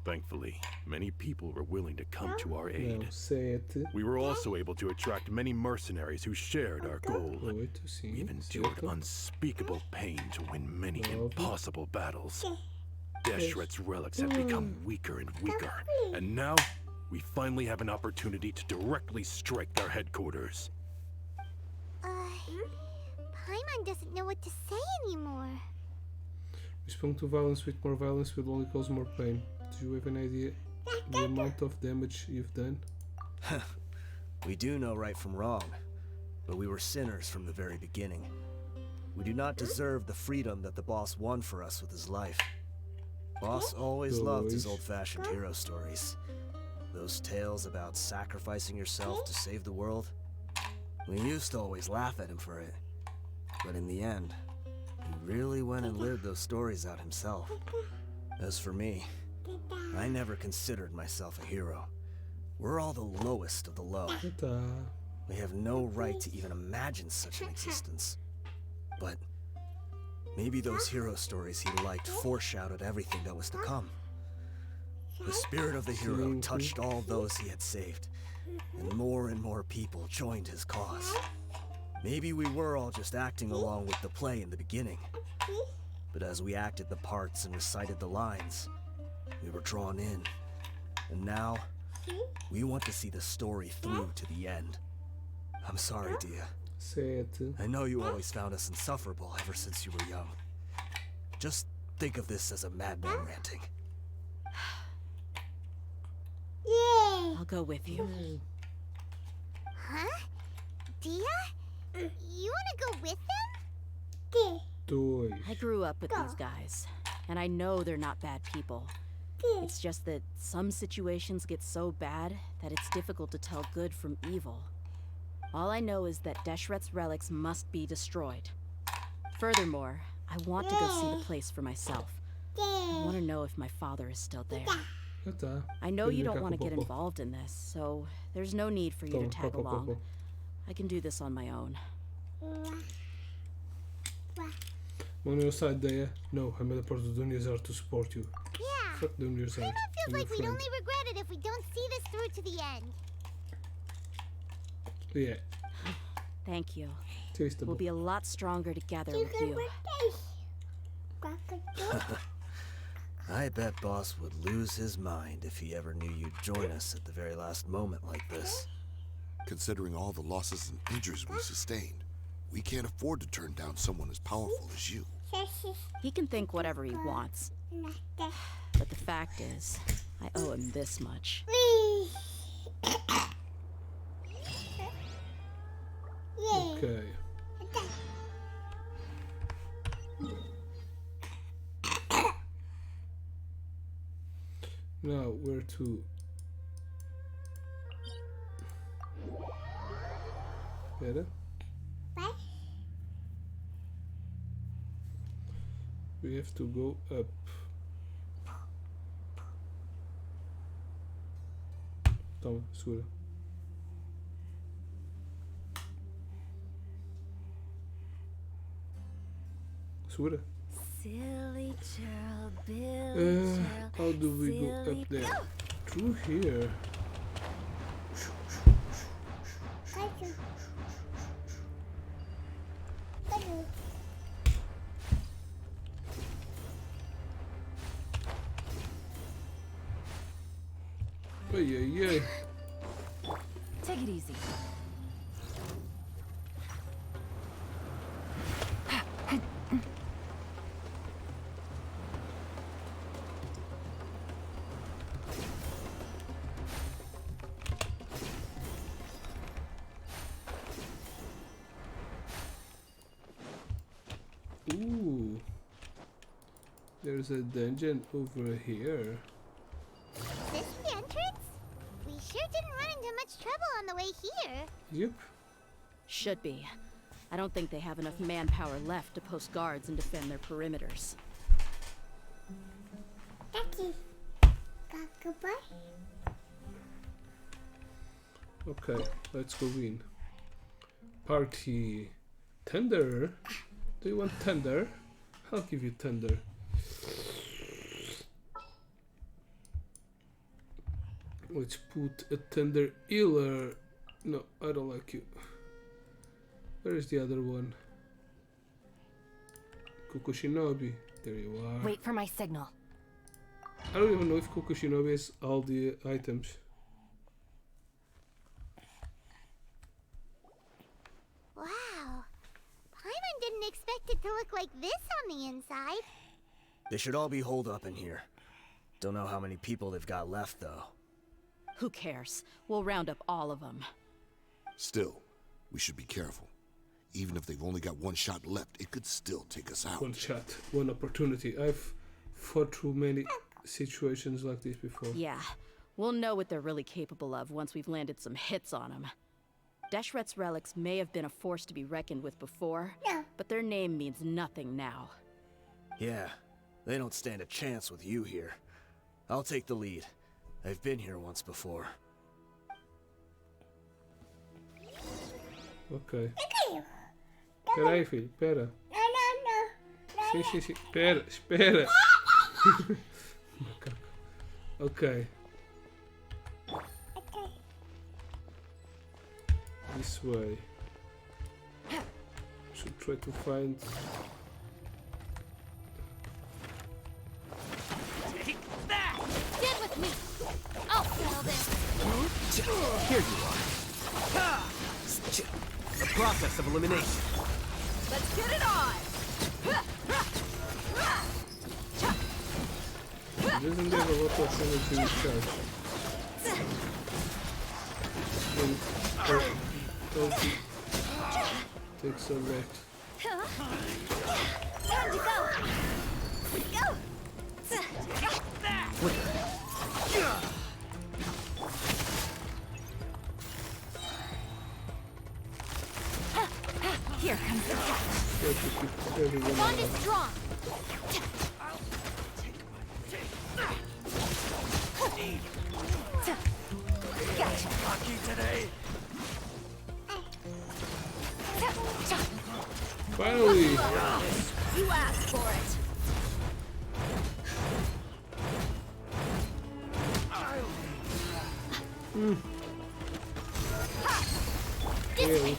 Thankfully, many people were willing to come to our aid. We were also able to attract many mercenaries who shared our goal. We've endured unspeakable pain to win many impossible battles. Deshret's relics have become weaker and weaker, and now we finally have an opportunity to directly strike their headquarters. Paimon doesn't know what to say anymore. Respond to violence with more violence will only cause more pain. Do you have an idea the amount of damage you've done? We do know right from wrong, but we were sinners from the very beginning. We do not deserve the freedom that the boss won for us with his life. Boss always loved his old-fashioned hero stories. Those tales about sacrificing yourself to save the world. We used to always laugh at him for it. But in the end, he really went and lived those stories out himself. As for me, I never considered myself a hero. We're all the lowest of the low. We have no right to even imagine such an existence. But maybe those hero stories he liked foreshadowed everything that was to come. The spirit of the hero touched all those he had saved, and more people joined his cause. Maybe we were all just acting along with the play in the beginning. But as we acted the parts and recited the lines, we were drawn in. And now, we want to see the story through to the end. I'm sorry, Dia. I know you always found us insufferable ever since you were young. Just think of this as a madman ranting. I'll go with you. Huh? Dia? You wanna go with them? I grew up with these guys, and I know they're not bad people. It's just that some situations get so bad that it's difficult to tell good from evil. All I know is that Deshret's relics must be destroyed. Furthermore, I want to go see the place for myself. I want to know if my father is still there. I know you don't want to get involved in this, so there's no need for you to tag along. I can do this on my own. On your side, Dea. No, I made a part of the Dunyazar to support you. Yeah. Fuck Dunyazar. Feels like we'd only regret it if we don't see this through to the end. Yeah. Thank you. Tastable. We'll be a lot stronger together with you. I bet Boss would lose his mind if he ever knew you'd join us at the very last moment like this. Considering all the losses and injuries we sustained, we can't afford to turn down someone as powerful as you. He can think whatever he wants. But the fact is, I owe him this much. Okay. Now, where to? Better? We have to go up. Toma, segura. Segura. Silly Gerald, Billy Gerald. How do we go up there? Through here. Ay. Take it easy. Ooh. There's a dungeon over here. Is this the entrance? We sure didn't run into much trouble on the way here. Yep. Should be. I don't think they have enough manpower left to post guards and defend their perimeters. Okay, let's go in. Party. Tender? Do you want tender? I'll give you tender. Let's put a tender healer. No, I don't like you. Where is the other one? Kokoshinobi. There you are. Wait for my signal. I don't even know if Kokoshinobi has all the items. Wow. Paimon didn't expect it to look like this on the inside. They should all be holed up in here. Don't know how many people they've got left, though. Who cares? We'll round up all of them. Still, we should be careful. Even if they've only got one shot left, it could still take us out. One shot, one opportunity. I've fought through many situations like this before. Yeah, we'll know what they're really capable of once we've landed some hits on them. Deshret's relics may have been a force to be reckoned with before, but their name means nothing now. Yeah, they don't stand a chance with you here. I'll take the lead. I've been here once before. Ok. Espera aí, filho. Espera. Sim, sim, sim. Espera, espera. Ok. This way. Should try to find... Take that! Get with me! I'll settle this! Here you are. The process of elimination. Let's get it on! It doesn't have a lot of energy recharge. Takes a lot. Time to go! Go! Here comes the catch. Bond is strong! Gotcha. Lucky today. Finally! You asked for it!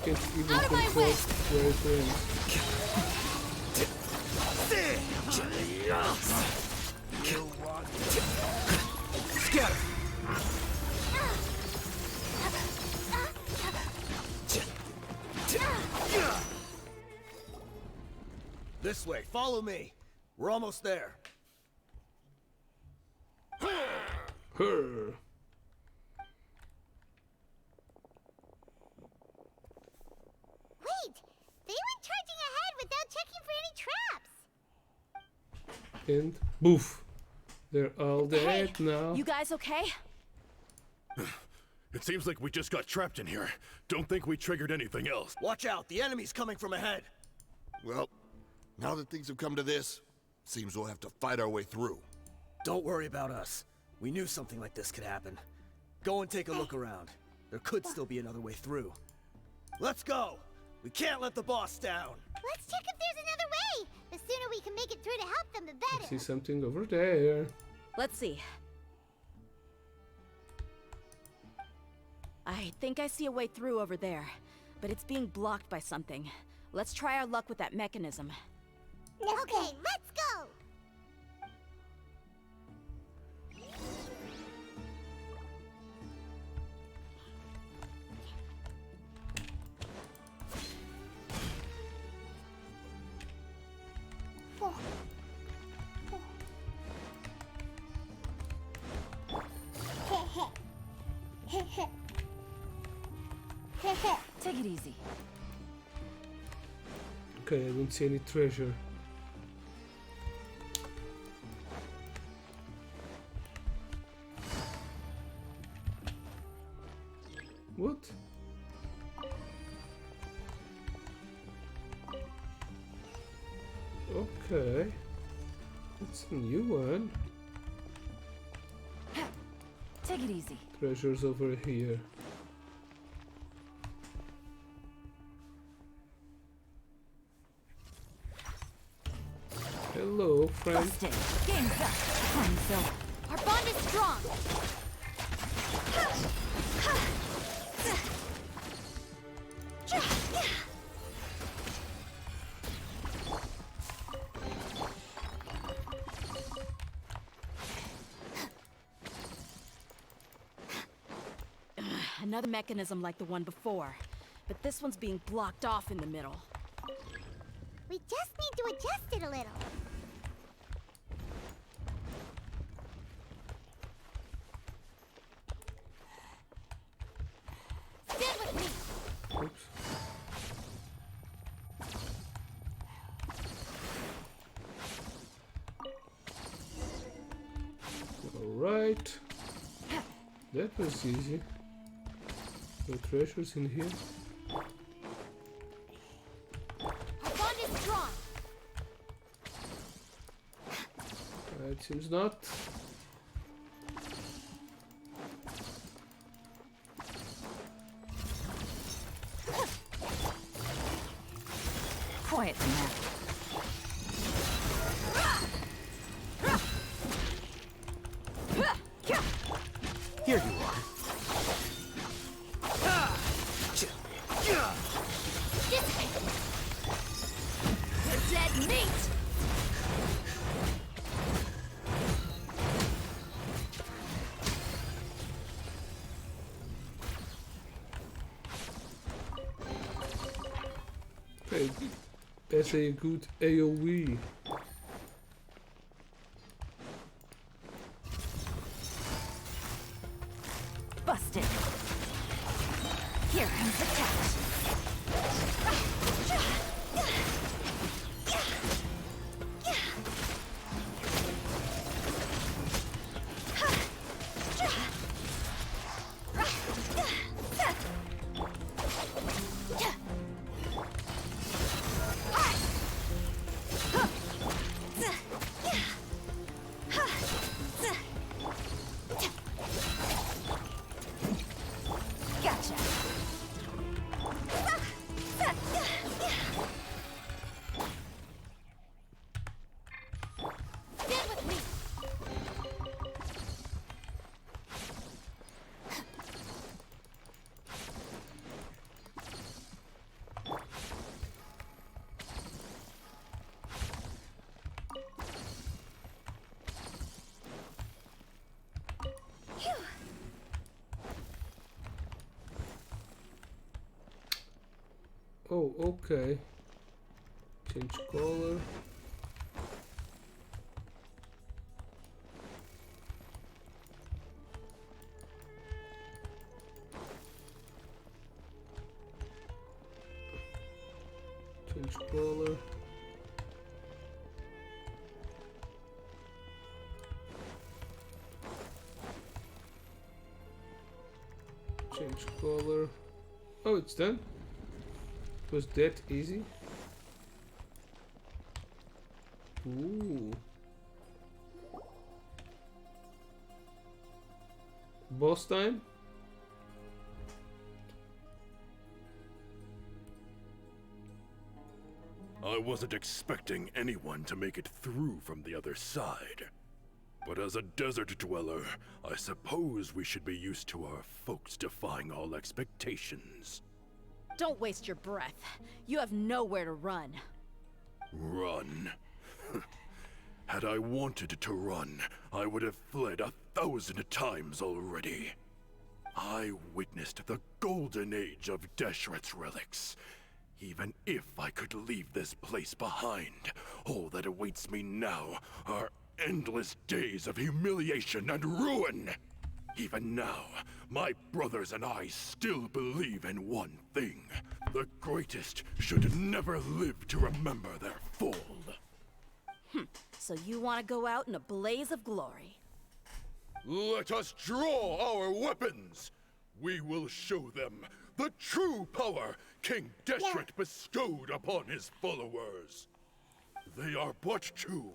can't even control where it lands. Scatter! This way, follow me. We're almost there. Her. Wait! They went charging ahead without checking for any traps! And boof. They're all dead now. You guys okay? It seems like we just got trapped in here. Don't think we triggered anything else. Watch out, the enemy's coming from ahead. Well, now that things have come to this, seems we'll have to fight our way through. Don't worry about us. We knew something like this could happen. Go and take a look around. There could still be another way through. Let's go! We can't let the boss down! Let's check if there's another way! The sooner we can make it through to help them, the I better! see something over there. Let's see. I think I see a way through over there, but it's being blocked by something. Let's try our luck with that mechanism. Okay, let's go! Take it easy. Okay, I don't see any treasure. What? Okay. That's a new one. Take it easy. Treasures over here. Hello, friend. Busted. Game's up. Time's over. Our bond is strong. Another mechanism like the one before, but this one's being blocked off in the middle. We just need to adjust it a little. Stand with me. Oops. Alright. That was easy. No treasures in here. Our bond is strong. It seems not. Quiet now. Here you are. You're dead meat. Okay, that's a good AoE. Busted. Here comes the catch. Oh, okay. Change color. Change color. Change color. Oh, it's done. It was that easy. Ooh. Boss time. I wasn't expecting anyone to make it through from the other side. But as a desert dweller, I suppose we should be used to our folks defying all expectations. Don't waste your breath. You have nowhere to run. Run? Had I wanted to run, I would have fled 1,000 times already. I witnessed the golden age of Deshret's relics. Even if I could leave this place behind, all that awaits me now are endless days of humiliation and ruin. Even now, my brothers and I still believe in one thing. The greatest should never live to remember their fall. So you want to go out in a blaze of glory? Let us draw our weapons! We will show them the true power King Deshret bestowed upon his followers. They are but two,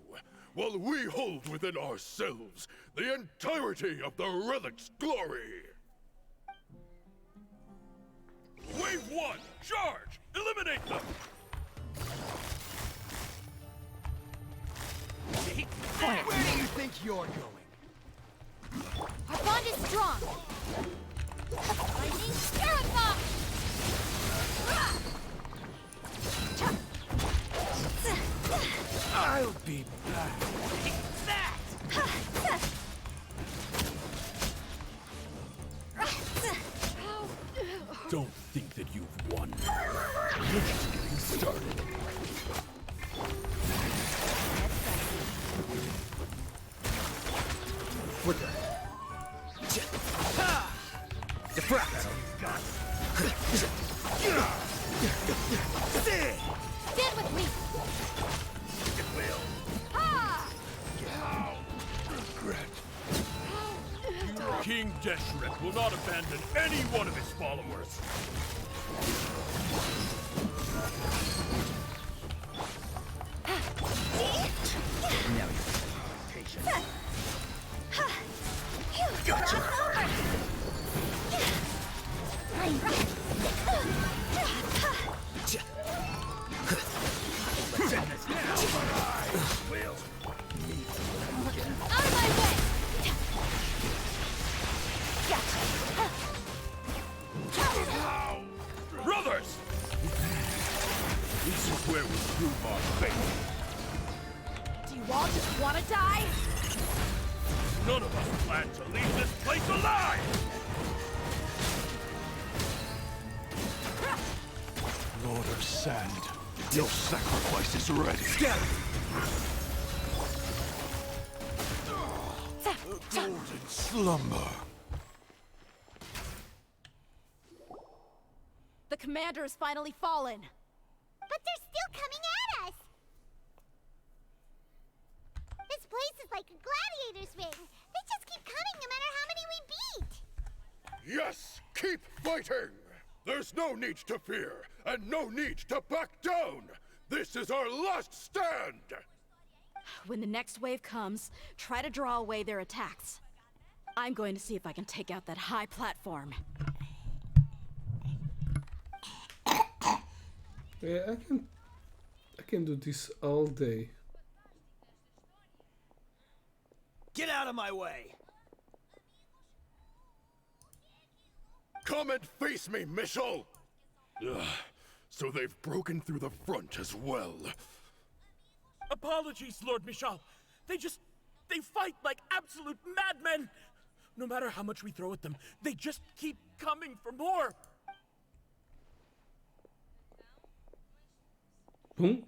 while we hold within ourselves the entirety of the relic's glory. Wave 1, charge! Eliminate them! Where do you think you're going? Our bond is strong. Lightning Spirit Bomb! I'll be back. Don't think that you've won. You're just getting started. Flicker. Defract. Stand with me! Regret. King Deshret will not abandon any one of his followers. Now you're patient. Gotcha. Out of my way! Brothers! This is where we prove our faith. Do you all just want to die? None of us plan to leave this place alive! Lord of Sand, your sacrifice is ready. Scatter. A golden slumber. The commander has finally fallen. But they're still coming at us! This place is like a gladiator's ring. They just keep coming no matter how many we beat. Yes, keep fighting! There's no need to fear, and no need to back down! This is our last stand! When the next wave comes, try to draw away their attacks. I'm going to see if I can take out that high platform. Yeah, I can do this all day. Get out of my way! Come and face me, Michel! So they've broken through the front as well. Apologies, Lord Michal. They fight like absolute madmen. No matter how much we throw at them, they just keep coming for more. Boom.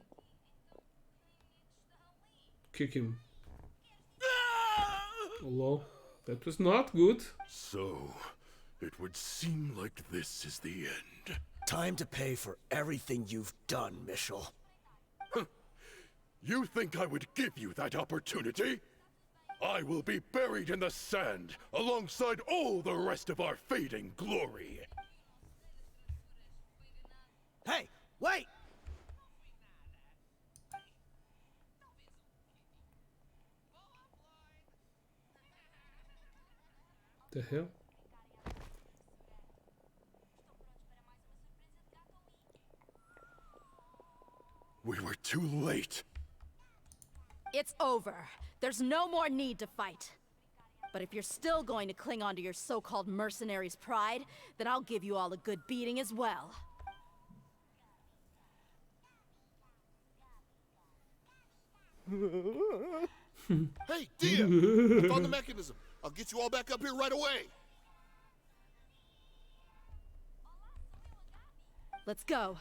Kick him. Hello. That was not good. So, it would seem like this is the end. Time to pay for everything you've done, Mitchell. You think I would give you that opportunity? I will be buried in the sand alongside all the rest of our fading glory. Hey, wait! The hell? We were too late. It's over. There's no more need to fight. But if you're still going to cling on to your so-called mercenary's pride, then I'll give you all a good beating as well. Hey, Dia! I found the mechanism. I'll get you all back up here right away. Let's go.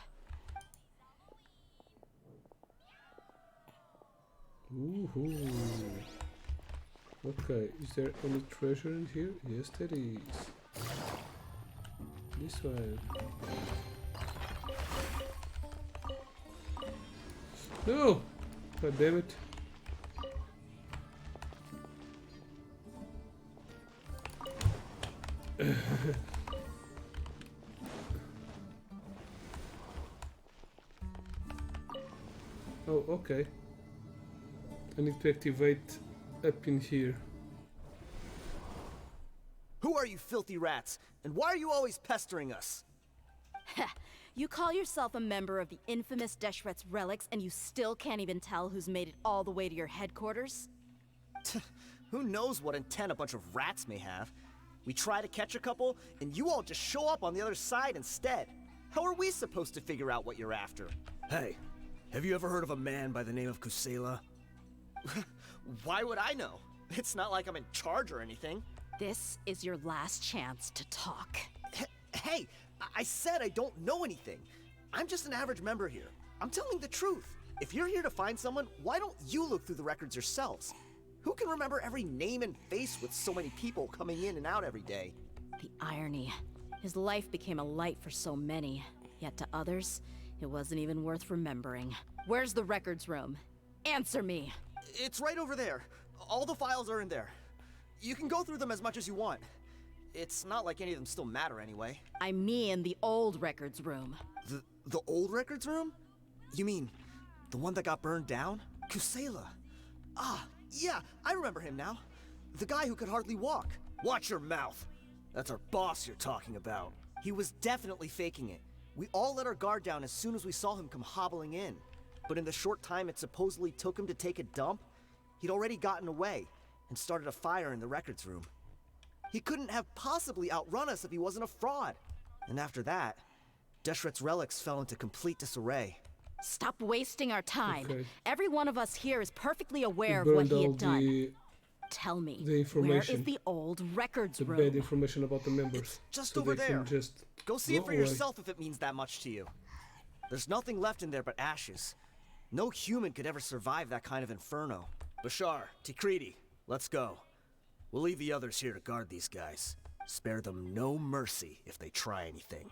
Woohoo. Okay, is there any treasure in here? Yes, there is. This way. No! God damn it. Oh, okay. I need to activate up in here. Who are you filthy rats? And why are you always pestering us? You call yourself a member of the infamous Deshret's relics and you still can't even tell who's made it all the way to your headquarters? Who knows what intent a bunch of rats may have? We try to catch a couple, and you all just show up on the other side instead. How are we supposed to figure out what you're after? Hey, have you ever heard of a man by the name of Kusela? Why would I know? It's not like I'm in charge or anything. This is your last chance to talk. Hey, I said I don't know anything. I'm just an average member here. I'm telling the truth. If you're here to find someone, why don't you look through the records yourselves? Who can remember every name and face with so many people coming in and out every day? The irony. His life became a light for so many, yet to others, it wasn't even worth remembering. Where's the records room? Answer me! It's right over there. All the files are in there. You can go through them as much as you want. It's not like any of them still matter anyway. I mean the old records room. The old records room? You mean the one that got burned down? Kusela. Ah, yeah, I remember him now. The guy who could hardly walk. Watch your mouth. That's our boss you're talking about. He was definitely faking it. We all let our guard down as soon as we saw him come hobbling in. But in the short time it supposedly took him to take a dump, he'd already gotten away and started a fire in the records room. He couldn't have possibly outrun us if he wasn't a fraud. And after that, Deshret's relics fell into complete disarray. Stop wasting our time. Okay. Every one of us here is perfectly aware of what he had done. Tell me, where is the old records room? The bad information about the members. It's just so over they there. Can just go see it for yourself if it means that much to you. There's nothing left in there but ashes. No human could ever survive that kind of inferno. Bashar, Tikriti, let's go. We'll leave the others here to guard these guys. Spare them no mercy if they try anything.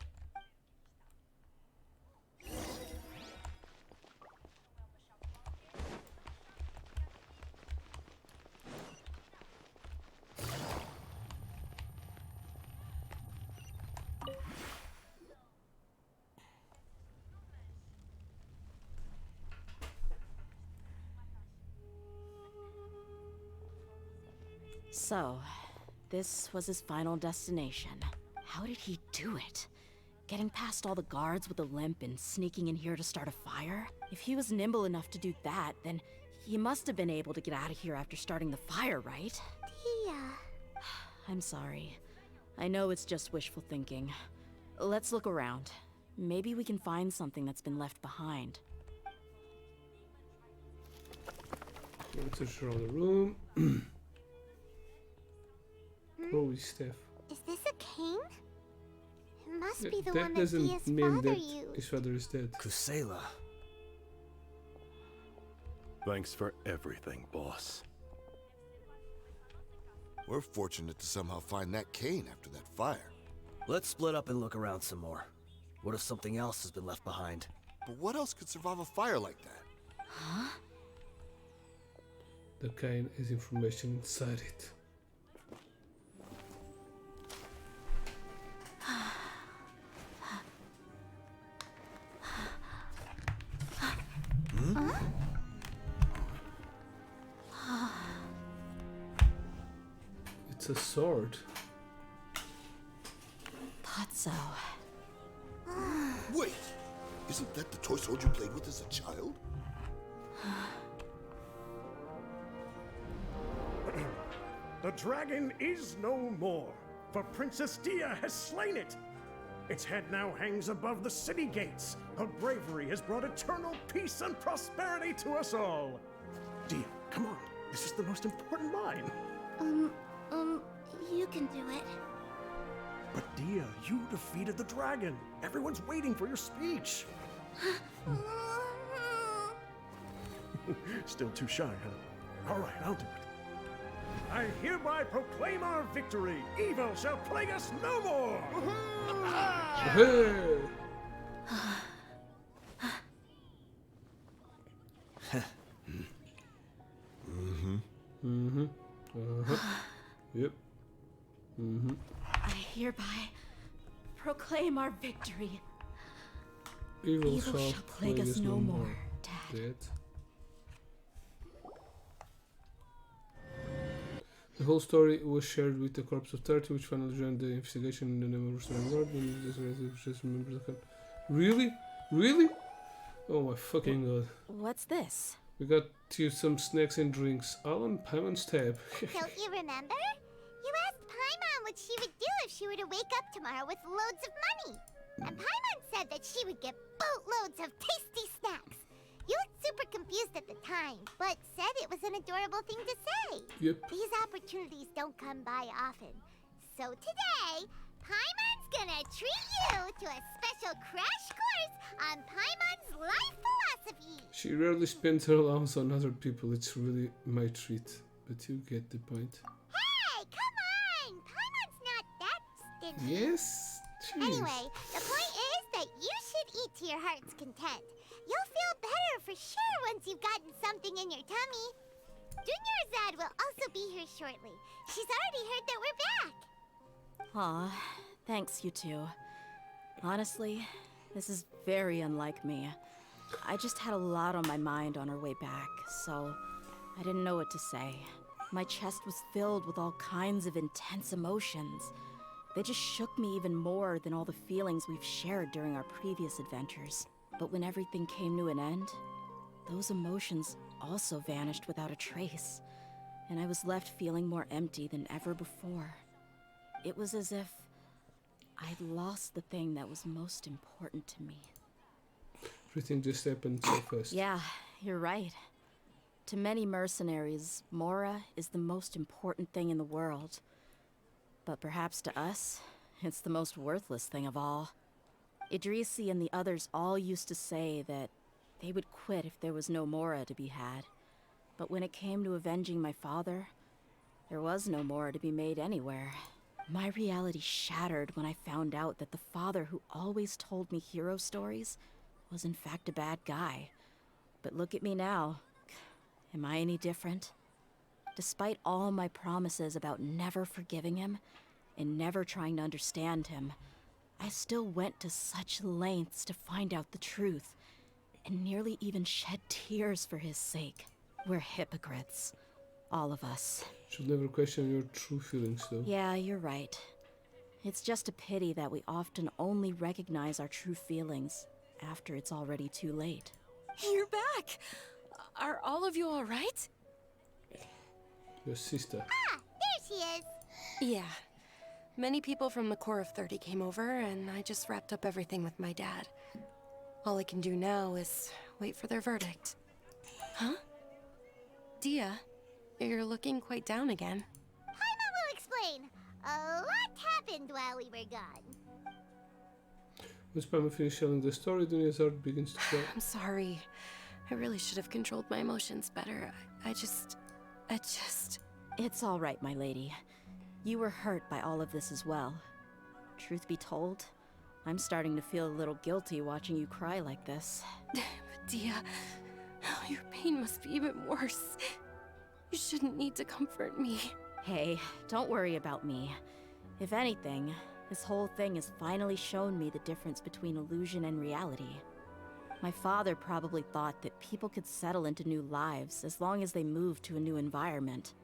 So, this was his final destination. How did he do it? Getting past all the guards with a limp and sneaking in here to start a fire? If he was nimble enough to do that, then he must have been able to get out of here after starting the fire, right? Tia. I'm sorry. I know it's just wishful thinking. Let's look around. Maybe we can find something that's been left behind. Let's search around the room. Holy stuff. Is this a cane? It must be the that one that doesn't Dia's mean father that used. his father is dead. Kusela. Thanks for everything, boss. We're fortunate to somehow find that cane after that fire. Let's split up and look around some more. What if something else has been left behind? But what else could survive a fire like that? Huh? The cane has information inside it. It's a sword. Thought so. Wait! Isn't that the toy sword you played with as a child? The dragon is no more, for Princess Dia has slain it. Its head now hangs above the city gates. Her bravery has brought eternal peace and prosperity to us all. Dia, come on. This is the most important line. You can do it. But Dia, you defeated the dragon. Everyone's waiting for your speech. Still too shy, huh? All right, I'll do it. I hereby proclaim our victory. Evil shall plague us no more. Yep. I hereby proclaim our victory. Evil shall plague us no more, Dad. The whole story was shared with the Corps of 30, which finally joined the investigation in the name of Restoring Lord. Just remember the cut. Really? Really? Oh my fucking god. What's this? We got you some snacks and drinks, all on Paimon's tab. Don't you remember? You asked Paimon what she would do if she were to wake up tomorrow with loads of money. And Paimon said that she would get boatloads of tasty snacks. You looked super confused at the time, but said it was an adorable thing to say. Yep. These opportunities don't come by often. So today, Paimon's gonna treat you to a special crash course on Paimon's life philosophy. She rarely spends her allowance on other people. It's really my treat. But you get the point. Hey, come on! Paimon's not that stingy. Yes? Jeez. Anyway, the point is that you should eat to your heart's content. You'll feel better for sure once you've gotten something in your tummy. Dunyarzad will also be here shortly. She's already heard that we're back. Aw, thanks you two. Honestly, this is very unlike me. I just had a lot on my mind on our way back, so I didn't know what to say. My chest was filled with all kinds of intense emotions. They just shook me even more than all the feelings we've shared during our previous adventures. But when everything came to an end, those emotions also vanished without a trace, and I was left feeling more empty than ever before. It was as if I'd lost the thing that was most important to me. Everything just happened so fast. Yeah, you're right. To many mercenaries, Mora is the most important thing in the world. But perhaps to us, it's the most worthless thing of all. Idrisi and the others all used to say that they would quit if there was no Mora to be had. But when it came to avenging my father, there was no Mora to be made anywhere. My reality shattered when I found out that the father who always told me hero stories was in fact a bad guy. But look at me now. Am I any different? Despite all my promises about never forgiving him and never trying to understand him, I still went to such lengths to find out the truth, and nearly even shed tears for his sake. We're hypocrites. All of us. Should never question your true feelings, though. Yeah, you're right. It's just a pity that we often only recognize our true feelings after it's already too late. You're back! Are all of you alright? Your sister. Ah, there she is. Yeah. Many people from the Corps of 30 came over, and I just wrapped up everything with my dad. All I can do now is wait for their verdict. Huh? Dia, you're looking quite down again. Paimon will explain. A lot happened while we were gone. Once Paimon finishes telling the story, Dunya's heart begins to cry. I'm sorry. I really should have controlled my emotions better. I just... It's all right, my lady. You were hurt by all of this as well. Truth be told, I'm starting to feel a little guilty watching you cry like this. Dia, your pain must be even worse. You shouldn't need to comfort me. Hey, don't worry about me. If anything, this whole thing has finally shown me the difference between illusion and reality. My father probably thought that people could settle into new lives as long as they moved to a new environment.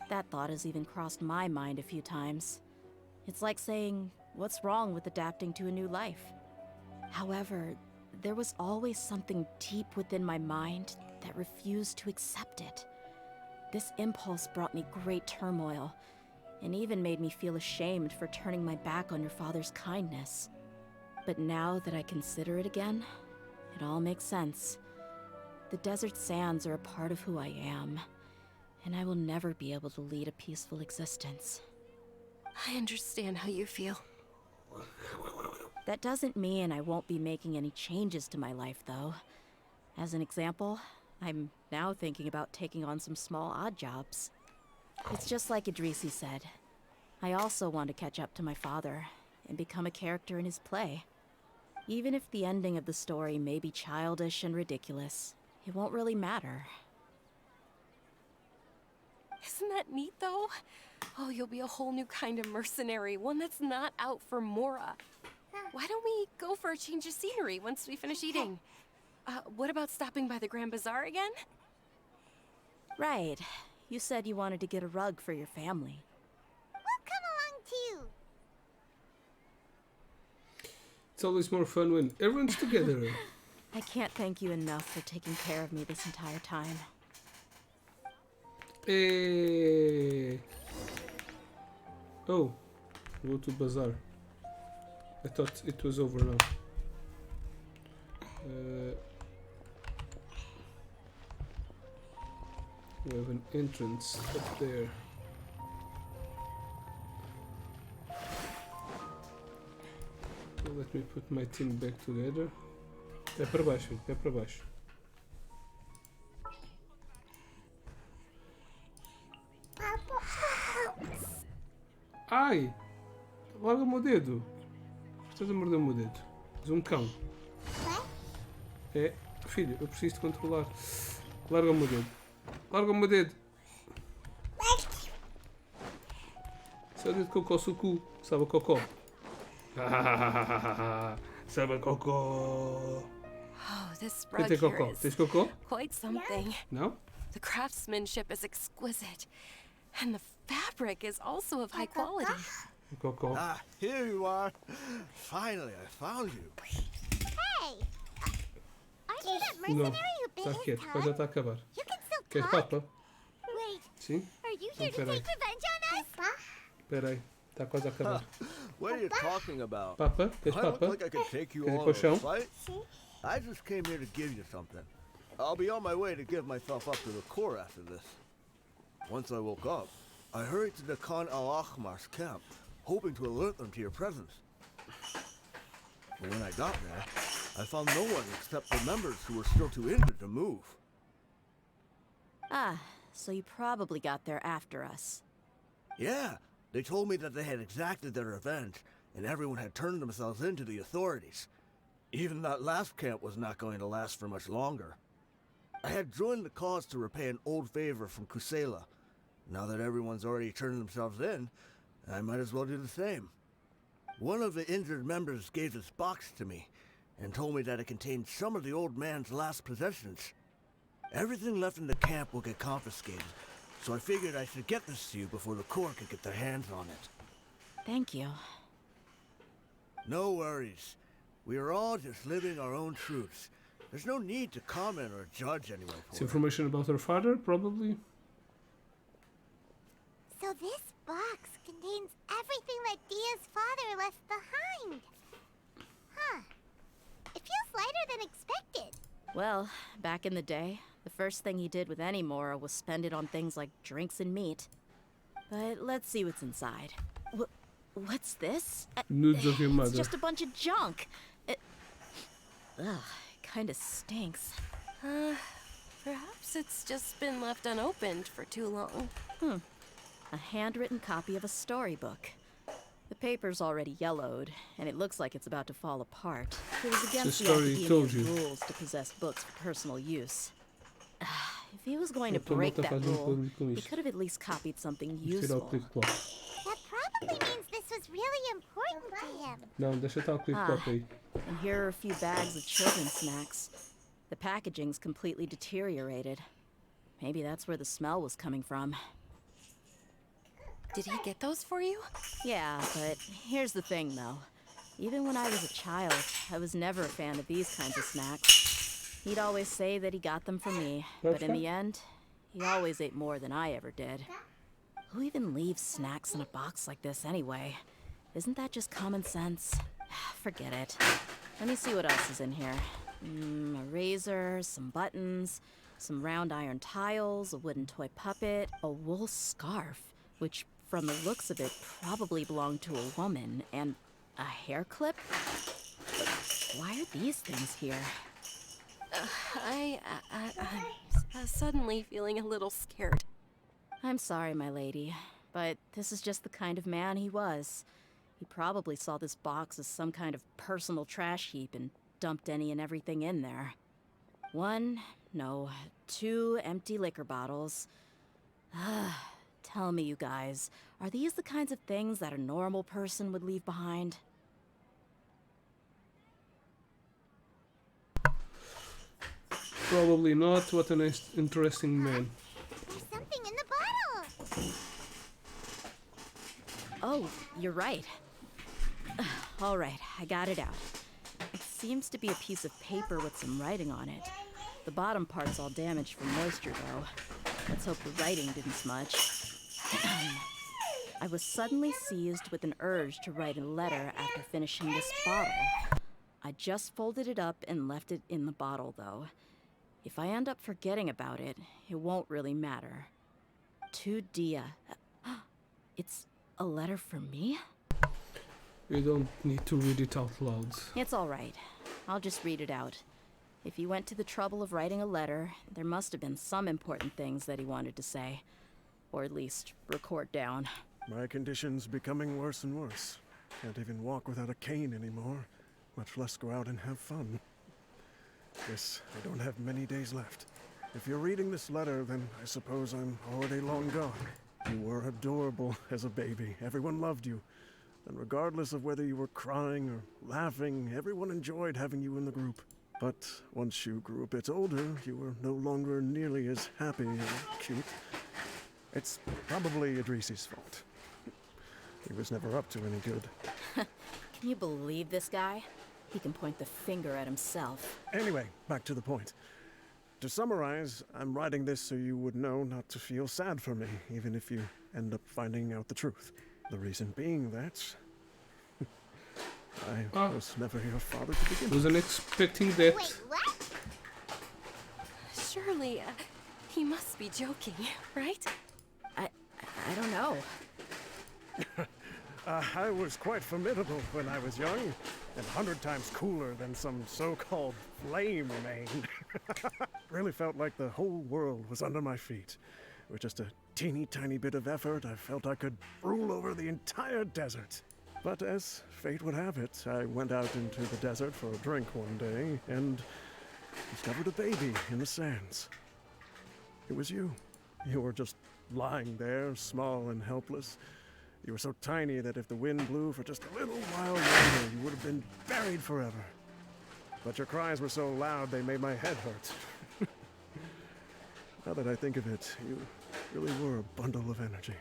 That thought has even crossed my mind a few times. It's like saying, what's wrong with adapting to a new life? However, there was always something deep within my mind that refused to accept it. This impulse brought me great turmoil, and even made me feel ashamed for turning my back on your father's kindness. But now that I consider it again, it all makes sense. The desert sands are a part of who I am, and I will never be able to lead a peaceful existence. I understand how you feel. That doesn't mean I won't be making any changes to my life, though. As an example, I'm now thinking about taking on some small odd jobs. It's just like Idrisi said. I also want to catch up to my father and become a character in his play. Even if the ending of the story may be childish and ridiculous, it won't really matter. Isn't that neat, though? Oh, you'll be a whole new kind of mercenary, one that's not out for Mora. Why don't we go for a change of scenery once we finish eating? What about stopping by the Grand Bazaar again? Right. You said you wanted to get a rug for your family. We'll come along too. It's always more fun when everyone's together. I can't thank you enough for taking care of me this entire time. Hey. Oh, go to bazaar. I thought it was over now. We have an entrance up there. So let me put my team back together. É para baixo, filho. É para baixo. Ai! Larga o meu dedo! Estás a morder o meu dedo. És um cão. É, filho, eu preciso de controlar. Larga o meu dedo. Larga o meu dedo. Seu dedo de cocó sucu. Sabe a cocó? Sabe a cocó. Oh, this rug Tens here cocó? is Tens cocó? quite something. Não? The craftsmanship is exquisite, and the fabric is also of high quality. Cocó. Ah, here you are. Finally, I found you. Hey! Aren't you that Não, mercenary who bit está his quieto. tongue? Vai já está a acabar. You can still Queres talk? papa? Wait, Sim? are you here to Espera aí. take revenge on us? Espera aí. Está quase a acabar. What are you talking about? Papa? Queres I look papa? like I could take you Queres ir all para o in a chão? fight. I just came here to give you something. I'll be on my way to give myself up to the Corps after this. Once I woke up, I hurried to the Khan al-Ahmar's camp, hoping to alert them to your presence. But when I got there, I found no one except the members who were still too injured to move. Ah, so you probably got there after us. Yeah, they told me that they had exacted their revenge, and everyone had turned themselves in to the authorities. Even that last camp was not going to last for much longer. I had joined the cause to repay an old favor from Kusela. Now that everyone's already turned themselves in, I might as well do the same. One of the injured members gave this box to me, and told me that it contained some of the old man's last possessions. Everything left in the camp will get confiscated, so I figured I should get this to you before the Corps could get their hands on it. Thank you. No worries. We are all just living our own truths. There's no need to comment or judge anyone It's for it. information about her father, probably. So this box contains everything that Dia's father left behind. Huh. It feels lighter than expected. Well, back in the day, the first thing he did with any Mora was spend it on things like drinks and meat. But let's see what's inside. What's this? Nudes of your mother. It's just a bunch of junk. Ugh, it kinda stinks. Perhaps it's just been left unopened for too long. A handwritten copy of a storybook. The paper's already yellowed, and it looks like it's about to fall apart. It was against the academia's rules to possess books for personal use. If he was going to break that rule, he could have at least copied something useful. That probably means this was really important to him. Não, deixa estar o clip-clop aí. And here are a few bags of children's snacks. The packaging's completely deteriorated. Maybe that's where the smell was coming from. Did he get those for you? Yeah, but here's the thing, though. Even when I was a child, I was never a fan of these kinds of snacks. He'd always say that he got them for me, but in the end, he always ate more than I ever did. Who even leaves snacks in a box like this anyway? Isn't that just common sense? Forget it. Let me see what else is in here. A razor, some buttons, some round iron tiles, a wooden toy puppet, a wool scarf, which from the looks of it probably belonged to a woman, and a hair clip? Why are these things here? I'm suddenly feeling a little scared. I'm sorry, my lady, but this is just the kind of man he was. He probably saw this box as some kind of personal trash heap and dumped any and everything in there. 2 empty liquor bottles. Tell me, you guys, are these the kinds of things that a normal person would leave behind? Probably not. What an interesting man. There's something in the bottle. Oh, you're right. All right, I got it out. It seems to be a piece of paper with some writing on it. The bottom part's all damaged from moisture, though. Let's hope the writing didn't smudge. I was suddenly seized with an urge to write a letter after finishing this bottle. I just folded it up and left it in the bottle, though. If I end up forgetting about it, it won't really matter. To Dia. It's a letter for me? You don't need to read it out loud. It's all right. I'll just read it out. If he went to the trouble of writing a letter, there must have been some important things that he wanted to say. Or at least record down. My condition's becoming worse and worse. Can't even walk without a cane anymore, much less go out and have fun. Guess I don't have many days left. If you're reading this letter, then I suppose I'm already long gone. You were adorable as a baby. Everyone loved you. And regardless of whether you were crying or laughing, everyone enjoyed having you in the group. But once you grew a bit older, you were no longer nearly as happy and cute. It's probably Idrisi's fault. He was never up to any good. Can you believe this guy? He can point the finger at himself. Anyway, back to the point. To summarize, I'm writing this so you would know not to feel sad for me, even if you end up finding out the truth. The reason being that I was never your father to begin with. Wasn't expecting that. Wait, what? Surely, he must be joking, right? I don't know. I was quite formidable when I was young, and 100 times cooler than some so-called flame main. Really felt like the whole world was under my feet. With just a teeny tiny bit of effort, I felt I could rule over the entire desert. But as fate would have it, I went out into the desert for a drink one day and discovered a baby in the sands. It was you. You were just lying there, small and helpless. You were so tiny that if the wind blew for just a little while longer, you would have been buried forever. But your cries were so loud they made my head hurt. Now that I think of it, you really were a bundle of energy.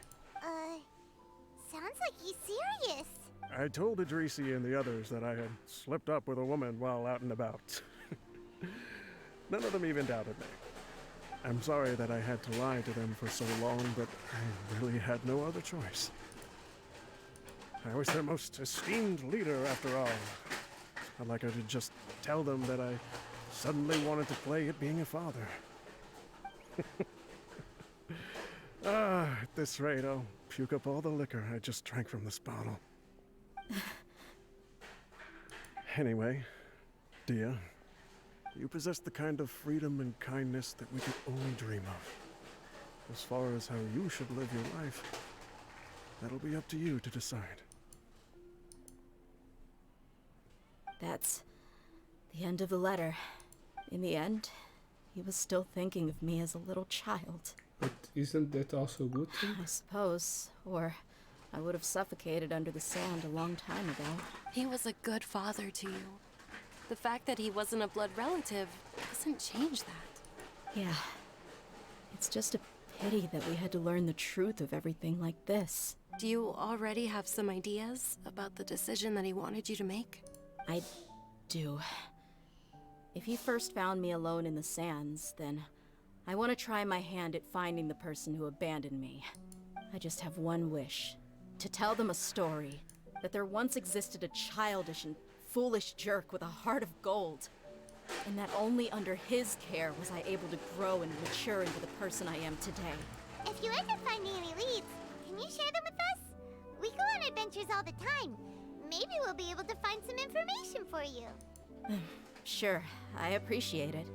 Sounds like he's serious. I told Idrisi and the others that I had slipped up with a woman while out and about. None of them even doubted me. I'm sorry that I had to lie to them for so long, but I really had no other choice. I was their most esteemed leader, after all. Not like I could just tell them that I suddenly wanted to play at being a father. At this rate, I'll puke up all the liquor I just drank from this bottle. Anyway, Dia, You possess the kind of freedom and kindness that we could only dream of. As far as how you should live your life, that'll be up to you to decide. That's the end of the letter. In the end, he was still thinking of me as a little child. But isn't that also a good thing? I suppose. Or I would have suffocated under the sand a long time ago. He was a good father to you. The fact that he wasn't a blood relative doesn't change that. Yeah. It's just a pity that we had to learn the truth of everything like this. Do you already have some ideas about the decision that he wanted you to make? I do. If he first found me alone in the sands, then I want to try my hand at finding the person who abandoned me. I just have one wish. To tell them a story. That there once existed a childish and foolish jerk with a heart of gold. And that only under his care was I able to grow and mature into the person I am today. If you end up finding any leads, can you share them with us? We go on adventures all the time. Maybe we'll be able to find some information for you. Sure, I appreciate it.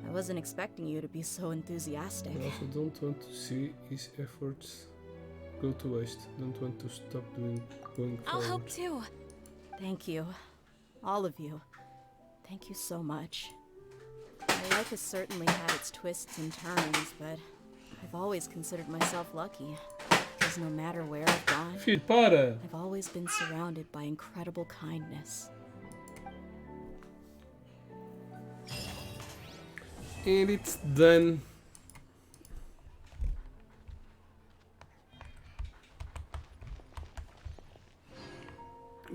I wasn't expecting you to be so enthusiastic. I also don't want to see his efforts go to waste. Don't want to stop going forward. I'll help too. Thank you. All of you. Thank you so much. My life has certainly had its twists and turns, but I've always considered myself lucky. Because no matter where I've gone, I've always been surrounded by incredible kindness. And it's done.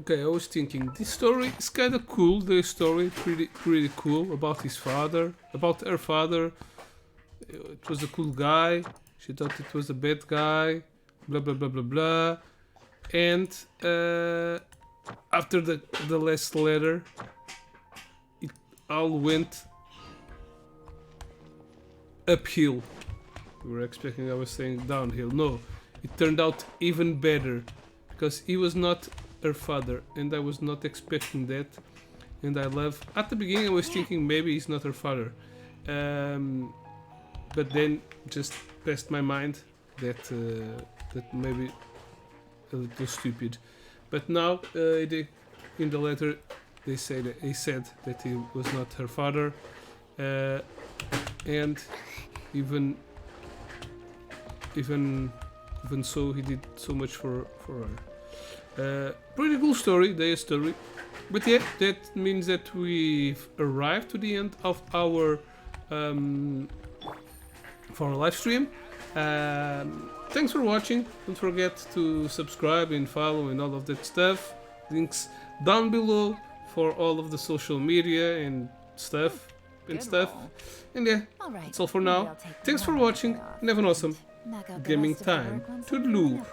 Okay, I was thinking this story is kind of cool. The story pretty cool about his father, about her father. It was a cool guy. She thought it was a bad guy. Blah blah blah blah blah. And after the last letter, it all went uphill. We were expecting, I was saying downhill. No, it turned out even better because he was not her father, and I was not expecting that. And I love. At the beginning, I was thinking maybe he's not her father, but then just passed my mind that that maybe a little stupid. But now, in the letter, he said that he was not her father, and even so, he did so much for her. Pretty cool story, their story. But yeah, that means that we've arrived to the end of our live stream. Thanks for watching. Don't forget to subscribe and follow and all of that stuff. Links down below for all of the social media and stuff. And yeah, that's all for now. Thanks for watching and have an awesome gaming time. Toodaloo.